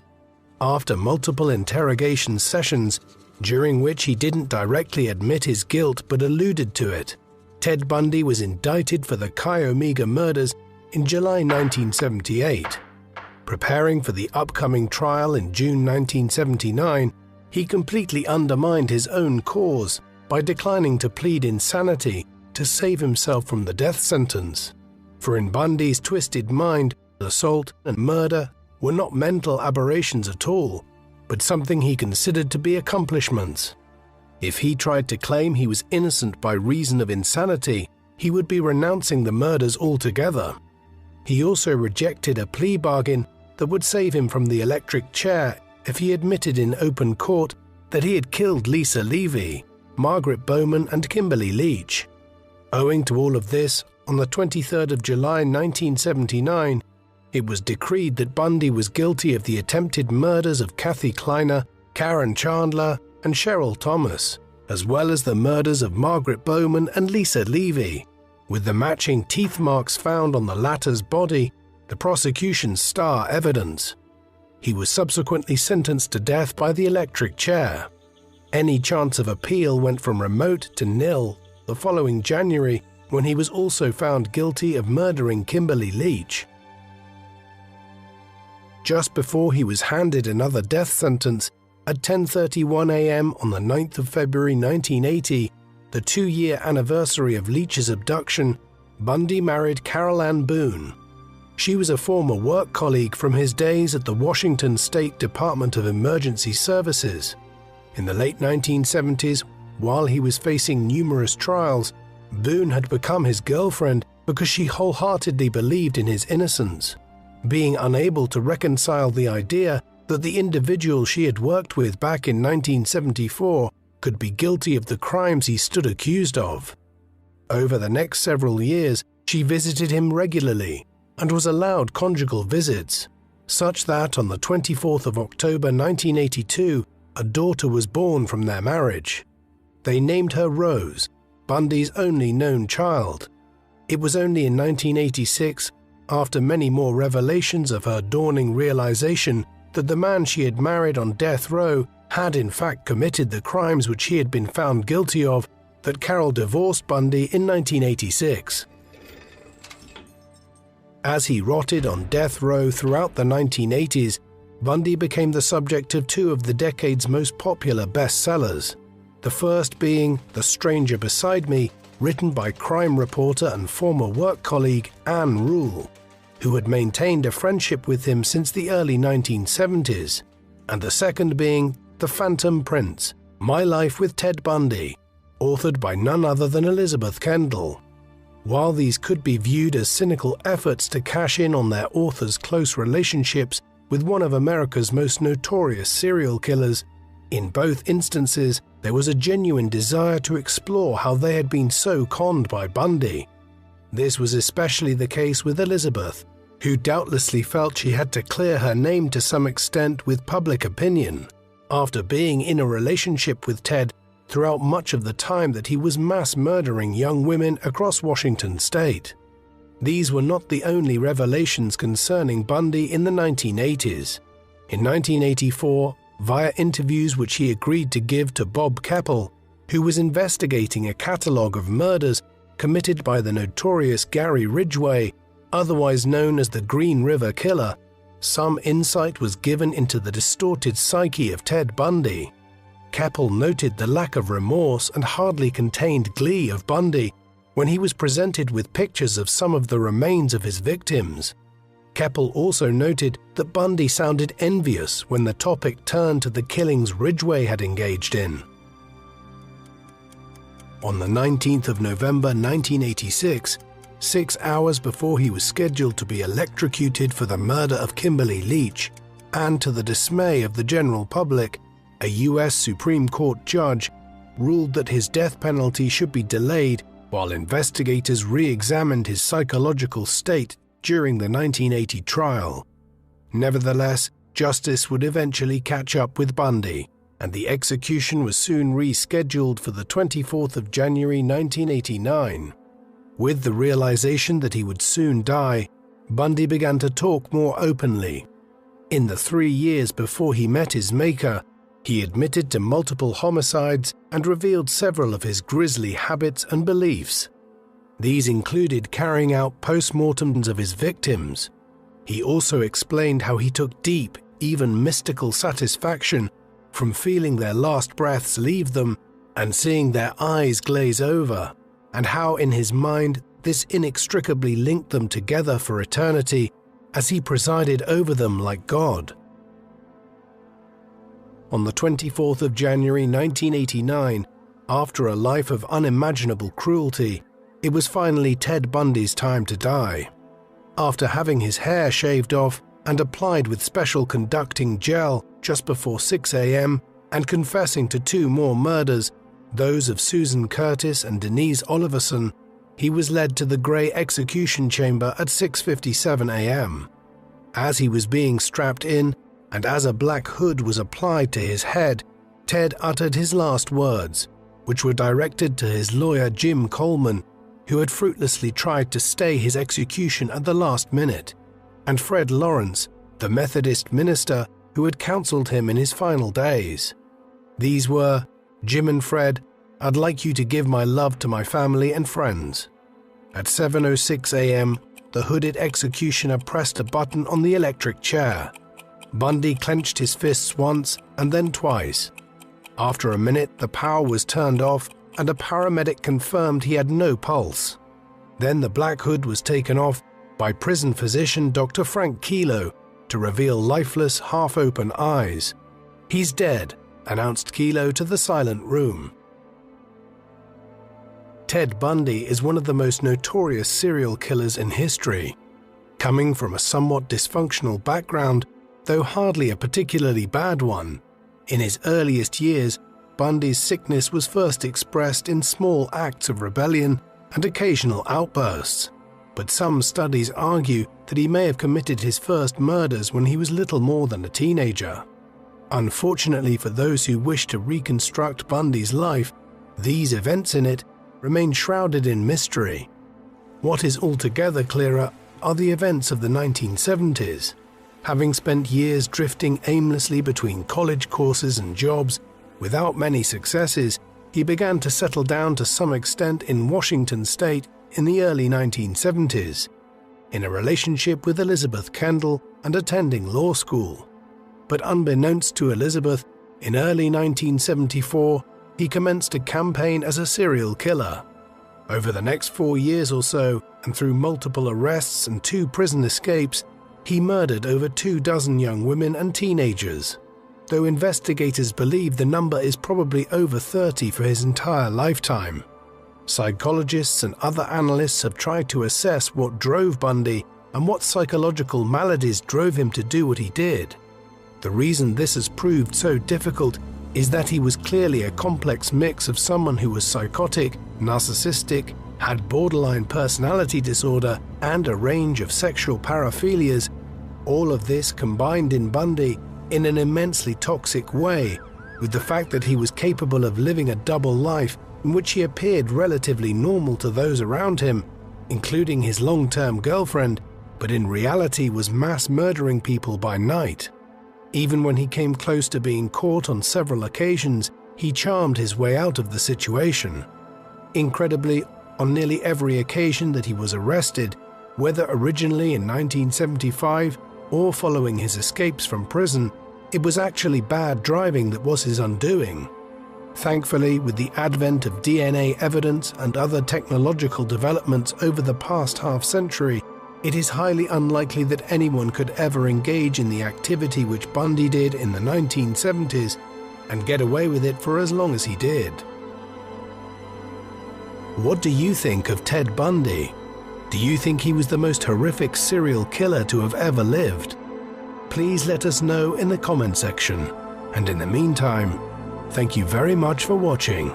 After multiple interrogation sessions, during which he didn't directly admit his guilt but alluded to it, Ted Bundy was indicted for the Chi Omega murders in July 1978. Preparing for the upcoming trial in June 1979, he completely undermined his own cause by declining to plead insanity to save himself from the death sentence. For in Bundy's twisted mind, assault and murder were not mental aberrations at all, but something he considered to be accomplishments. If he tried to claim he was innocent by reason of insanity, he would be renouncing the murders altogether. He also rejected a plea bargain that would save him from the electric chair if he admitted in open court that he had killed Lisa Levy, Margaret Bowman, and Kimberly Leach. Owing to all of this, on the 23rd of July 1979, it was decreed that Bundy was guilty of the attempted murders of Kathy Kleiner, Karen Chandler, and Cheryl Thomas, as well as the murders of Margaret Bowman and Lisa Levy, with the matching teeth marks found on the latter's body, the prosecution's star evidence. He was subsequently sentenced to death by the electric chair. Any chance of appeal went from remote to nil the following January, when he was also found guilty of murdering Kimberly Leach. Just before he was handed another death sentence, at 10:31 a.m. on the 9th of February 1980, the 2-year anniversary of Leach's abduction, Bundy married Carol Ann Boone. She was a former work colleague from his days at the Washington State Department of Emergency Services. In the late 1970s, while he was facing numerous trials, Boone had become his girlfriend because she wholeheartedly believed in his innocence. Being unable to reconcile the idea that the individual she had worked with back in 1974 could be guilty of the crimes he stood accused of. Over the next several years, she visited him regularly and was allowed conjugal visits, such that on the 24th of October 1982, a daughter was born from their marriage. They named her Rose, Bundy's only known child. It was only in 1986, after many more revelations of her dawning realization that the man she had married on death row had in fact committed the crimes which he had been found guilty of, that Carroll divorced Bundy in 1986. As he rotted on death row throughout the 1980s, Bundy became the subject of two of the decade's most popular bestsellers, the first being The Stranger Beside Me, written by crime reporter and former work colleague Anne Rule, who had maintained a friendship with him since the early 1970s, and the second being The Phantom Prince, My Life with Ted Bundy, authored by none other than Elizabeth Kendall. While these could be viewed as cynical efforts to cash in on their author's close relationships with one of America's most notorious serial killers, in both instances there was a genuine desire to explore how they had been so conned by Bundy. This was especially the case with Elizabeth, who doubtlessly felt she had to clear her name to some extent with public opinion, after being in a relationship with Ted throughout much of the time that he was mass murdering young women across Washington state. These were not the only revelations concerning Bundy in the 1980s. In 1984, via interviews which he agreed to give to Bob Keppel, who was investigating a catalogue of murders committed by the notorious Gary Ridgway, otherwise known as the Green River Killer, some insight was given into the distorted psyche of Ted Bundy. Keppel noted the lack of remorse and hardly contained glee of Bundy when he was presented with pictures of some of the remains of his victims. Keppel also noted that Bundy sounded envious when the topic turned to the killings Ridgway had engaged in. On the 19th of November 1986, 6 hours before he was scheduled to be electrocuted for the murder of Kimberly Leach, and to the dismay of the general public, a U.S. Supreme Court judge ruled that his death penalty should be delayed while investigators re-examined his psychological state during the 1980 trial. Nevertheless, justice would eventually catch up with Bundy, and the execution was soon rescheduled for the 24th of January 1989. With the realization that he would soon die, Bundy began to talk more openly. In the 3 years before he met his maker, he admitted to multiple homicides and revealed several of his grisly habits and beliefs. These included carrying out post-mortems of his victims. He also explained how he took deep, even mystical satisfaction from feeling their last breaths leave them and seeing their eyes glaze over, and how in his mind this inextricably linked them together for eternity as he presided over them like God. On the 24th of January 1989, after a life of unimaginable cruelty, it was finally Ted Bundy's time to die. After having his hair shaved off and applied with special conducting gel just before 6 a.m. and confessing to 2 more murders, those of Susan Curtis and Denise Oliverson, he was led to the Grey execution chamber at 6:57 a.m. As he was being strapped in, and as a black hood was applied to his head, Ted uttered his last words, which were directed to his lawyer Jim Coleman, who had fruitlessly tried to stay his execution at the last minute, and Fred Lawrence, the Methodist minister who had counseled him in his final days. These were, "Jim and Fred, I'd like you to give my love to my family and friends." At 7:06 a.m., the hooded executioner pressed a button on the electric chair. Bundy clenched his fists once and then twice. After a minute, the power was turned off and a paramedic confirmed he had no pulse. Then the black hood was taken off by prison physician Dr. Frank Kelo to reveal lifeless, half-open eyes. "He's dead," announced Kelo to the silent room. Ted Bundy is one of the most notorious serial killers in history. Coming from a somewhat dysfunctional background, though hardly a particularly bad one, in his earliest years, Bundy's sickness was first expressed in small acts of rebellion and occasional outbursts, but some studies argue that he may have committed his first murders when he was little more than a teenager. Unfortunately for those who wish to reconstruct Bundy's life, these events in it remain shrouded in mystery. What is altogether clearer are the events of the 1970s. Having spent years drifting aimlessly between college courses and jobs, without many successes, he began to settle down to some extent in Washington state in the early 1970s, in a relationship with Elizabeth Kendall and attending law school. But unbeknownst to Elizabeth, in early 1974, he commenced a campaign as a serial killer. Over the next 4 years or so, and through multiple arrests and 2 prison escapes, he murdered over 24 young women and teenagers, though investigators believe the number is probably over 30 for his entire lifetime. Psychologists and other analysts have tried to assess what drove Bundy and what psychological maladies drove him to do what he did. The reason this has proved so difficult is that he was clearly a complex mix of someone who was psychotic, narcissistic, had borderline personality disorder, and a range of sexual paraphilias. All of this combined in Bundy in an immensely toxic way, with the fact that he was capable of living a double life in which he appeared relatively normal to those around him, including his long-term girlfriend, but in reality was mass murdering people by night. Even when he came close to being caught on several occasions, he charmed his way out of the situation. Incredibly, on nearly every occasion that he was arrested, whether originally in 1975 or following his escapes from prison, it was actually bad driving that was his undoing. Thankfully, with the advent of DNA evidence and other technological developments over the past half-century, it is highly unlikely that anyone could ever engage in the activity which Bundy did in the 1970s and get away with it for as long as he did. What do you think of Ted Bundy? Do you think he was the most horrific serial killer to have ever lived? Please let us know in the comment section. And in the meantime, thank you very much for watching.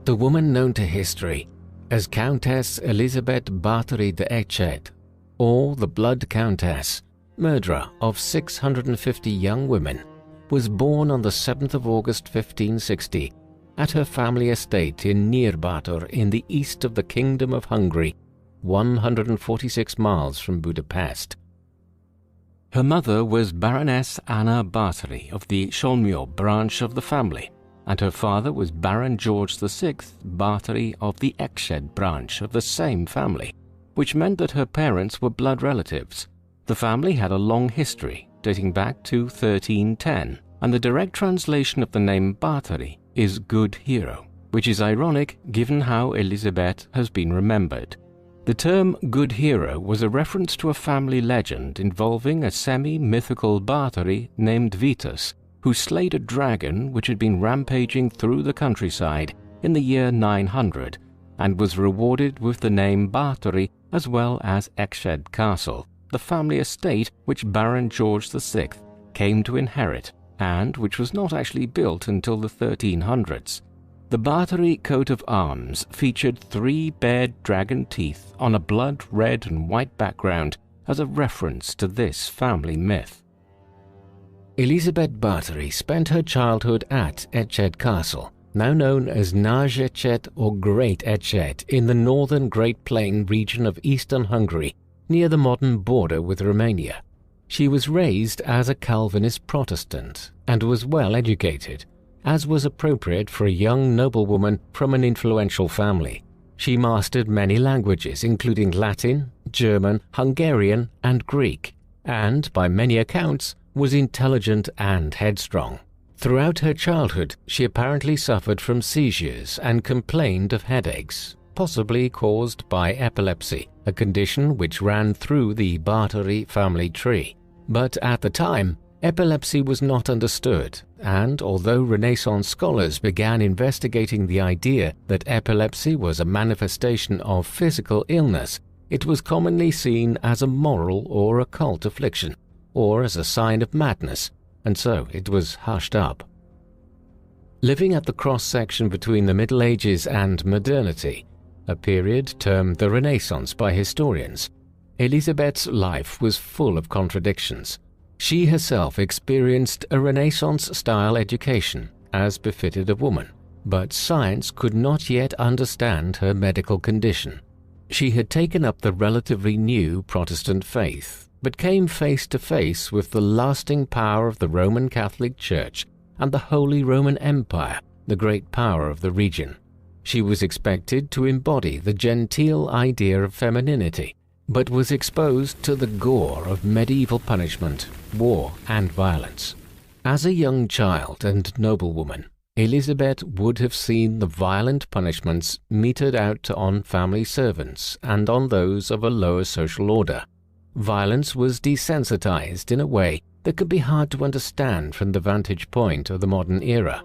The woman known to history as Countess Elizabeth Bathory de Echet, or the Blood Countess, murderer of 650 young women, was born on the 7th of August 1560 at her family estate in Nyírbátor in the east of the Kingdom of Hungary, 146 miles from Budapest. Her mother was Baroness Anna Bathory of the Szolnok branch of the family, and her father was Baron George VI Bathory of the Echet branch of the same family, which meant that her parents were blood relatives. The family had a long history, dating back to 1310, and the direct translation of the name Bathory is good hero, which is ironic given how Elizabeth has been remembered. The term good hero was a reference to a family legend involving a semi-mythical Bathory named Vitus, who slayed a dragon which had been rampaging through the countryside in the year 900 and was rewarded with the name Bathory as well as Echet Castle, the family estate which Baron George VI came to inherit and which was not actually built until the 1300s. The Bathory coat of arms featured 3 bared dragon teeth on a blood red and white background as a reference to this family myth. Elizabeth Bathory spent her childhood at Echet Castle, now known as Nagy Echet or Great Echet, in the northern Great Plain region of eastern Hungary, near the modern border with Romania. She was raised as a Calvinist Protestant and was well educated, as was appropriate for a young noblewoman from an influential family. She mastered many languages, including Latin, German, Hungarian, and Greek, and, by many accounts, was intelligent and headstrong. Throughout her childhood, she apparently suffered from seizures and complained of headaches, possibly caused by epilepsy, a condition which ran through the Bathory family tree. But at the time, epilepsy was not understood, and although Renaissance scholars began investigating the idea that epilepsy was a manifestation of physical illness, it was commonly seen as a moral or occult affliction, or as a sign of madness, and so it was hushed up. Living at the cross-section between the Middle Ages and modernity, a period termed the Renaissance by historians, Elizabeth's life was full of contradictions. She herself experienced a Renaissance-style education, as befitted a woman, but science could not yet understand her medical condition. She had taken up the relatively new Protestant faith, but came face to face with the lasting power of the Roman Catholic Church and the Holy Roman Empire, the great power of the region. She was expected to embody the genteel idea of femininity, but was exposed to the gore of medieval punishment, war, and violence. As a young child and noblewoman, Elizabeth would have seen the violent punishments meted out on family servants and on those of a lower social order. Violence was desensitized in a way that could be hard to understand from the vantage point of the modern era.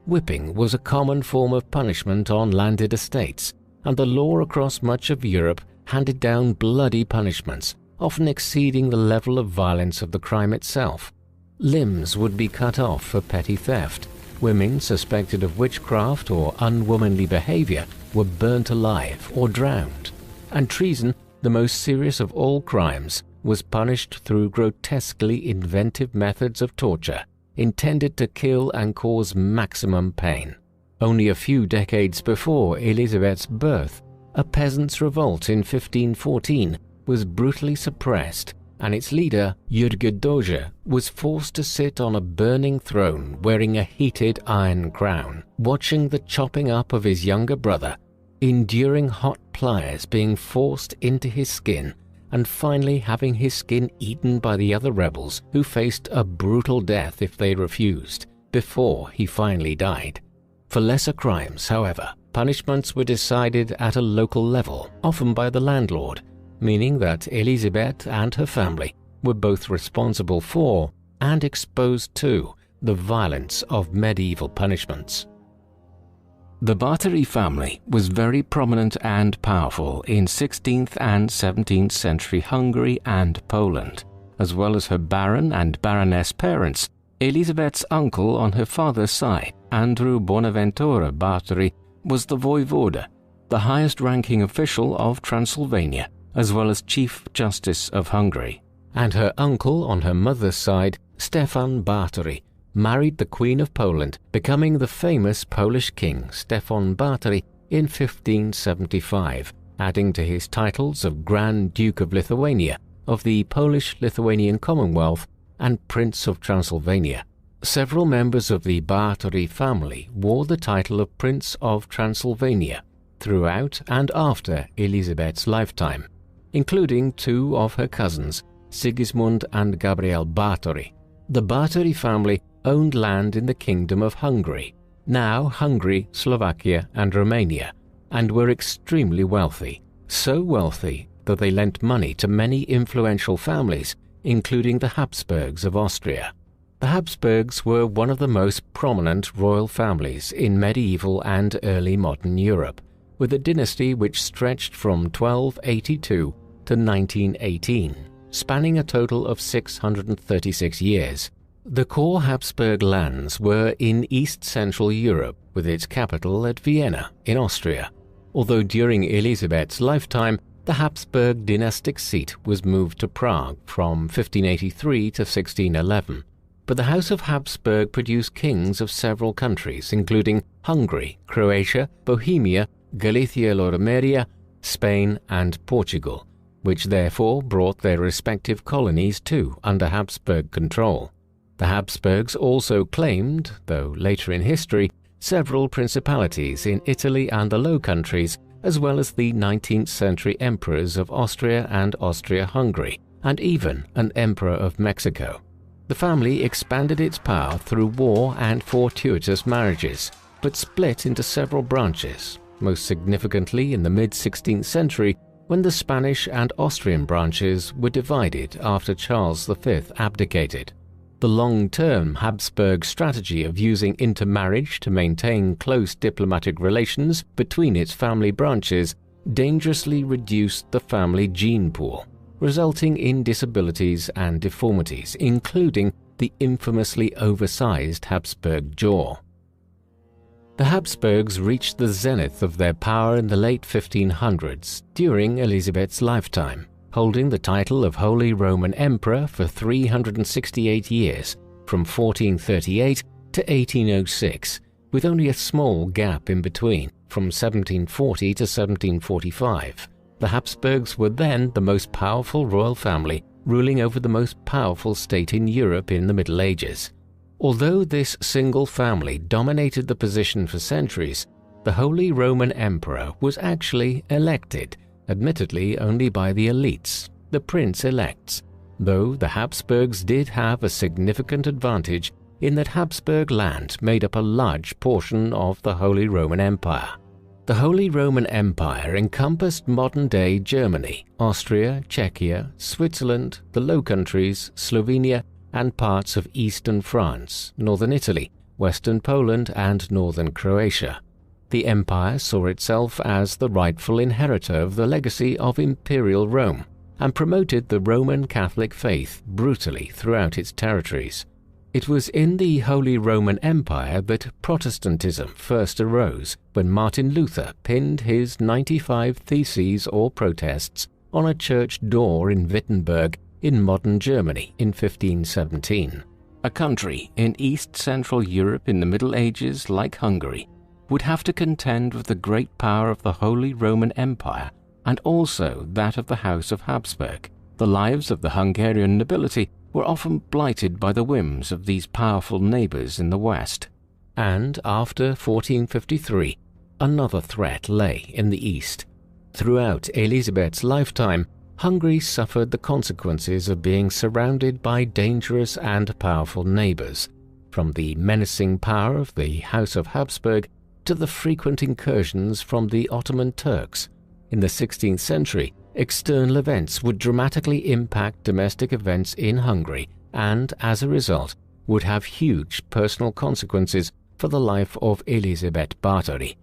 Whipping was a common form of punishment on landed estates, and the law across much of Europe handed down bloody punishments, often exceeding the level of violence of the crime itself. Limbs would be cut off for petty theft. Women suspected of witchcraft or unwomanly behavior were burnt alive or drowned. And treason, the most serious of all crimes, was punished through grotesquely inventive methods of torture intended to kill and cause maximum pain. Only a few decades before Elizabeth's birth, a peasants' revolt in 1514 was brutally suppressed, and its leader, Jurgen was forced to sit on a burning throne wearing a heated iron crown, watching the chopping up of his younger brother, enduring hot pliers being forced into his skin, and finally having his skin eaten by the other rebels who faced a brutal death if they refused, before he finally died. For lesser crimes, however, punishments were decided at a local level, often by the landlord, meaning that Elizabeth and her family were both responsible for and exposed to the violence of medieval punishments. The Bartari family was very prominent and powerful in 16th and 17th century Hungary and Poland, as well as her baron and baroness parents. Elizabeth's uncle on her father's side, Andrew Bonaventura Bartari, was the voivoda, the highest-ranking official of Transylvania, as well as Chief Justice of Hungary. And her uncle on her mother's side, Stefan Bartari, married the Queen of Poland, becoming the famous Polish king Stefan Bartari in 1575, adding to his titles of Grand Duke of Lithuania, of the Polish-Lithuanian Commonwealth, and Prince of Transylvania. Several members of the Bartari family wore the title of Prince of Transylvania throughout and after Elizabeth's lifetime, including two of her cousins, Sigismund and Gabriel Bartari. The Bartari family owned land in the Kingdom of Hungary, now Hungary, Slovakia, and Romania, and were extremely wealthy, so wealthy that they lent money to many influential families, including the Habsburgs of Austria. The Habsburgs were one of the most prominent royal families in medieval and early modern Europe, with a dynasty which stretched from 1282 to 1918, spanning a total of 636 years. The core Habsburg lands were in East-Central Europe, with its capital at Vienna, in Austria, although during Elizabeth's lifetime, the Habsburg dynastic seat was moved to Prague from 1583 to 1611. But the House of Habsburg produced kings of several countries, including Hungary, Croatia, Bohemia, Galicia-Lodomeria, Spain, and Portugal, which therefore brought their respective colonies too under Habsburg control. The Habsburgs also claimed, though later in history, several principalities in Italy and the Low Countries, as well as the 19th century emperors of Austria and Austria-Hungary, and even an emperor of Mexico. The family expanded its power through war and fortuitous marriages, but split into several branches, most significantly in the mid-16th century when the Spanish and Austrian branches were divided after Charles V abdicated. The long-term Habsburg strategy of using intermarriage to maintain close diplomatic relations between its family branches dangerously reduced the family gene pool, resulting in disabilities and deformities, including the infamously oversized Habsburg jaw. The Habsburgs reached the zenith of their power in the late 1500s during Elizabeth's lifetime, holding the title of Holy Roman Emperor for 368 years, from 1438 to 1806, with only a small gap in between, from 1740 to 1745. The Habsburgs were then the most powerful royal family ruling over the most powerful state in Europe in the Middle Ages. Although this single family dominated the position for centuries, the Holy Roman Emperor was actually elected, admittedly only by the elites, the prince-elects, though the Habsburgs did have a significant advantage in that Habsburg land made up a large portion of the Holy Roman Empire. The Holy Roman Empire encompassed modern-day Germany, Austria, Czechia, Switzerland, the Low Countries, Slovenia, and parts of eastern France, northern Italy, western Poland, and northern Croatia. The empire saw itself as the rightful inheritor of the legacy of Imperial Rome and promoted the Roman Catholic faith brutally throughout its territories. It was in the Holy Roman Empire that Protestantism first arose when Martin Luther pinned his 95 Theses or protests on a church door in Wittenberg in modern Germany in 1517. A country in East Central Europe in the Middle Ages, like Hungary, would have to contend with the great power of the Holy Roman Empire and also that of the House of Habsburg. The lives of the Hungarian nobility were often blighted by the whims of these powerful neighbors in the West. And after 1453, another threat lay in the East. Throughout Elizabeth's lifetime, Hungary suffered the consequences of being surrounded by dangerous and powerful neighbors, from the menacing power of the House of Habsburg to the frequent incursions from the Ottoman Turks. In the 16th century, external events would dramatically impact domestic events in Hungary and, as a result, would have huge personal consequences for the life of Elisabeth Báthory.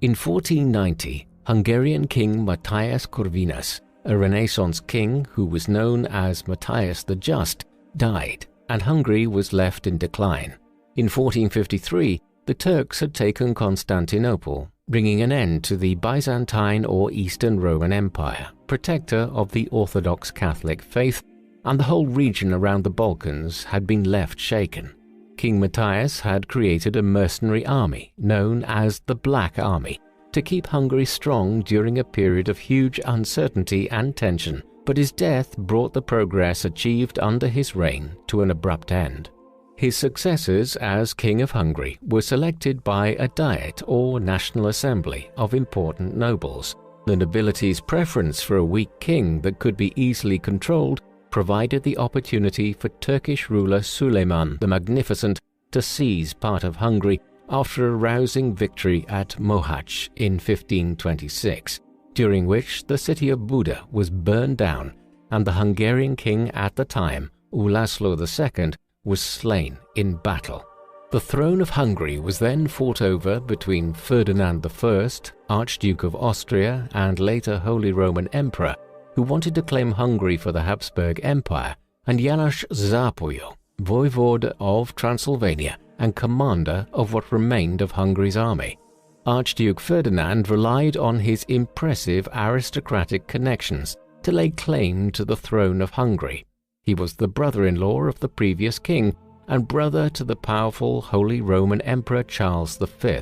In 1490, Hungarian King Matthias Corvinus, a Renaissance king who was known as Matthias the Just, died, and Hungary was left in decline. In 1453, the Turks had taken Constantinople, bringing an end to the Byzantine or Eastern Roman Empire, protector of the Orthodox Catholic faith, and the whole region around the Balkans had been left shaken. King Matthias had created a mercenary army known as the Black Army to keep Hungary strong during a period of huge uncertainty and tension, but his death brought the progress achieved under his reign to an abrupt end. His successors as King of Hungary were selected by a Diet or National Assembly of important nobles. The nobility's preference for a weak king that could be easily controlled provided the opportunity for Turkish ruler Suleiman the Magnificent to seize part of Hungary after a rousing victory at Mohacs in 1526, during which the city of Buda was burned down and the Hungarian king at the time, Ulászló II, was slain in battle. The throne of Hungary was then fought over between Ferdinand I, Archduke of Austria and later Holy Roman Emperor, who wanted to claim Hungary for the Habsburg Empire, and János Zápolyai, voivode of Transylvania and commander of what remained of Hungary's army. Archduke Ferdinand relied on his impressive aristocratic connections to lay claim to the throne of Hungary. He was the brother-in-law of the previous king and brother to the powerful Holy Roman Emperor Charles V.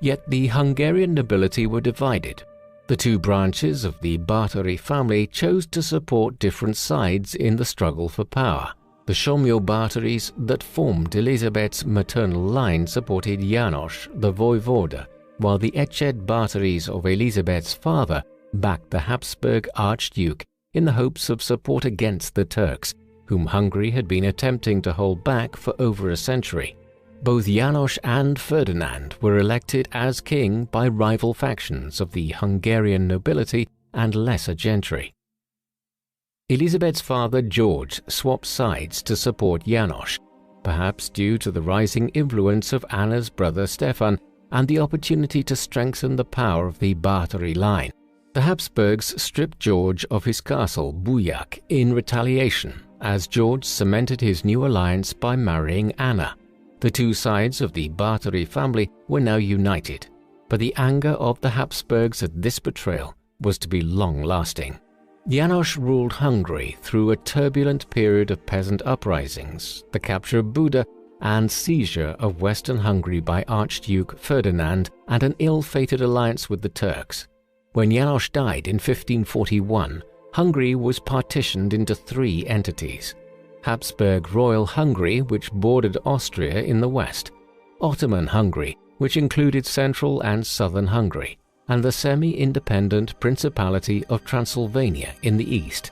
Yet the Hungarian nobility were divided. The two branches of the Báthory family chose to support different sides in the struggle for power. The Somlyó Báthories that formed Elizabeth's maternal line supported János, the voivode, while the Ecsed Báthories of Elizabeth's father backed the Habsburg Archduke in the hopes of support against the Turks, whom Hungary had been attempting to hold back for over a century. Both János and Ferdinand were elected as king by rival factions of the Hungarian nobility and lesser gentry. Elizabeth's father George swapped sides to support János, perhaps due to the rising influence of Anna's brother Stefan and the opportunity to strengthen the power of the Báthory line. The Habsburgs stripped George of his castle, Buják, in retaliation, as George cemented his new alliance by marrying Anna. The two sides of the Báthory family were now united, but the anger of the Habsburgs at this betrayal was to be long-lasting. János ruled Hungary through a turbulent period of peasant uprisings, the capture of Buda, and seizure of Western Hungary by Archduke Ferdinand and an ill-fated alliance with the Turks. When János died in 1541, Hungary was partitioned into 3 entities: Habsburg Royal Hungary, which bordered Austria in the west, Ottoman Hungary, which included central and southern Hungary, and the semi-independent Principality of Transylvania in the east.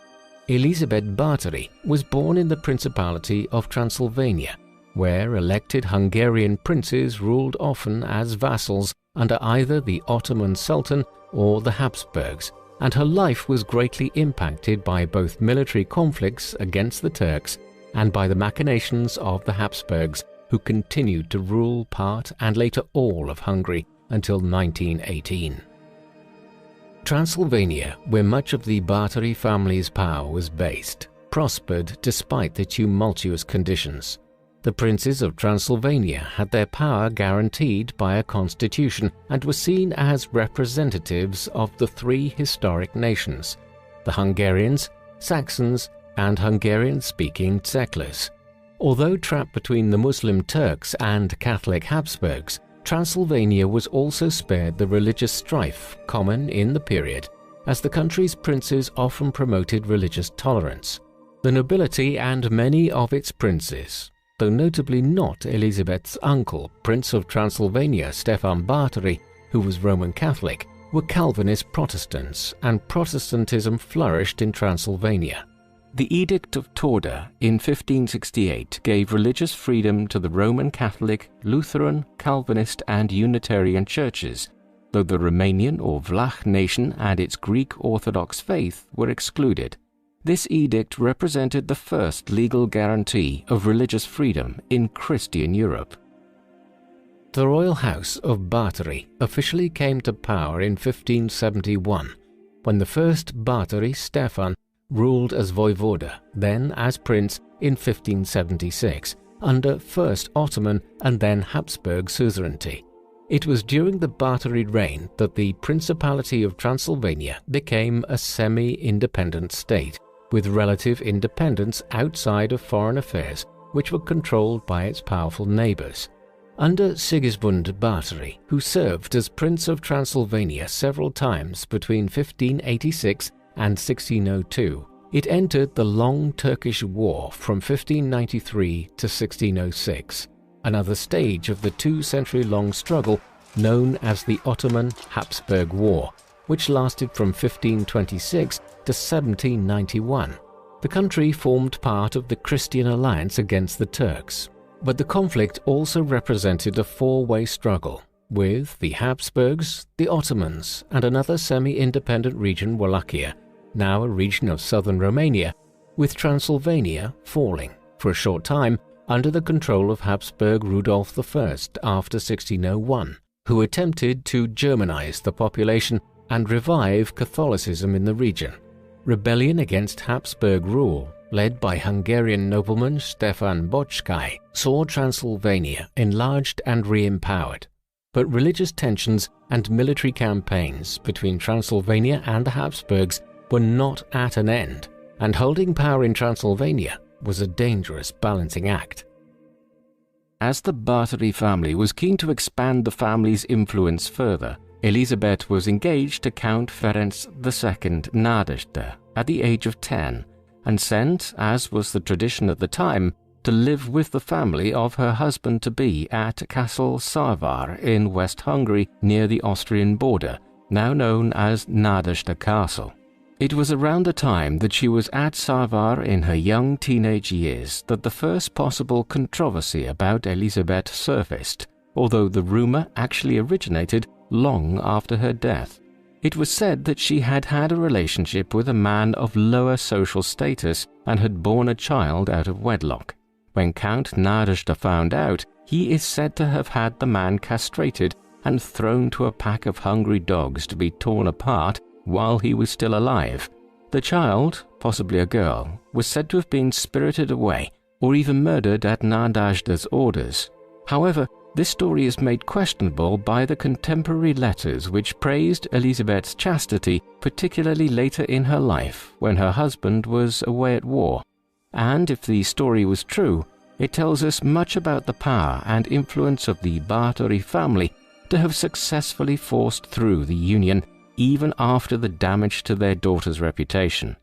Elizabeth Báthory was born in the Principality of Transylvania, where elected Hungarian princes ruled often as vassals under either the Ottoman Sultan or the Habsburgs, and her life was greatly impacted by both military conflicts against the Turks and by the machinations of the Habsburgs, who continued to rule part and later all of Hungary until 1918. Transylvania, where much of the Báthory family's power was based, prospered despite the tumultuous conditions. The princes of Transylvania had their power guaranteed by a constitution and were seen as representatives of the 3 historic nations: the Hungarians, Saxons, and Hungarian-speaking Tsekles. Although trapped between the Muslim Turks and Catholic Habsburgs, Transylvania was also spared the religious strife common in the period, as the country's princes often promoted religious tolerance. The nobility and many of its princes, though notably not Elizabeth's uncle, Prince of Transylvania Stefan Báthory, who was Roman Catholic, were Calvinist Protestants, and Protestantism flourished in Transylvania. The Edict of Torda in 1568 gave religious freedom to the Roman Catholic, Lutheran, Calvinist and Unitarian churches, though the Romanian or Vlach nation and its Greek Orthodox faith were excluded. This edict represented the first legal guarantee of religious freedom in Christian Europe. The royal house of Báthory officially came to power in 1571, when the first Báthory, Stefan, ruled as voivoda, then as prince in 1576, under first Ottoman and then Habsburg suzerainty. It was during the Báthory reign that the Principality of Transylvania became a semi-independent state, with relative independence outside of foreign affairs, which were controlled by its powerful neighbours. Under Sigismund Báthory, who served as Prince of Transylvania several times between 1586 and 1602, it entered the long Turkish War from 1593 to 1606, another stage of the 2-century-long struggle known as the Ottoman-Habsburg War, which lasted from 1526 to 1791. The country formed part of the Christian alliance against the Turks, but the conflict also represented a 4-way struggle, with the Habsburgs, the Ottomans, and another semi-independent region, Wallachia, now a region of southern Romania, with Transylvania falling, for a short time, under the control of Habsburg Rudolf I after 1601, who attempted to Germanize the population and revive Catholicism in the region. Rebellion against Habsburg rule, led by Hungarian nobleman Stefan Bocskai, saw Transylvania enlarged and re-empowered. But religious tensions and military campaigns between Transylvania and the Habsburgs were not at an end, and holding power in Transylvania was a dangerous balancing act. As the Báthory family was keen to expand the family's influence further, Elizabeth was engaged to Count Ferenc II Nadezhda at the age of 10, and sent, as was the tradition at the time, to live with the family of her husband-to-be at Castle Sarvar in West Hungary near the Austrian border, now known as Nadezhda Castle. It was around the time that she was at Sarvar in her young teenage years that the first possible controversy about Elizabeth surfaced, although the rumor actually originated long after her death. It was said that she had had a relationship with a man of lower social status and had borne a child out of wedlock. When Count Nadezhda found out, he is said to have had the man castrated and thrown to a pack of hungry dogs to be torn apart while he was still alive. The child, possibly a girl, was said to have been spirited away or even murdered at Nadezhda's orders. However, this story is made questionable by the contemporary letters which praised Elizabeth's chastity, particularly later in her life when her husband was away at war. And if the story was true, It tells us much about the power and influence of the Báthory family to have successfully forced through the union even after the damage to their daughter's reputation.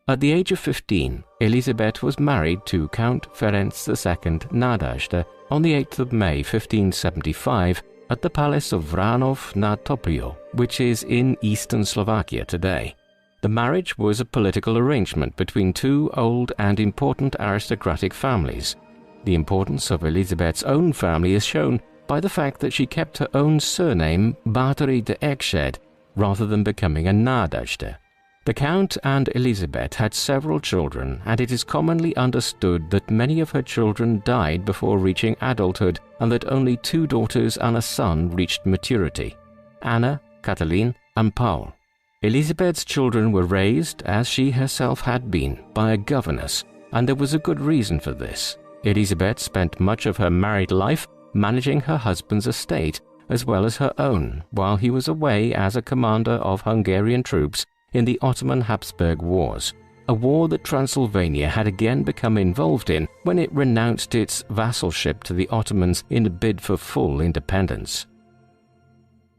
At the age of 15, Elizabeth was married to Count Ferenc II Nádažda on the 8th of May 1575 at the palace of Vranov nad Topľou, which is in eastern Slovakia today. The marriage was a political arrangement between two old and important aristocratic families. The importance of Elizabeth's own family is shown by the fact that she kept her own surname Báthory de Ecsed rather than becoming a Nádažda. The Count and Elizabeth had several children, and it is commonly understood that many of her children died before reaching adulthood and that only 2 daughters and a son reached maturity: Anna, Katalin, and Paul. Elizabeth's children were raised, as she herself had been, by a governess, and there was a good reason for this. Elizabeth spent much of her married life managing her husband's estate as well as her own while he was away as a commander of Hungarian troops in the Ottoman Habsburg Wars, a war that Transylvania had again become involved in when it renounced its vassalship to the Ottomans in a bid for full independence.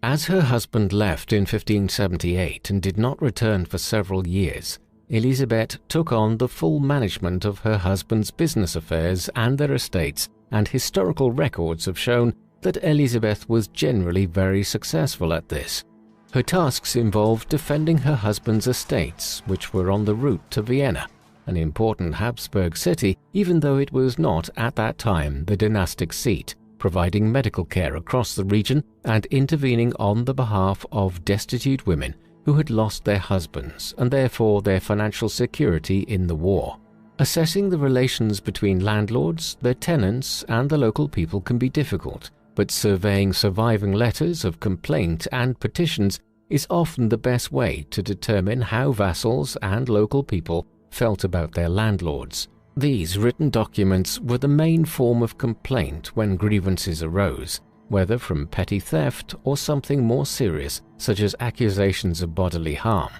As her husband left in 1578 and did not return for several years, Elizabeth took on the full management of her husband's business affairs and their estates, and historical records have shown that Elizabeth was generally very successful at this. Her tasks involved defending her husband's estates, which were on the route to Vienna, an important Habsburg city, even though it was not at that time the dynastic seat, providing medical care across the region and intervening on the behalf of destitute women who had lost their husbands and therefore their financial security in the war. Assessing the relations between landlords, their tenants, and the local people can be difficult, but surveying surviving letters of complaint and petitions is often the best way to determine how vassals and local people felt about their landlords. These written documents were the main form of complaint when grievances arose, whether from petty theft or something more serious, such as accusations of bodily harm.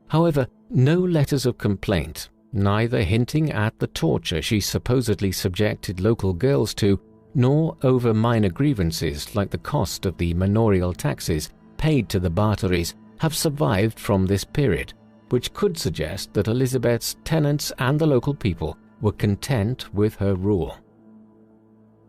However, no letters of complaint, neither hinting at the torture she supposedly subjected local girls to, nor over minor grievances like the cost of the manorial taxes paid to the Báthories, have survived from this period, which could suggest that Elizabeth's tenants and the local people were content with her rule.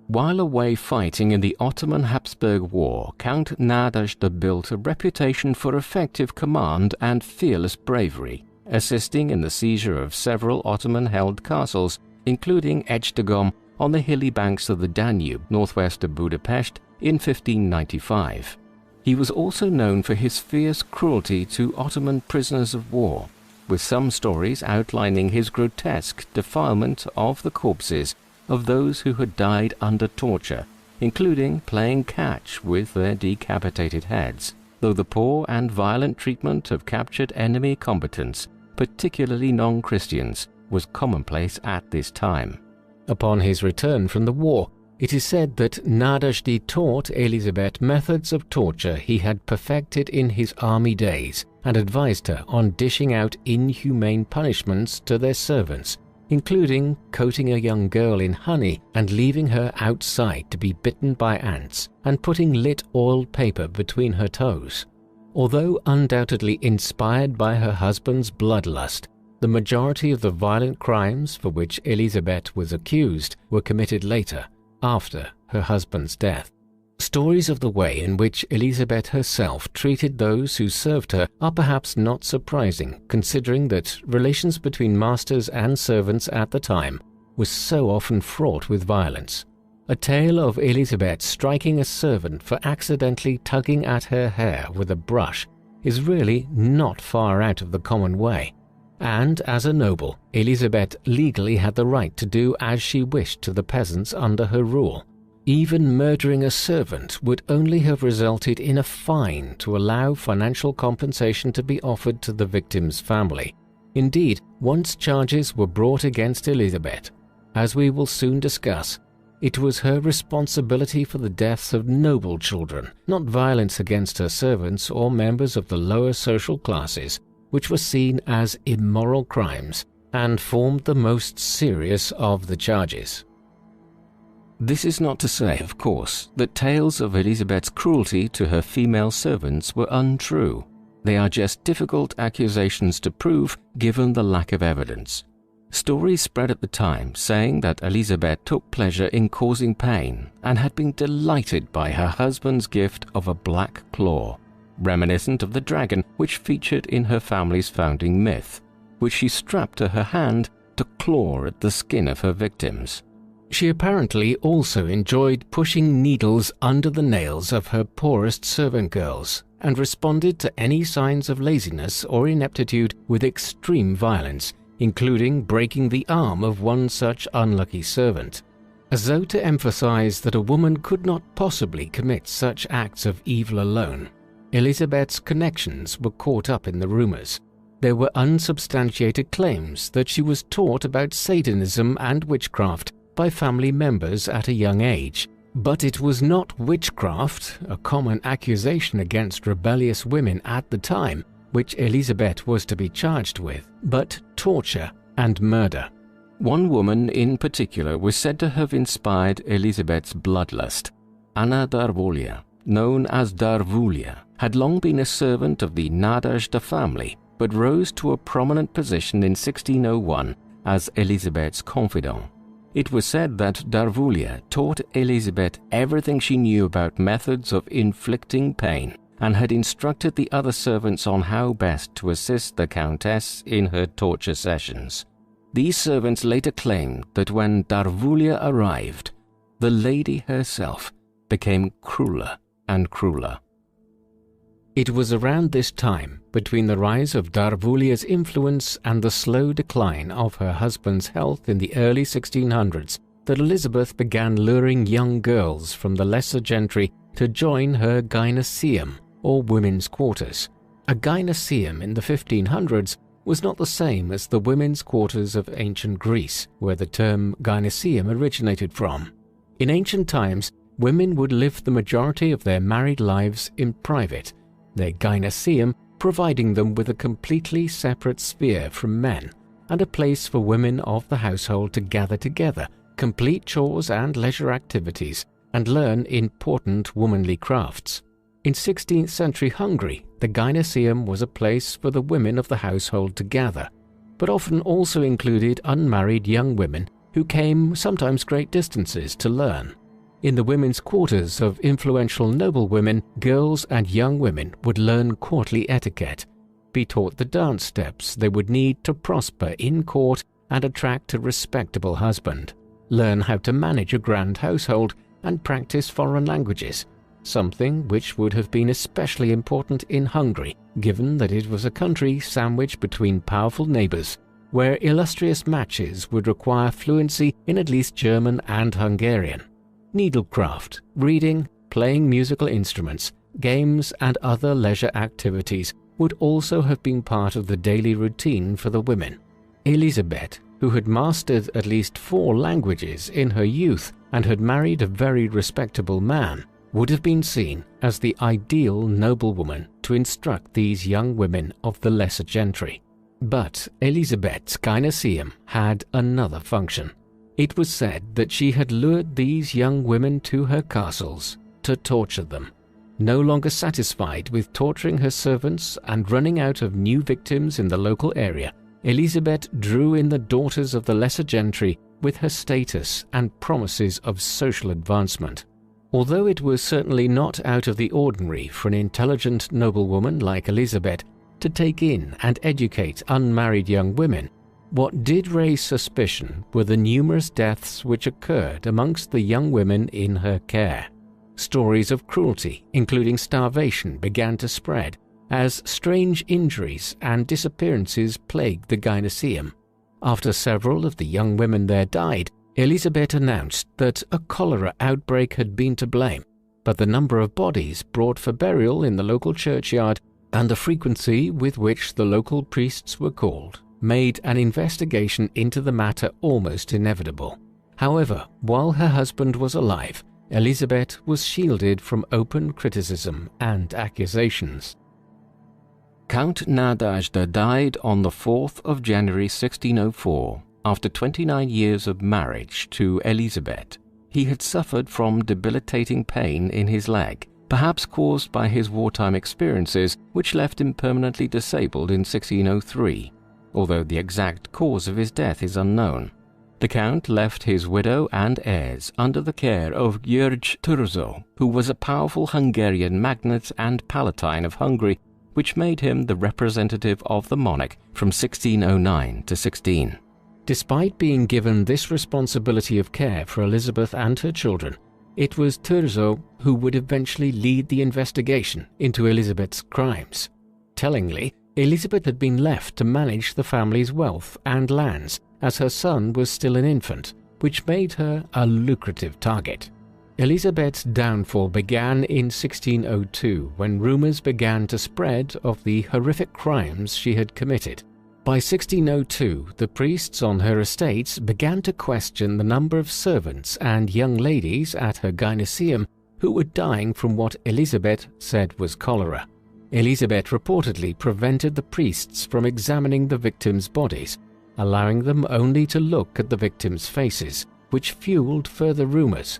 While away fighting in the Ottoman Habsburg War, Count Nádažda built a reputation for effective command and fearless bravery, assisting in the seizure of several Ottoman-held castles, including Esztergom on the hilly banks of the Danube northwest of Budapest in 1595. He was also known for his fierce cruelty to Ottoman prisoners of war, with some stories outlining his grotesque defilement of the corpses of those who had died under torture, including playing catch with their decapitated heads, though the poor and violent treatment of captured enemy combatants, particularly non-Christians, was commonplace at this time. Upon his return from the war, it is said that Nádaždi taught Elizabeth methods of torture he had perfected in his army days and advised her on dishing out inhumane punishments to their servants, including coating a young girl in honey and leaving her outside to be bitten by ants and putting lit oiled paper between her toes. Although undoubtedly inspired by her husband's bloodlust, the majority of the violent crimes for which Elizabeth was accused were committed later, after her husband's death. Stories of the way in which Elizabeth herself treated those who served her are perhaps not surprising, considering that relations between masters and servants at the time was so often fraught with violence. A tale of Elizabeth striking a servant for accidentally tugging at her hair with a brush is really not far out of the common way. And as a noble, Elizabeth legally had the right to do as she wished to the peasants under her rule. Even murdering a servant would only have resulted in a fine to allow financial compensation to be offered to the victim's family. Indeed, once charges were brought against Elizabeth, as we will soon discuss, it was her responsibility for the deaths of noble children, not violence against her servants or members of the lower social classes, which were seen as immoral crimes and formed the most serious of the charges. This is not to say, of course, that tales of Elizabeth's cruelty to her female servants were untrue. They are just difficult accusations to prove given the lack of evidence. Stories spread at the time saying that Elizabeth took pleasure in causing pain and had been delighted by her husband's gift of a black claw, reminiscent of the dragon which featured in her family's founding myth, which she strapped to her hand to claw at the skin of her victims. She apparently also enjoyed pushing needles under the nails of her poorest servant girls and responded to any signs of laziness or ineptitude with extreme violence, including breaking the arm of one such unlucky servant. As though to emphasize that a woman could not possibly commit such acts of evil alone, Elizabeth's connections were caught up in the rumors. There were unsubstantiated claims that she was taught about Satanism and witchcraft by family members at a young age. But it was not witchcraft, a common accusation against rebellious women at the time, which Elizabeth was to be charged with, but torture and murder. One woman in particular was said to have inspired Elizabeth's bloodlust. Anna Darvulia, known as Darvulia, had long been a servant of the Nadezhda family, but rose to a prominent position in 1601 as Elizabeth's confidant. It was said that Darvulia taught Elizabeth everything she knew about methods of inflicting pain and had instructed the other servants on how best to assist the Countess in her torture sessions. These servants later claimed that when Darvulia arrived, the lady herself became crueler and crueler. It was around this time, between the rise of Darvulia's influence and the slow decline of her husband's health in the early 1600s, that Elizabeth began luring young girls from the lesser gentry to join her gyneceum, or women's quarters. A gyneceum in the 1500s was not the same as the women's quarters of ancient Greece, where the term gyneceum originated from. In ancient times, women would live the majority of their married lives in private, their gyneceum providing them with a completely separate sphere from men, and a place for women of the household to gather together, complete chores and leisure activities, and learn important womanly crafts. In 16th century Hungary, the gyneceum was a place for the women of the household to gather, but often also included unmarried young women who came sometimes great distances to learn. In the women's quarters of influential noblewomen, girls and young women would learn courtly etiquette, be taught the dance steps they would need to prosper in court and attract a respectable husband, learn how to manage a grand household, and practice foreign languages, something which would have been especially important in Hungary, given that it was a country sandwiched between powerful neighbors, where illustrious matches would require fluency in at least German and Hungarian. Needlecraft, reading, playing musical instruments, games, and other leisure activities would also have been part of the daily routine for the women. Elizabeth, who had mastered at least 4 languages in her youth and had married a very respectable man, would have been seen as the ideal noblewoman to instruct these young women of the lesser gentry. But Elizabeth's gyneceum had another function. It was said that she had lured these young women to her castles to torture them. No longer satisfied with torturing her servants and running out of new victims in the local area, Elizabeth drew in the daughters of the lesser gentry with her status and promises of social advancement. Although it was certainly not out of the ordinary for an intelligent noblewoman like Elizabeth to take in and educate unmarried young women, what did raise suspicion were the numerous deaths which occurred amongst the young women in her care. Stories of cruelty, including starvation, began to spread, as strange injuries and disappearances plagued the gyneceum. After several of the young women there died, Elizabeth announced that a cholera outbreak had been to blame, but the number of bodies brought for burial in the local churchyard and the frequency with which the local priests were called made an investigation into the matter almost inevitable. However, while her husband was alive, Elizabeth was shielded from open criticism and accusations. Count Nadezhda died on the 4th of January 1604 after 29 years of marriage to Elizabeth. he had suffered from debilitating pain in his leg, perhaps caused by his wartime experiences, which left him permanently disabled in 1603, although the exact cause of his death is unknown. The Count left his widow and heirs under the care of György Thurzó, who was a powerful Hungarian magnate and palatine of Hungary, which made him the representative of the monarch from 1609 to 16. Despite being given this responsibility of care for Elizabeth and her children, it was Thurzó who would eventually lead the investigation into Elizabeth's crimes. Tellingly, Elizabeth had been left to manage the family's wealth and lands, as her son was still an infant, which made her a lucrative target. Elizabeth's downfall began in 1602 when rumors began to spread of the horrific crimes she had committed. By 1602, the priests on her estates began to question the number of servants and young ladies at her gynaeceum who were dying from what Elizabeth said was cholera. Elizabeth reportedly prevented the priests from examining the victims' bodies, allowing them only to look at the victims' faces, which fueled further rumors.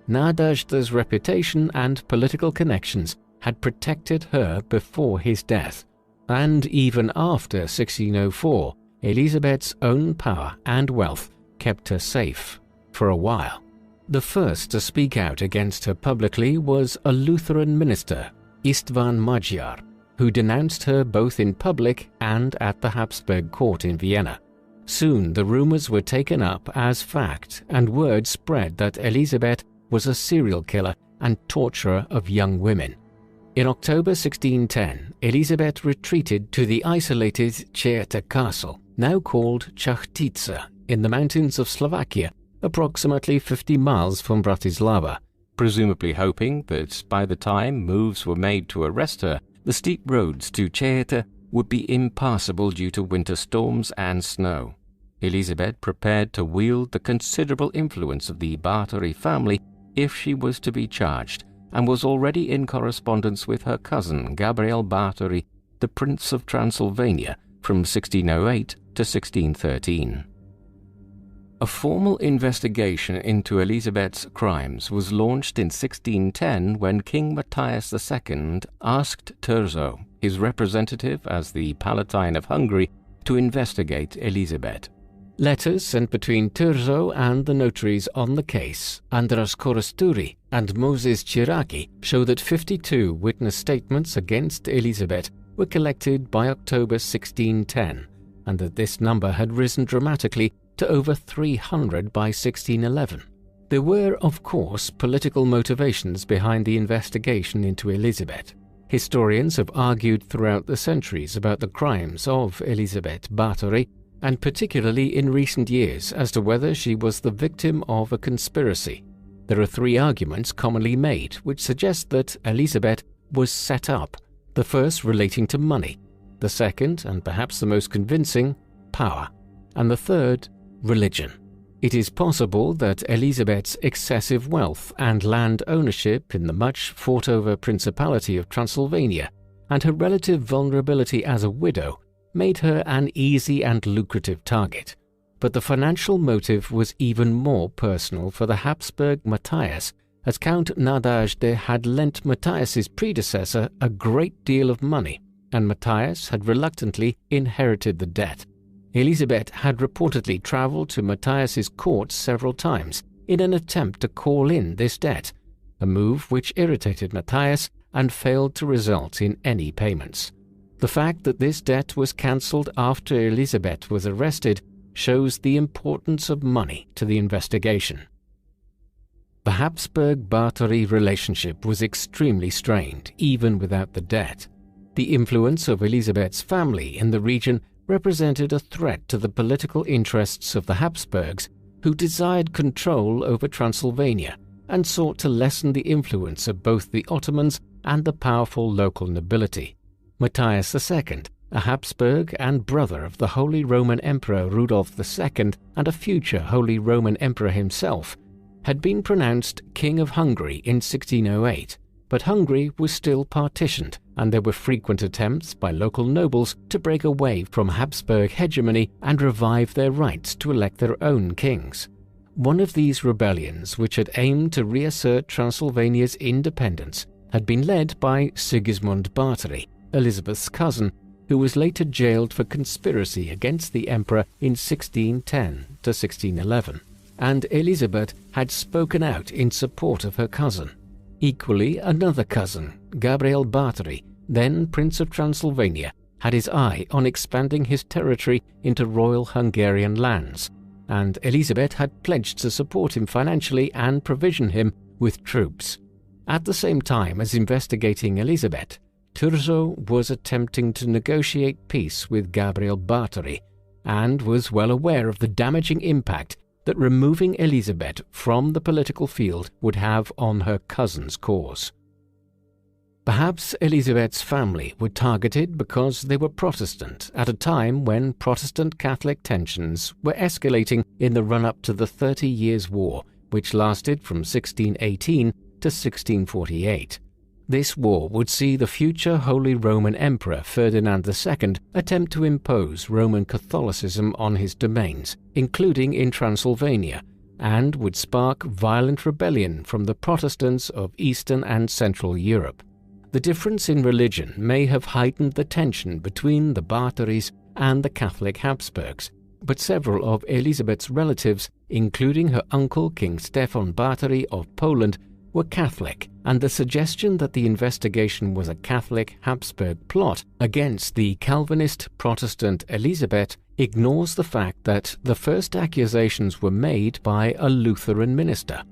Nadezhda's reputation and political connections had protected her before his death, and even after 1604, Elizabeth's own power and wealth kept her safe for a while. The first to speak out against her publicly was a Lutheran minister, István Magyar, who denounced her both in public and at the Habsburg court in Vienna. Soon the rumors were taken up as fact, and word spread that Elizabeth was a serial killer and torturer of young women. In October 1610, Elizabeth retreated to the isolated Čerta castle, now called Chachtica, in the mountains of Slovakia, approximately 50 miles from Bratislava, presumably hoping that by the time moves were made to arrest her, the steep roads to Čerta would be impassable due to winter storms and snow. Elizabeth prepared to wield the considerable influence of the Báthory family if she was to be charged, and was already in correspondence with her cousin Gabriel Báthory, the Prince of Transylvania, from 1608 to 1613. A formal investigation into Elizabeth's crimes was launched in 1610 when King Matthias II asked Thurzó, his representative as the Palatine of Hungary, to investigate Elizabeth. Letters sent between Thurzó and the notaries on the case, Andras Korosturi and Moses Chiraki, show that 52 witness statements against Elizabeth were collected by October 1610, and that this number had risen dramatically to over 300 by 1611. There were, of course, political motivations behind the investigation into Elizabeth. Historians have argued throughout the centuries about the crimes of Elizabeth Báthory, and particularly in recent years as to whether she was the victim of a conspiracy. There are three arguments commonly made which suggest that Elizabeth was set up, the first relating to money, the second, and perhaps the most convincing, power, and the third, religion. It is possible that Elizabeth's excessive wealth and land ownership in the much fought-over Principality of Transylvania and her relative vulnerability as a widow made her an easy and lucrative target. But the financial motive was even more personal for the Habsburg Matthias, as Count Nadezhda had lent Matthias's predecessor a great deal of money, and Matthias had reluctantly inherited the debt. Elizabeth had reportedly travelled to Matthias's court several times in an attempt to call in this debt, a move which irritated Matthias and failed to result in any payments. The fact that this debt was cancelled after Elizabeth was arrested shows the importance of money to the investigation. The Habsburg-Báthory relationship was extremely strained, even without the debt. The influence of Elizabeth's family in the region represented a threat to the political interests of the Habsburgs, who desired control over Transylvania and sought to lessen the influence of both the Ottomans and the powerful local nobility. Matthias II, a Habsburg and brother of the Holy Roman Emperor Rudolf II and a future Holy Roman Emperor himself, had been pronounced King of Hungary in 1608, but Hungary was still partitioned, and there were frequent attempts by local nobles to break away from Habsburg hegemony and revive their rights to elect their own kings. One of these rebellions, which had aimed to reassert Transylvania's independence, had been led by Sigismund Báthory, Elizabeth's cousin, who was later jailed for conspiracy against the emperor in 1610 to 1611, and Elizabeth had spoken out in support of her cousin. Equally, another cousin, Gabriel Báthory, then Prince of Transylvania, had his eye on expanding his territory into royal Hungarian lands, and Elizabeth had pledged to support him financially and provision him with troops. At the same time as investigating Elizabeth, Thurzo was attempting to negotiate peace with Gabriel Báthory, and was well aware of the damaging impact that removing Elizabeth from the political field would have on her cousin's cause. Perhaps Elizabeth's family were targeted because they were Protestant at a time when Protestant-Catholic tensions were escalating in the run-up to the 30 Years' War, which lasted from 1618 to 1648. This war would see the future Holy Roman Emperor Ferdinand II attempt to impose Roman Catholicism on his domains, including in Transylvania, and would spark violent rebellion from the Protestants of Eastern and Central Europe. The difference in religion may have heightened the tension between the Báthorys and the Catholic Habsburgs, but several of Elizabeth's relatives, including her uncle King Stefan Báthory of Poland, were Catholic, and the suggestion that the investigation was a Catholic Habsburg plot against the Calvinist Protestant Elizabeth ignores the fact that the first accusations were made by a Lutheran minister.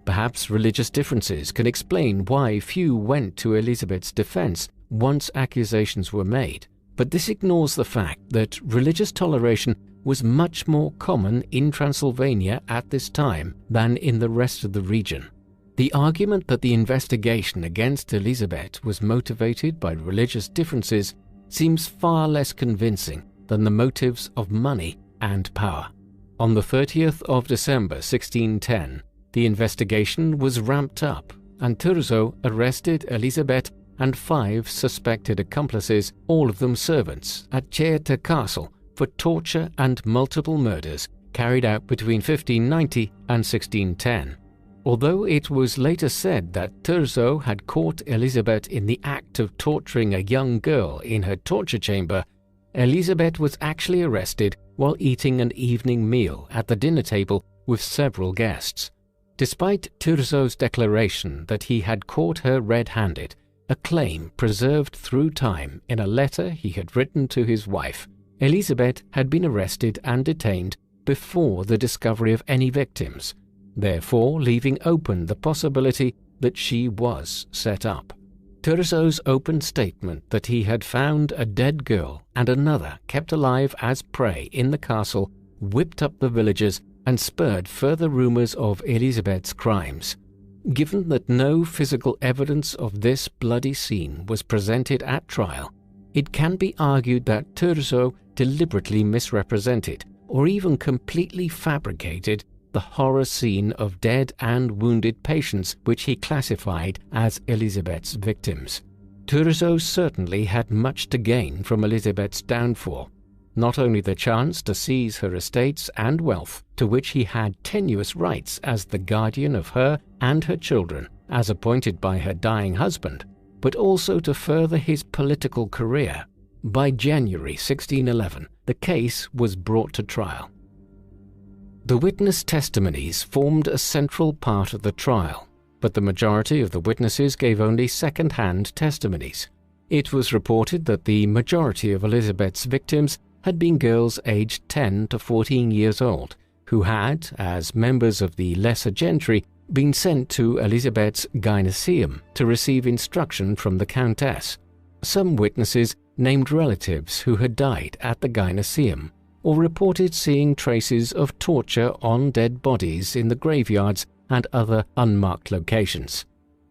Perhaps religious differences can explain why few went to Elizabeth's defense once accusations were made, but this ignores the fact that religious toleration was much more common in Transylvania at this time than in the rest of the region. The argument that the investigation against Elizabeth was motivated by religious differences seems far less convincing than the motives of money and power. On the 30th of December 1610, the investigation was ramped up, and Thurzo arrested Elizabeth and 5 suspected accomplices, all of them servants, at Cherte Castle for torture and multiple murders carried out between 1590 and 1610. Although it was later said that Thurzo had caught Elizabeth in the act of torturing a young girl in her torture chamber, Elizabeth was actually arrested while eating an evening meal at the dinner table with several guests. Despite Thurzo's declaration that he had caught her red-handed, a claim preserved through time in a letter he had written to his wife, Elizabeth had been arrested and detained before the discovery of any victims, therefore leaving open the possibility that she was set up. Thurzo's open statement that he had found a dead girl and another kept alive as prey in the castle whipped up the villagers and spurred further rumors of Elizabeth's crimes. Given that no physical evidence of this bloody scene was presented at trial, it can be argued that Thurzo deliberately misrepresented or even completely fabricated the horror scene of dead and wounded patients which he classified as Elizabeth's victims. Thurzo certainly had much to gain from Elizabeth's downfall, not only the chance to seize her estates and wealth, to which he had tenuous rights as the guardian of her and her children, as appointed by her dying husband, but also to further his political career. By January 1611, the case was brought to trial. The witness testimonies formed a central part of the trial, but the majority of the witnesses gave only second-hand testimonies. It was reported that the majority of Elizabeth's victims had been girls aged 10 to 14 years old, who had, as members of the lesser gentry, been sent to Elizabeth's gynaeceum to receive instruction from the Countess. Some witnesses named relatives who had died at the gynaeceum, or reported seeing traces of torture on dead bodies in the graveyards and other unmarked locations.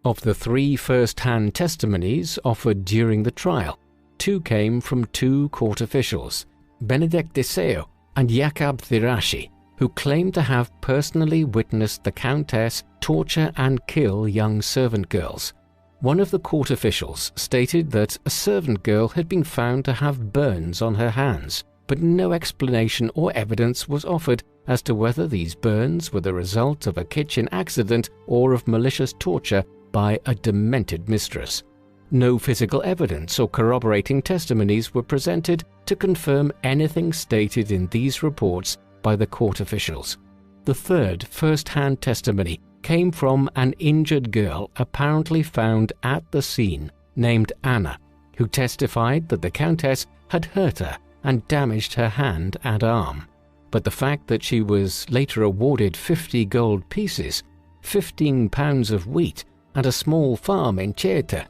Of the 3 first-hand testimonies offered during the trial, 2 came from 2 court officials, Benedict Deseo and Jakab Thirashi, who claimed to have personally witnessed the Countess torture and kill young servant girls. One of the court officials stated that a servant girl had been found to have burns on her hands, but no explanation or evidence was offered as to whether these burns were the result of a kitchen accident or of malicious torture by a demented mistress. No physical evidence or corroborating testimonies were presented to confirm anything stated in these reports by the court officials. The third first-hand testimony came from an injured girl apparently found at the scene named Anna, who testified that the Countess had hurt her and damaged her hand and arm. But the fact that she was later awarded 50 gold pieces, 15 pounds of wheat, and a small farm in Cieta,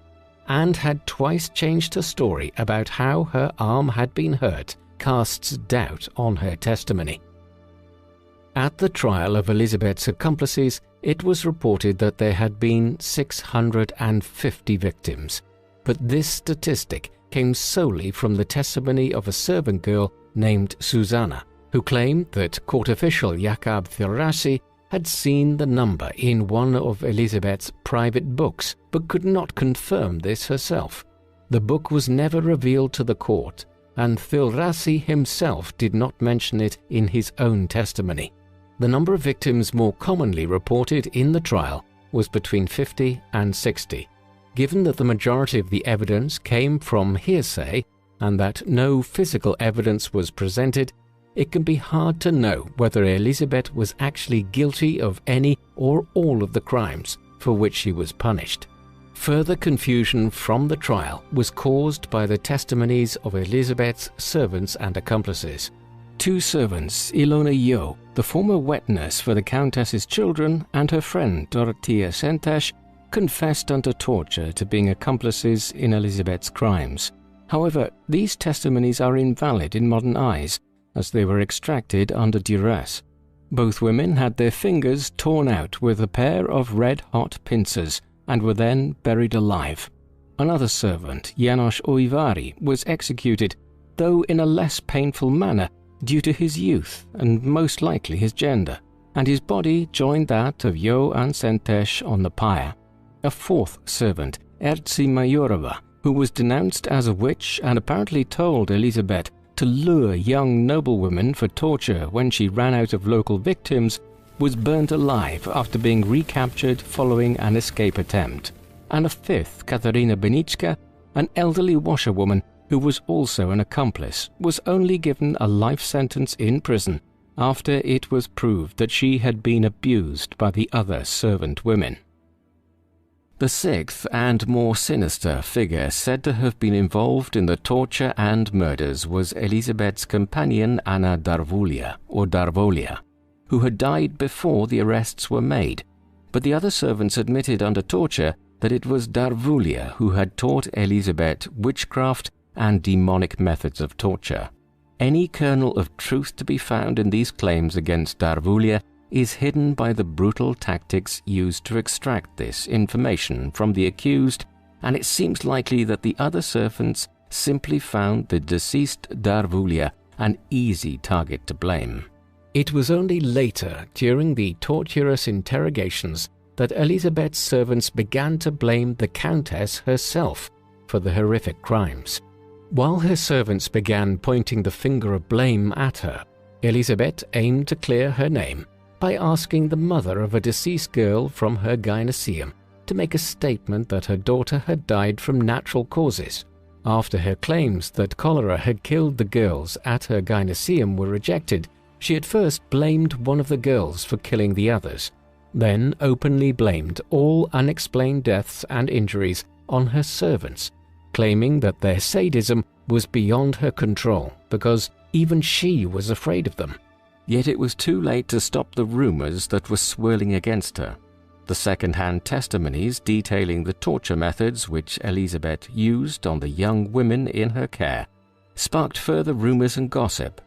and had twice changed her story about how her arm had been hurt, casts doubt on her testimony. At the trial of Elizabeth's accomplices, it was reported that there had been 650 victims, but this statistic came solely from the testimony of a servant girl named Susanna, who claimed that court official Jakob Thirassi had seen the number in one of Elizabeth's private books, but could not confirm this herself. The book was never revealed to the court, and Thirassi himself did not mention it in his own testimony. The number of victims more commonly reported in the trial was between 50 and 60. Given that the majority of the evidence came from hearsay and that no physical evidence was presented, it can be hard to know whether Elizabeth was actually guilty of any or all of the crimes for which she was punished. Further confusion from the trial was caused by the testimonies of Elizabeth's servants and accomplices. Two servants, Ilona Yo, the former wet nurse for the Countess's children, and her friend Dorothea Sentes, confessed under torture to being accomplices in Elizabeth's crimes. However, these testimonies are invalid in modern eyes, as they were extracted under duress. Both women had their fingers torn out with a pair of red-hot pincers and were then buried alive. Another servant, János Oivari, was executed, though in a less painful manner due to his youth and most likely his gender, and his body joined that of Jo and Sentes on the pyre. A fourth servant, Erzi Majorova, who was denounced as a witch and apparently told Elizabeth to lure young noblewomen for torture when she ran out of local victims, was burnt alive after being recaptured following an escape attempt. And a fifth, Katarina Beniczka, an elderly washerwoman who was also an accomplice, was only given a life sentence in prison after it was proved that she had been abused by the other servant women. The sixth and more sinister figure said to have been involved in the torture and murders was Elizabeth's companion Anna Darvulia, or Darvolia, who had died before the arrests were made, but the other servants admitted under torture that it was Darvulia who had taught Elizabeth witchcraft and demonic methods of torture. Any kernel of truth to be found in these claims against Darvulia is hidden by the brutal tactics used to extract this information from the accused, and it seems likely that the other servants simply found the deceased Darvulia an easy target to blame. It was only later, during the torturous interrogations, that Elizabeth's servants began to blame the Countess herself for the horrific crimes. While her servants began pointing the finger of blame at her, Elizabeth aimed to clear her name by asking the mother of a deceased girl from her gynaeceum to make a statement that her daughter had died from natural causes. After her claims that cholera had killed the girls at her gynaeceum were rejected, she at first blamed one of the girls for killing the others, then openly blamed all unexplained deaths and injuries on her servants, claiming that their sadism was beyond her control because even she was afraid of them. Yet it was too late to stop the rumors that were swirling against her. The second-hand testimonies detailing the torture methods which Elizabeth used on the young women in her care sparked further rumors and gossip.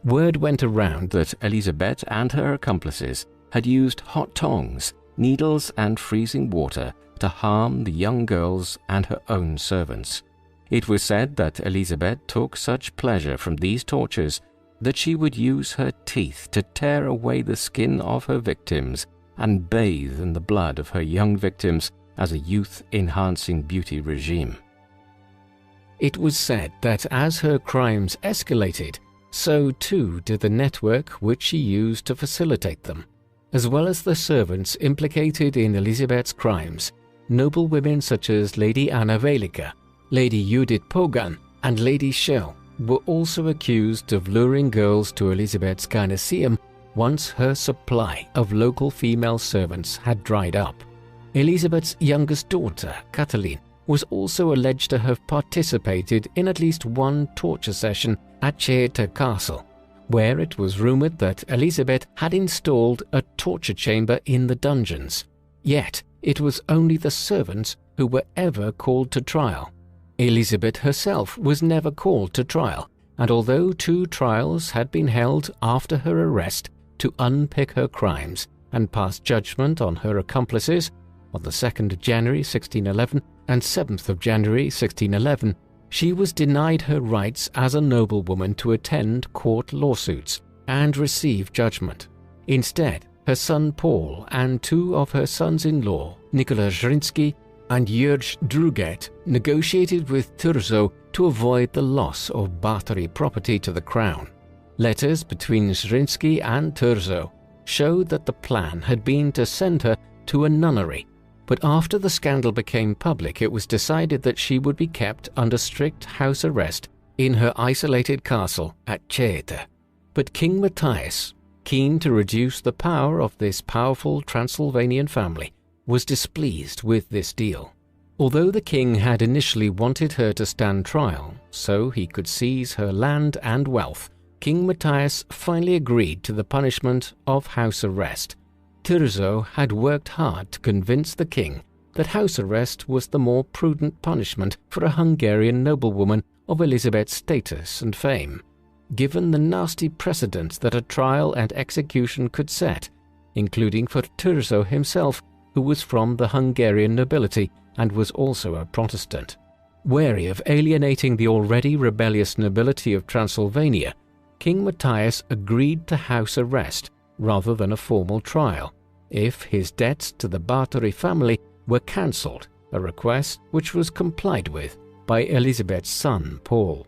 Word went around that Elizabeth and her accomplices had used hot tongs, needles, and freezing water to harm the young girls and her own servants. It was said that Elizabeth took such pleasure from these tortures that she would use her teeth to tear away the skin of her victims and bathe in the blood of her young victims as a youth-enhancing beauty regime. It was said that as her crimes escalated, so too did the network which she used to facilitate them. As well as the servants implicated in Elizabeth's crimes, noble women such as Lady Anna Velica, Lady Judith Pogan, and Lady Schell were also accused of luring girls to Elizabeth's gynaeceum once her supply of local female servants had dried up. Elizabeth's youngest daughter, Kathleen, was also alleged to have participated in at least one torture session at Chester Castle, where it was rumoured that Elizabeth had installed a torture chamber in the dungeons. Yet, it was only the servants who were ever called to trial. Elizabeth herself was never called to trial, and although 2 trials had been held after her arrest to unpick her crimes and pass judgment on her accomplices, on the 2nd of January 1611 and 7th of January 1611, she was denied her rights as a noblewoman to attend court lawsuits and receive judgment. Instead, her son Paul and 2 of her sons-in-law, Nicola Zrinski and Jurj Druget, negotiated with Thurzo to avoid the loss of Bartari property to the crown. Letters between Zrinski and Thurzo showed that the plan had been to send her to a nunnery, but after the scandal became public, it was decided that she would be kept under strict house arrest in her isolated castle at Chester. But King Matthias, keen to reduce the power of this powerful Transylvanian family, was displeased with this deal. Although the king had initially wanted her to stand trial so he could seize her land and wealth, King Matthias finally agreed to the punishment of house arrest. Thurzo had worked hard to convince the king that house arrest was the more prudent punishment for a Hungarian noblewoman of Elizabeth's status and fame, given the nasty precedent that a trial and execution could set, including for Thurzo himself, who was from the Hungarian nobility and was also a Protestant. Wary of alienating the already rebellious nobility of Transylvania, King Matthias agreed to house arrest rather than a formal trial, if his debts to the Bartari family were cancelled, a request which was complied with by Elizabeth's son Paul.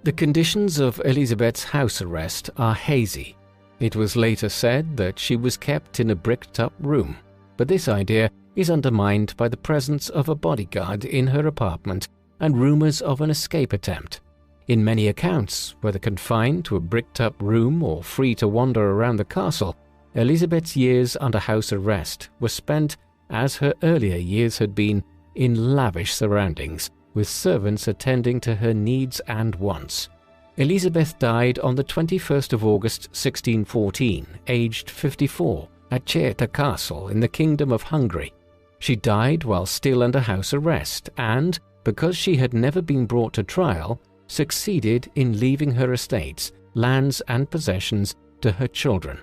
The conditions of Elizabeth's house arrest are hazy. It was later said that she was kept in a bricked-up room, but this idea is undermined by the presence of a bodyguard in her apartment and rumours of an escape attempt. In many accounts, whether confined to a bricked-up room or free to wander around the castle, Elizabeth's years under house arrest were spent, as her earlier years had been, in lavish surroundings, with servants attending to her needs and wants. Elizabeth died on the 21st of August 1614, aged 54, at Chester Castle in the Kingdom of Hungary. She died while still under house arrest and, because she had never been brought to trial, succeeded in leaving her estates, lands and possessions to her children.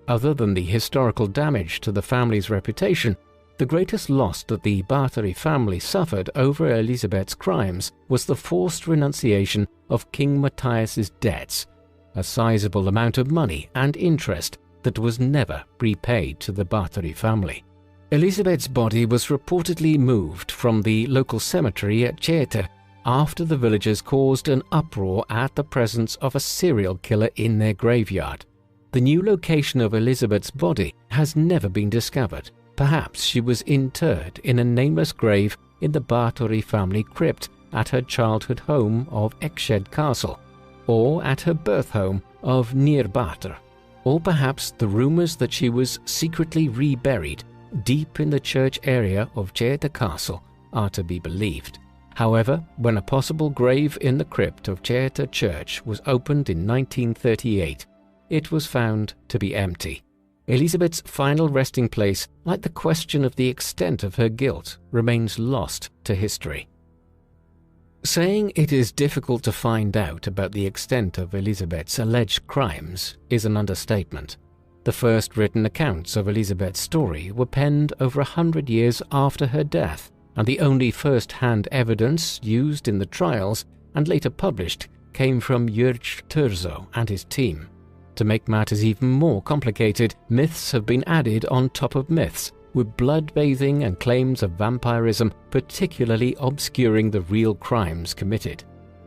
Other than the historical damage to the family's reputation, the greatest loss that the Bartari family suffered over Elizabeth's crimes was the forced renunciation of King Matthias's debts, a sizable amount of money and interest that was never repaid to the Bartari family. Elizabeth's body was reportedly moved from the local cemetery at Chester after the villagers caused an uproar at the presence of a serial killer in their graveyard. The new location of Elizabeth's body has never been discovered. Perhaps she was interred in a nameless grave in the Bartari family crypt at her childhood home of Ekshedd Castle, or at her birth home of Nearbarter, or perhaps the rumours that she was secretly reburied deep in the church area of Chester Castle are to be believed. However, when a possible grave in the crypt of Chester Church was opened in 1938, it was found to be empty. Elizabeth's final resting place, like the question of the extent of her guilt, remains lost to history. Saying it is difficult to find out about the extent of Elizabeth's alleged crimes is an understatement. The first written accounts of Elizabeth's story were penned over 100 years after her death, and the only first-hand evidence used in the trials and later published came from Jurj Thurzo and his team. To make matters even more complicated, myths have been added on top of myths, with blood-bathing and claims of vampirism particularly obscuring the real crimes committed.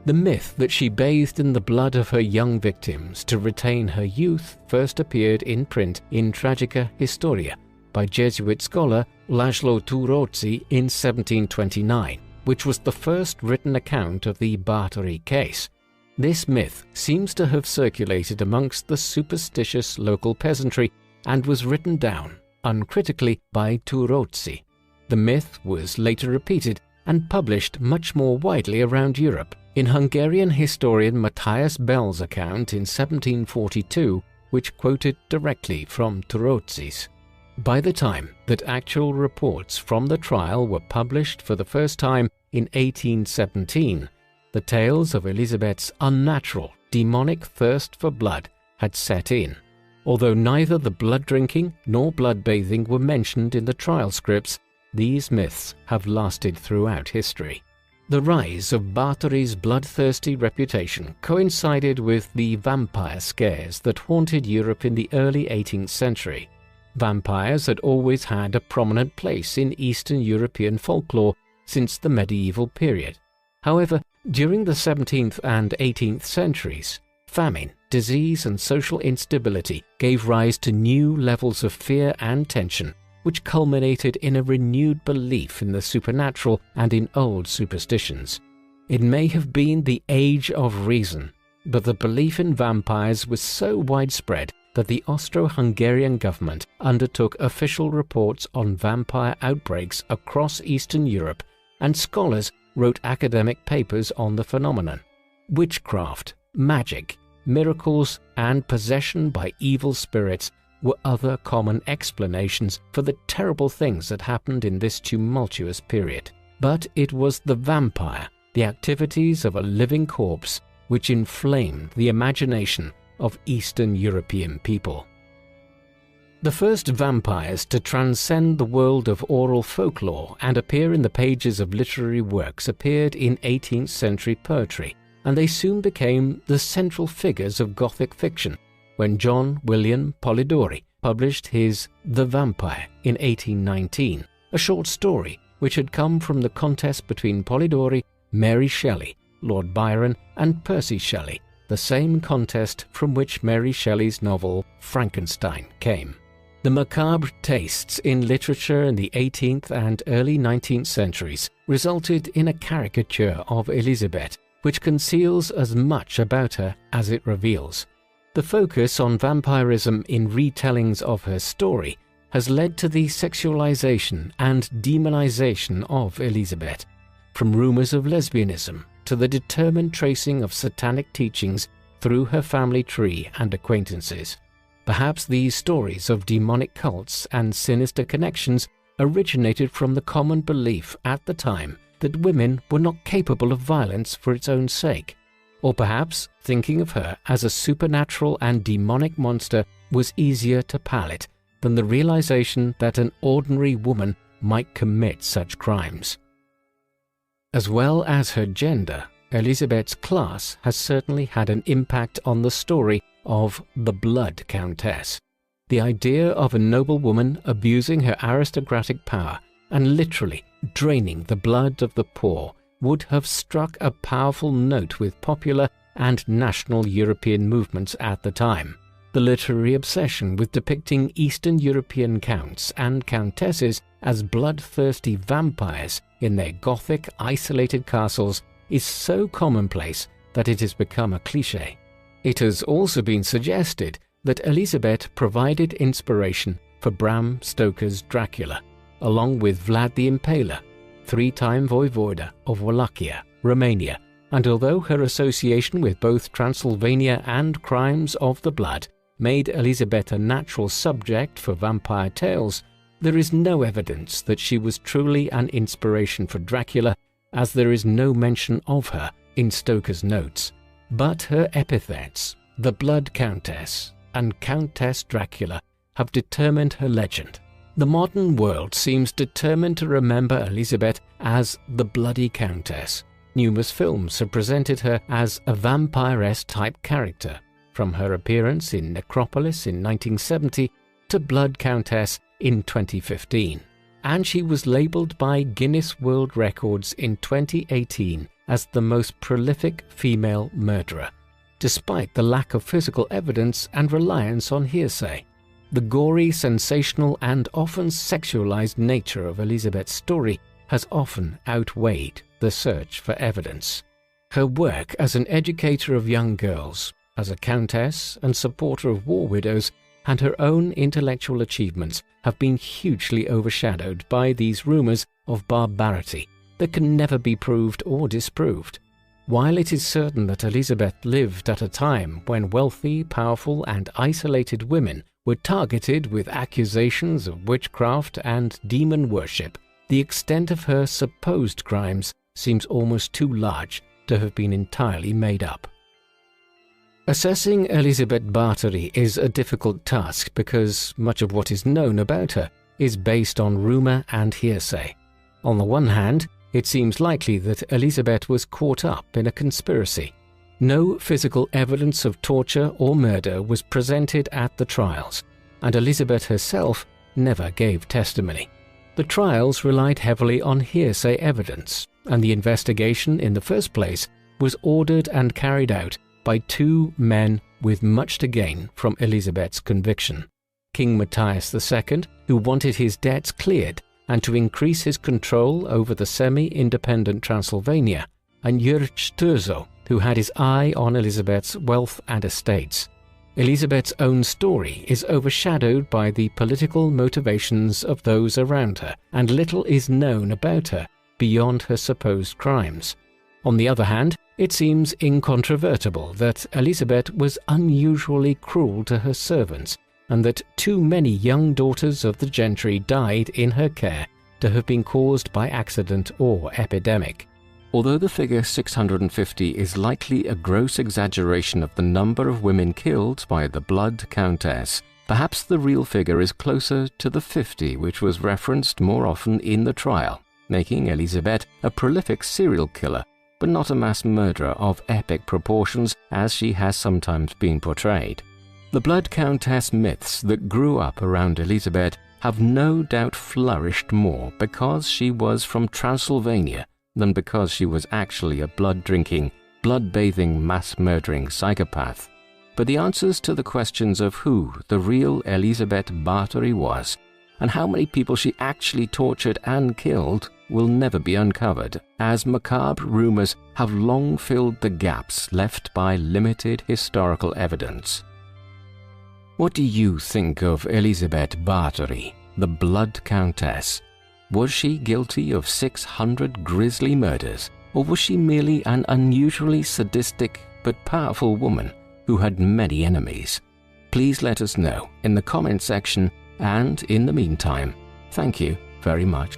The myth that she bathed in the blood of her young victims to retain her youth first appeared in print in Tragica Historia by Jesuit scholar Laszlo Turozzi in 1729, which was the first written account of the Bartari case. This myth seems to have circulated amongst the superstitious local peasantry and was written down uncritically by Turozzi. The myth was later repeated and published much more widely around Europe in Hungarian historian Matthias Bell's account in 1742, which quoted directly from Turozzi's. By the time that actual reports from the trial were published for the first time in 1817, the tales of Elizabeth's unnatural, demonic thirst for blood had set in. Although neither the blood drinking nor blood bathing were mentioned in the trial scripts, these myths have lasted throughout history. The rise of Bartari's bloodthirsty reputation coincided with the vampire scares that haunted Europe in the early 18th century. Vampires had always had a prominent place in Eastern European folklore since the medieval period. However, during the 17th and 18th centuries, famine, disease and social instability gave rise to new levels of fear and tension, which culminated in a renewed belief in the supernatural and in old superstitions. It may have been the age of reason, but the belief in vampires was so widespread that the Austro-Hungarian government undertook official reports on vampire outbreaks across Eastern Europe, and scholars wrote academic papers on the phenomenon. Witchcraft, magic, miracles, and possession by evil spirits were other common explanations for the terrible things that happened in this tumultuous period. But it was the vampire, the activities of a living corpse, which inflamed the imagination of Eastern European people. The first vampires to transcend the world of oral folklore and appear in the pages of literary works appeared in 18th century poetry, and they soon became the central figures of Gothic fiction when John William Polidori published his The Vampire in 1819, a short story which had come from the contest between Polidori, Mary Shelley, Lord Byron and Percy Shelley, the same contest from which Mary Shelley's novel Frankenstein came. The macabre tastes in literature in the 18th and early 19th centuries resulted in a caricature of Elizabeth, which conceals as much about her as it reveals. The focus on vampirism in retellings of her story has led to the sexualization and demonization of Elizabeth, from rumors of lesbianism to the determined tracing of satanic teachings through her family tree and acquaintances. Perhaps these stories of demonic cults and sinister connections originated from the common belief at the time that women were not capable of violence for its own sake. Or perhaps thinking of her as a supernatural and demonic monster was easier to palate than the realization that an ordinary woman might commit such crimes. As well as her gender, Elizabeth's class has certainly had an impact on the story of the Blood Countess. The idea of a noblewoman abusing her aristocratic power and literally draining the blood of the poor would have struck a powerful note with popular and national European movements at the time. The literary obsession with depicting Eastern European counts and countesses as bloodthirsty vampires in their Gothic, isolated castles is so commonplace that it has become a cliché. It has also been suggested that Elizabeth provided inspiration for Bram Stoker's Dracula, along with Vlad the Impaler, three-time Voivode of Wallachia, Romania, and although her association with both Transylvania and crimes of the blood made Elizabeth a natural subject for vampire tales, there is no evidence that she was truly an inspiration for Dracula, as there is no mention of her in Stoker's notes. But her epithets, the Blood Countess and Countess Dracula, have determined her legend. The modern world seems determined to remember Elizabeth as the Bloody Countess. Numerous films have presented her as a vampiress-type character, from her appearance in Necropolis in 1970 to Blood Countess in 2015. And she was labelled by Guinness World Records in 2018 as the most prolific female murderer, despite the lack of physical evidence and reliance on hearsay. The gory, sensational, and often sexualized nature of Elizabeth's story has often outweighed the search for evidence. Her work as an educator of young girls, as a countess and supporter of war widows, and her own intellectual achievements have been hugely overshadowed by these rumors of barbarity that can never be proved or disproved. While it is certain that Elizabeth lived at a time when wealthy, powerful, and isolated women were targeted with accusations of witchcraft and demon worship, the extent of her supposed crimes seems almost too large to have been entirely made up. Assessing Elizabeth Bathory is a difficult task because much of what is known about her is based on rumor and hearsay. On the one hand, it seems likely that Elizabeth was caught up in a conspiracy. No physical evidence of torture or murder was presented at the trials, and Elizabeth herself never gave testimony. The trials relied heavily on hearsay evidence, and the investigation in the first place was ordered and carried out by two men with much to gain from Elizabeth's conviction. King Matthias II, who wanted his debts cleared and to increase his control over the semi-independent Transylvania, and Jurj Sturzo, who had his eye on Elizabeth's wealth and estates. Elizabeth's own story is overshadowed by the political motivations of those around her, and little is known about her beyond her supposed crimes. On the other hand, it seems incontrovertible that Elizabeth was unusually cruel to her servants, and that too many young daughters of the gentry died in her care to have been caused by accident or epidemic. Although the figure 650 is likely a gross exaggeration of the number of women killed by the Blood Countess, perhaps the real figure is closer to the 50 which was referenced more often in the trial, making Elizabeth a prolific serial killer, but not a mass murderer of epic proportions as she has sometimes been portrayed. The Blood Countess myths that grew up around Elizabeth have no doubt flourished more because she was from Transylvania than because she was actually a blood-drinking, blood-bathing, mass-murdering psychopath. But the answers to the questions of who the real Elizabeth Bathory was and how many people she actually tortured and killed will never be uncovered, as macabre rumors have long filled the gaps left by limited historical evidence. What do you think of Elizabeth Bathory, the Blood Countess? Was she guilty of 600 grisly murders, or was she merely an unusually sadistic but powerful woman who had many enemies? Please let us know in the comment section, and in the meantime, thank you very much.